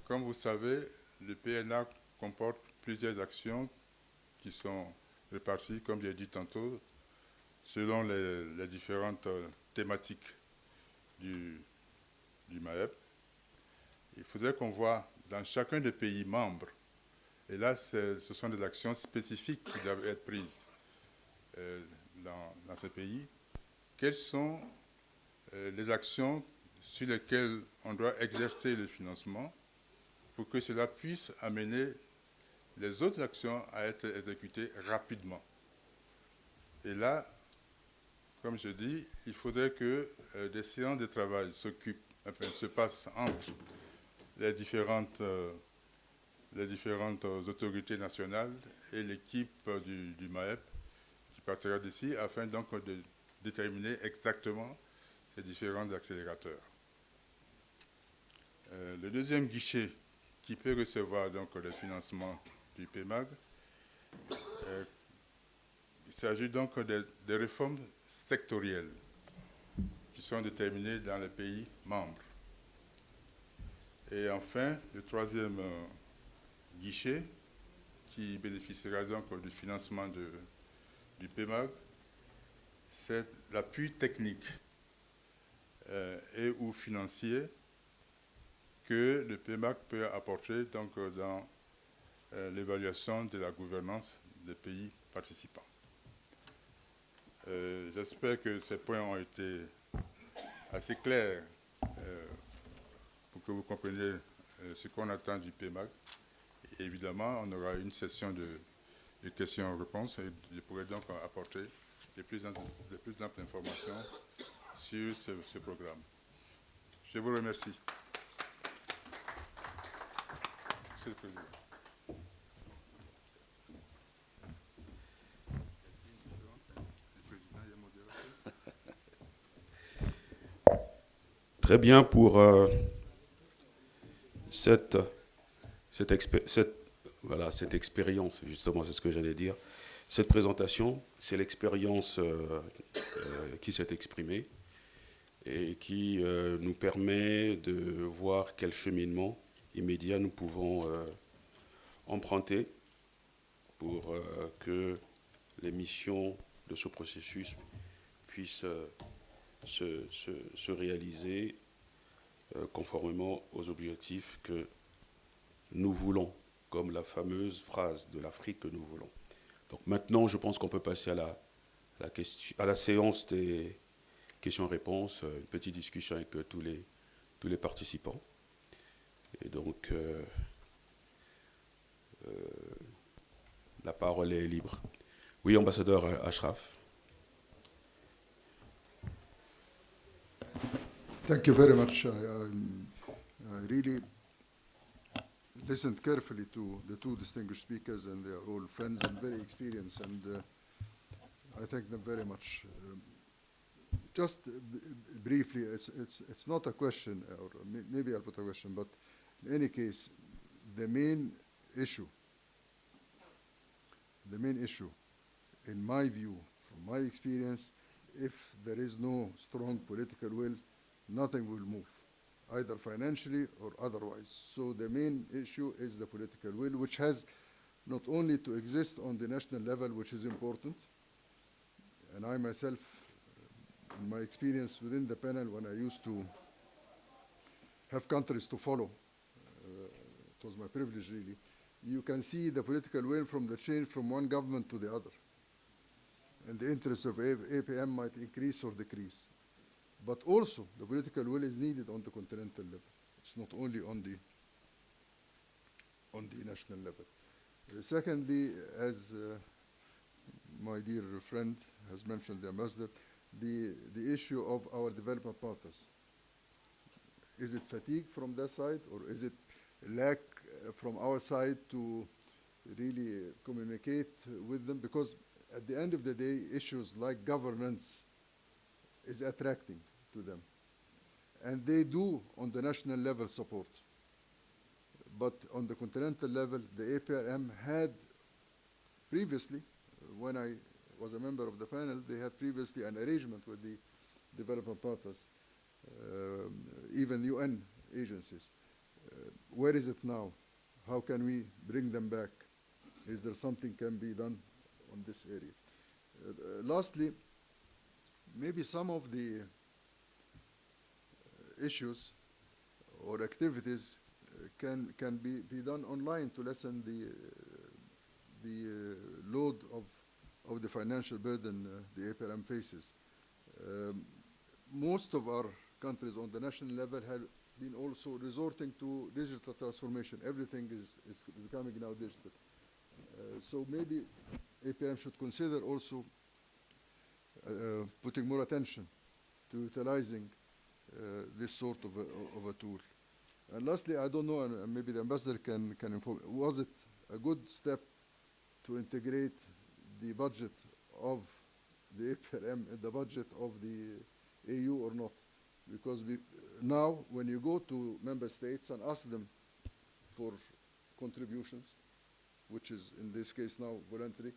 Comme vous savez, le PNA comporte plusieurs actions qui sont réparties, comme j'ai dit tantôt, selon les différentes thématiques du MAEP. Il faudrait qu'on voit dans chacun des pays membres, et là ce sont des actions spécifiques qui doivent être prises dans ces pays, quelles sont les actions sur lesquels on doit exercer le financement pour que cela puisse amener les autres actions à être exécutées rapidement. Et là, comme je dis, il faudrait que des séances de travail se passent entre les différentes autorités nationales et l'équipe du MAEP qui partira d'ici afin donc de déterminer exactement ces différents accélérateurs. Le deuxième guichet qui peut recevoir donc le financement du PMAG, il s'agit donc des réformes sectorielles qui sont déterminées dans les pays membres. Et enfin, le troisième guichet qui bénéficiera donc du financement du PMAG, c'est l'appui technique et ou financier que le PMAG peut apporter donc, dans l'évaluation de la gouvernance des pays participants. J'espère que ces points ont été assez clairs pour que vous compreniez ce qu'on attend du PMAG. Et évidemment, on aura une session de questions-réponses et je pourrai donc apporter les plus amples informations sur ce programme. Je vous remercie. Monsieur le Président. Très bien pour cette expérience, justement, c'est ce que j'allais dire. Cette présentation, c'est l'expérience qui s'est exprimée et qui nous permet de voir quel cheminement immédiat nous pouvons emprunter pour que les missions de ce processus puissent se réaliser conformément aux objectifs que nous voulons, comme la fameuse phrase de l'Afrique que nous voulons. Donc maintenant, je pense qu'on peut passer à la séance des questions-réponses, une petite discussion avec tous les participants. Et donc, la parole est libre. Oui, ambassadeur Ashraf. Thank you very much. I really listened carefully to the two distinguished speakers, and they are all friends and very experienced, and I thank them very much. Just briefly, it's not a question, or maybe I'll put a question, but in any case, the main issue, in my view, from my experience, if there is no strong political will, nothing will move, either financially or otherwise. So the main issue is the political will, which has not only to exist on the national level, which is important, and I myself, in my experience within the panel, when I used to have countries to follow, it was my privilege really, you can see the political will from the change from one government to the other. And the interests of APM might increase or decrease. But also, the political will is needed on the continental level. It's not only on the national level. Secondly, as my dear friend has mentioned, the ambassador, the issue of our development partners. Is it fatigue from their side, or is it lack from our side to really communicate with them? Because at the end of the day, issues like governance is attracting to them. And they do, on the national level, support. But on the continental level, the APRM had previously, when I was a member of the panel, they had previously an arrangement with the development partners, even UN agencies. Where is it now? How can we bring them back? Is there something can be done on this area? Lastly, maybe some of the issues or activities can be done online to lessen the load of the financial burden the APRM faces. Most of our countries on the national level have been also resorting to digital transformation. Everything is becoming now digital. So maybe APRM should consider also putting more attention to utilizing this sort of a tool. And lastly, I don't know, and maybe the ambassador can inform, was it a good step to integrate the budget of the APRM in the budget of the AU or not? Because now, when you go to member states and ask them for contributions, which is in this case now voluntary,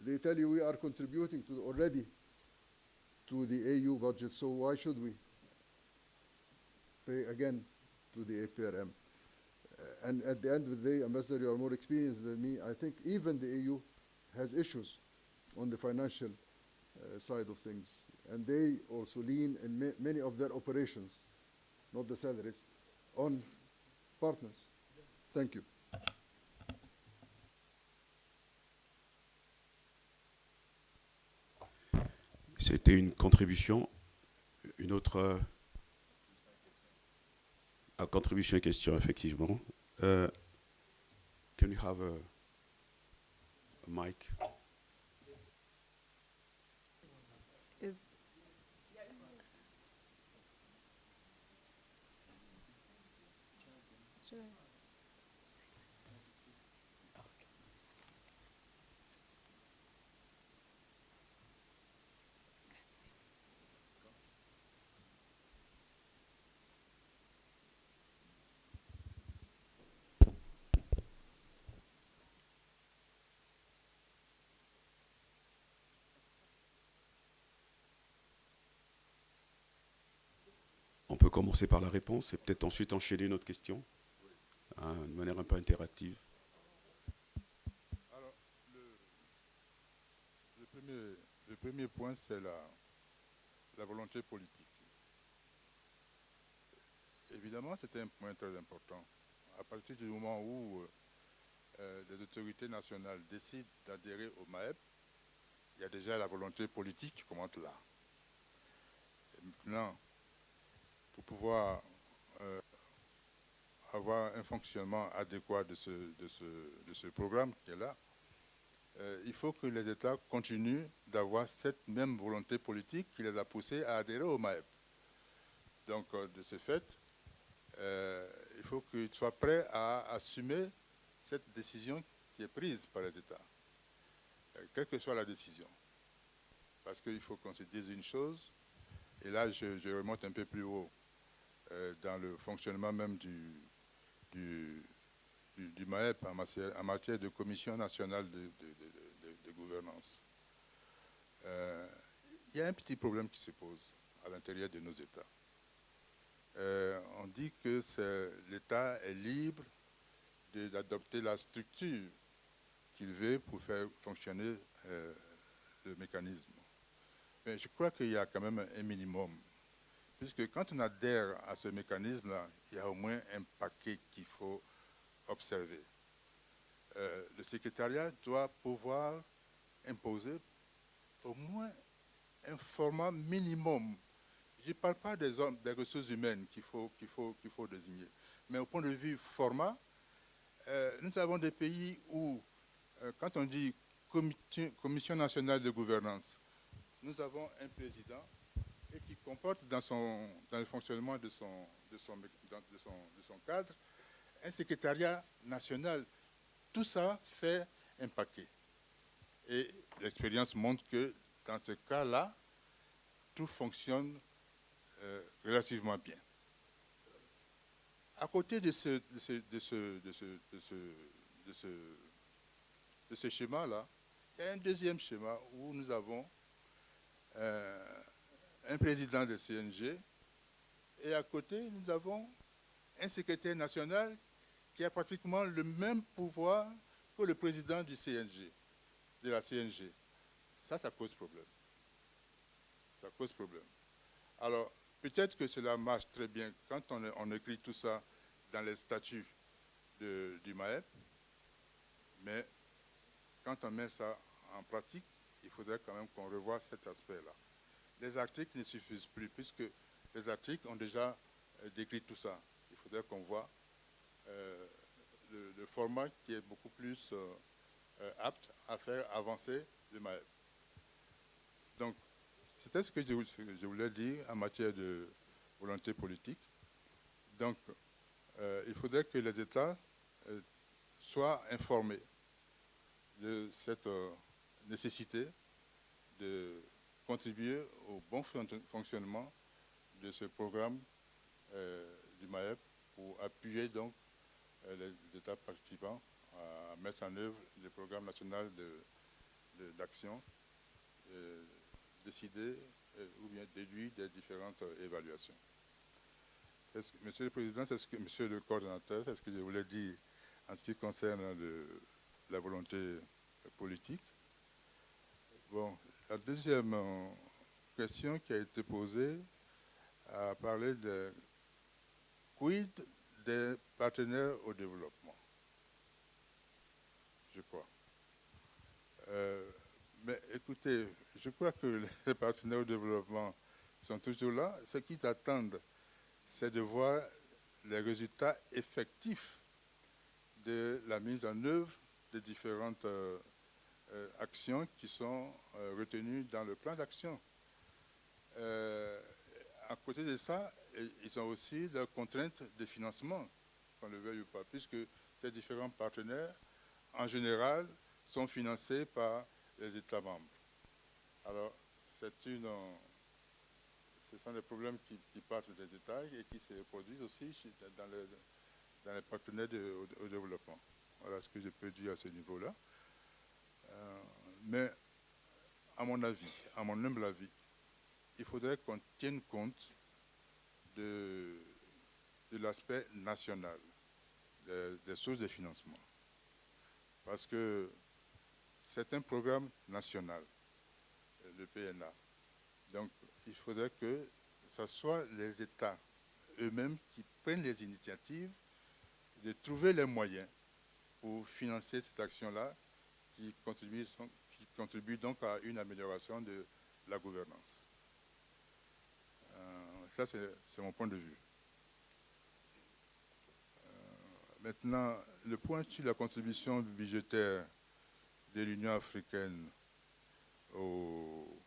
they tell you we are contributing to already to the AU budget, so why should we pay again to the APRM? And at the end of the day, Ambassador, you are more experienced than me. I think even the AU has issues on the financial side of things, and they also lean in many of their operations, not the salaries, on partners. Thank you. C'était une contribution. Une autre contribution et question, effectivement. Can we have a mic? On peut commencer par la réponse et peut-être ensuite enchaîner une autre question, hein, de manière un peu interactive. Alors, le premier point, c'est la volonté politique. Évidemment, c'était un point très important. À partir du moment où les autorités nationales décident d'adhérer au MAEP, il y a déjà la volonté politique qui commence là. Et maintenant, pour pouvoir avoir un fonctionnement adéquat de ce programme qui est là, il faut que les États continuent d'avoir cette même volonté politique qui les a poussés à adhérer au MAEP. Donc, de ce fait, il faut qu'ils soient prêts à assumer cette décision qui est prise par les États, quelle que soit la décision. Parce qu'il faut qu'on se dise une chose, et là je remonte un peu plus haut, dans le fonctionnement même du MAEP en matière de commission nationale de gouvernance. Il y a un petit problème qui se pose à l'intérieur de nos États. On dit que l'État est libre d'adopter la structure qu'il veut pour faire fonctionner le mécanisme. Mais je crois qu'il y a quand même un minimum. Puisque quand on adhère à ce mécanisme-là, il y a au moins un paquet qu'il faut observer. Le secrétariat doit pouvoir imposer au moins un format minimum. Je ne parle pas des ressources humaines qu'il faut désigner, mais au point de vue format, nous avons des pays où, quand on dit Commission nationale de gouvernance, nous avons un président et qui comporte dans le fonctionnement de son cadre un secrétariat national. Tout ça fait un paquet. Et l'expérience montre que dans ce cas-là, tout fonctionne relativement bien. À côté de ce schéma-là, il y a un deuxième schéma où nous avons un président de CNG et à côté, nous avons un secrétaire national qui a pratiquement le même pouvoir que le président du CNG, de la CNG. Ça pose problème. Ça pose problème. Alors, peut-être que cela marche très bien quand on écrit tout ça dans les statuts du MAEP, mais quand on met ça en pratique, il faudrait quand même qu'on revoie cet aspect-là. Les articles ne suffisent plus, puisque les articles ont déjà décrit tout ça. Il faudrait qu'on voit le format qui est beaucoup plus apte à faire avancer le MAEP. Donc, c'était ce que je voulais dire en matière de volonté politique. Donc, il faudrait que les États soient informés de cette nécessité de contribuer au bon fonctionnement de ce programme du MAEP pour appuyer donc les États participants à mettre en œuvre le programme national d'action décidé ou bien déduit des différentes évaluations. Monsieur le Président, Monsieur le coordonnateur, c'est ce que je voulais dire en ce qui concerne la volonté politique. Bon, la deuxième question qui a été posée a parlé de quid des partenaires au développement, je crois. Mais écoutez, je crois que les partenaires au développement sont toujours là. Ce qu'ils attendent, c'est de voir les résultats effectifs de la mise en œuvre des différentes actions qui sont retenues dans le plan d'action. À côté de ça, ils ont aussi leurs contraintes de financement, qu'on le veuille ou pas, puisque ces différents partenaires, en général, sont financés par les États membres. Alors, ce sont des problèmes qui partent des États et qui se reproduisent aussi dans les partenaires au développement. Voilà ce que je peux dire à ce niveau-là. Mais, à mon avis, à mon humble avis, il faudrait qu'on tienne compte de l'aspect national, des sources de financement. Parce que c'est un programme national, le PNA. Donc, il faudrait que ce soit les États eux-mêmes qui prennent les initiatives de trouver les moyens pour financer cette action-là qui contribue donc à une amélioration de la gouvernance. Ça, c'est mon point de vue. Maintenant, le point sur la contribution budgétaire de l'Union africaine au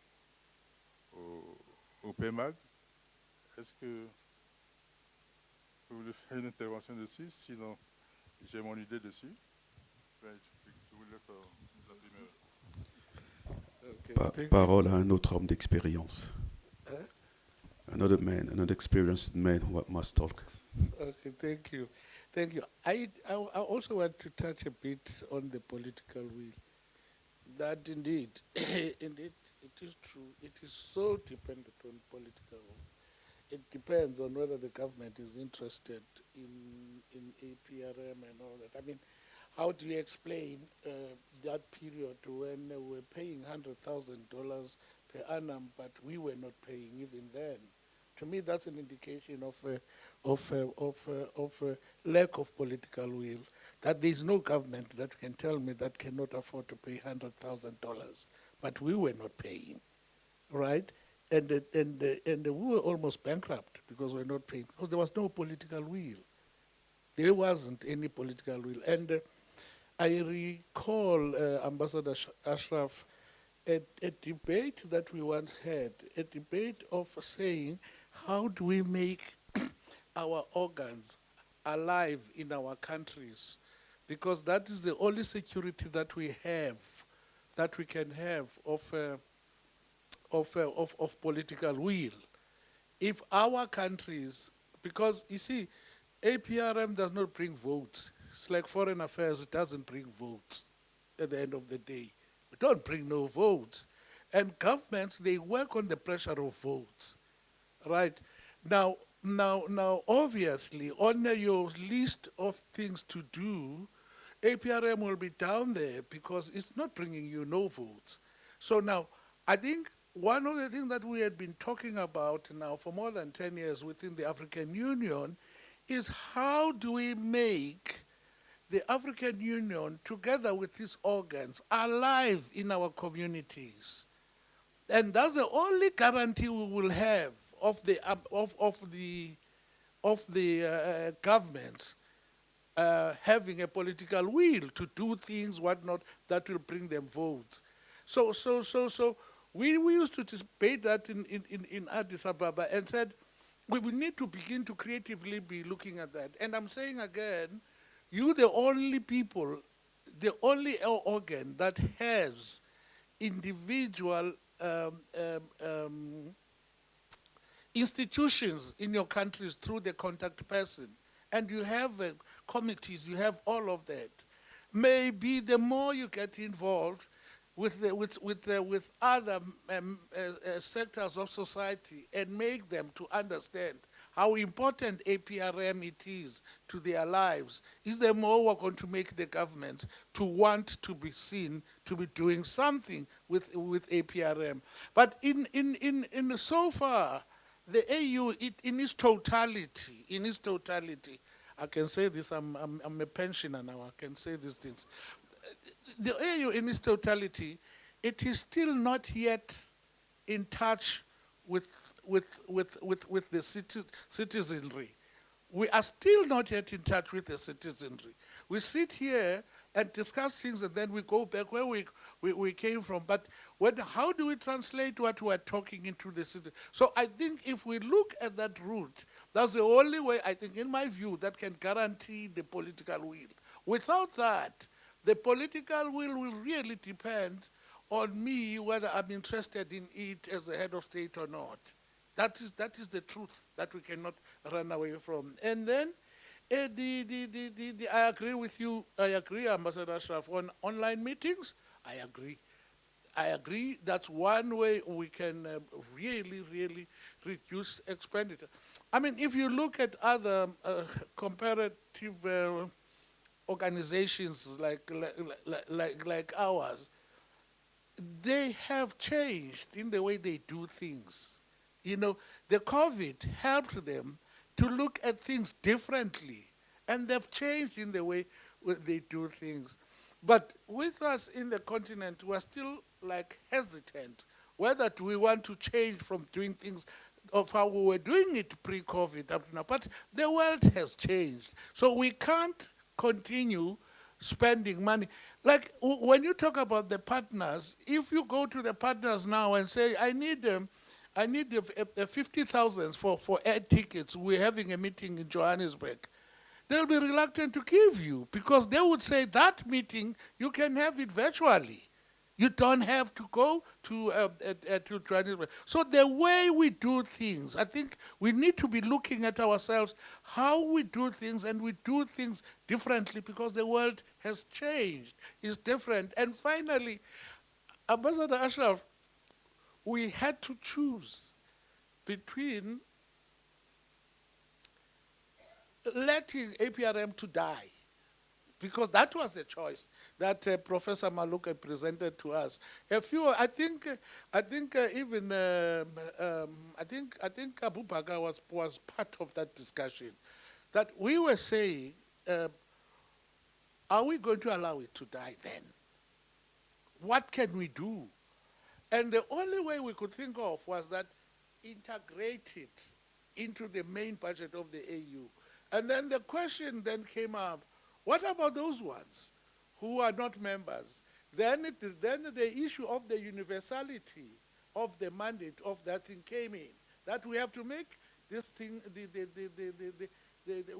PMAG, est-ce que vous voulez faire une intervention dessus? Sinon, j'ai mon idée dessus. Ben, je vous laisse la primeur. Okay, parole à un autre homme d'expérience. Another man, another experienced man who must talk. Okay, thank you. Thank you. I also want to touch a bit on the political will. That indeed, indeed, it is true. It is so dependent on political will. It depends on whether the government is interested in APRM and all that. I mean, how do you explain that period when we were paying $100,000 per annum, but we were not paying even then? To me, that's an indication of a lack of political will. That there is no government that can tell me that cannot afford to pay $100,000, but we were not paying, right? And we were almost bankrupt because we were not paying, because there was no political will. There wasn't any political will. And I recall Ambassador Ashraf, a debate that we once had, a debate of saying, how do we make our organs alive in our countries? Because that is the only security that we have, that we can have of political will. If our countries, because you see, APRM does not bring votes. It's like foreign affairs, it doesn't bring votes at the end of the day. We don't bring no votes. And governments, they work on the pressure of votes, right? Now, obviously, on your list of things to do, APRM will be down there because it's not bringing you no votes. So now, I think one of the things that we had been talking about now for more than 10 years within the African Union is how do we make the African Union, together with these organs, alive in our communities. And that's the only guarantee we will have governments having a political will to do things, whatnot, that will bring them votes. So we used to debate that in Addis Ababa and said, we need to begin to creatively be looking at that. And I'm saying again, you the only people, the only organ that has individual institutions in your countries through the contact person, and you have committees, you have all of that. Maybe the more you get involved with other sectors of society and make them to understand how important APRM it is to their lives, is the more we're going to make the governments to want to be seen to be doing something with APRM. But in so far, the AU, in its totality, I can say this, I'm a pensioner now, I can say these things. The AU in its totality, it is still not yet in touch with the citizenry. We are still not yet in touch with the citizenry. We sit here and discuss things, and then we go back where we came from. But how do we translate what we are talking into the city? So I think if we look at that route, that's the only way, I think, in my view, that can guarantee the political will. Without that, the political will really depend on me whether I'm interested in it as a head of state or not. That is the truth that we cannot run away from. And then I agree with you. I agree, Ambassador Ashraf, on online meetings. I agree. That's one way we can really reduce expenditure. I mean, if you look at other comparative organizations like ours, they have changed in the way they do things. You know, the COVID helped them to look at things differently, and they've changed in the way they do things. But with us in the continent, we're still hesitant whether we want to change from doing things of how we were doing it pre-COVID up to now. But the world has changed, so we can't continue spending money. Like when you talk about the partners, if you go to the partners now and say, I need 50,000 for air tickets, we're having a meeting in Johannesburg, they'll be reluctant to give you, because they would say that meeting, you can have it virtually. You don't have to go to Johannesburg. So the way we do things, I think we need to be looking at ourselves, how we do things, and we do things differently because the world has changed. It's different. And finally, Ambassador Ashraf, we had to choose between letting APRM to die, because that was the choice that Professor Maluka presented to us. I think Abu Bakr was part of that discussion, that we were saying, are we going to allow it to die then? What can we do? And the only way we could think of was that integrate it into the main budget of the AU. And then the question then came up, what about those ones who are not members? Then the issue of the universality of the mandate of that thing came in, that we have to make this thing, the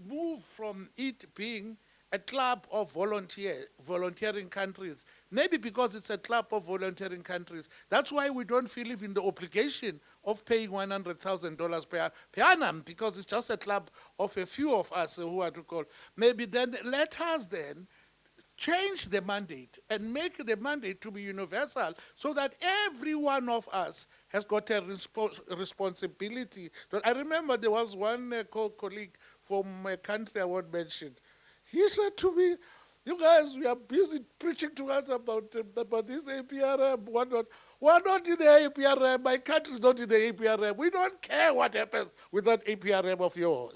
move from it being a club of volunteering countries. Maybe because it's a club of volunteering countries. That's why we don't feel even the obligation of paying $100,000 per annum, because it's just a club of a few of us who are to call. Maybe then let us then change the mandate and make the mandate to be universal, so that every one of us has got a responsibility. I remember there was one colleague from a country I won't mention. He said to me, you guys, we are busy preaching to us about this APRM, whatnot. We're not in the APRM. My country's not in the APRM. We don't care what happens with that APRM of yours.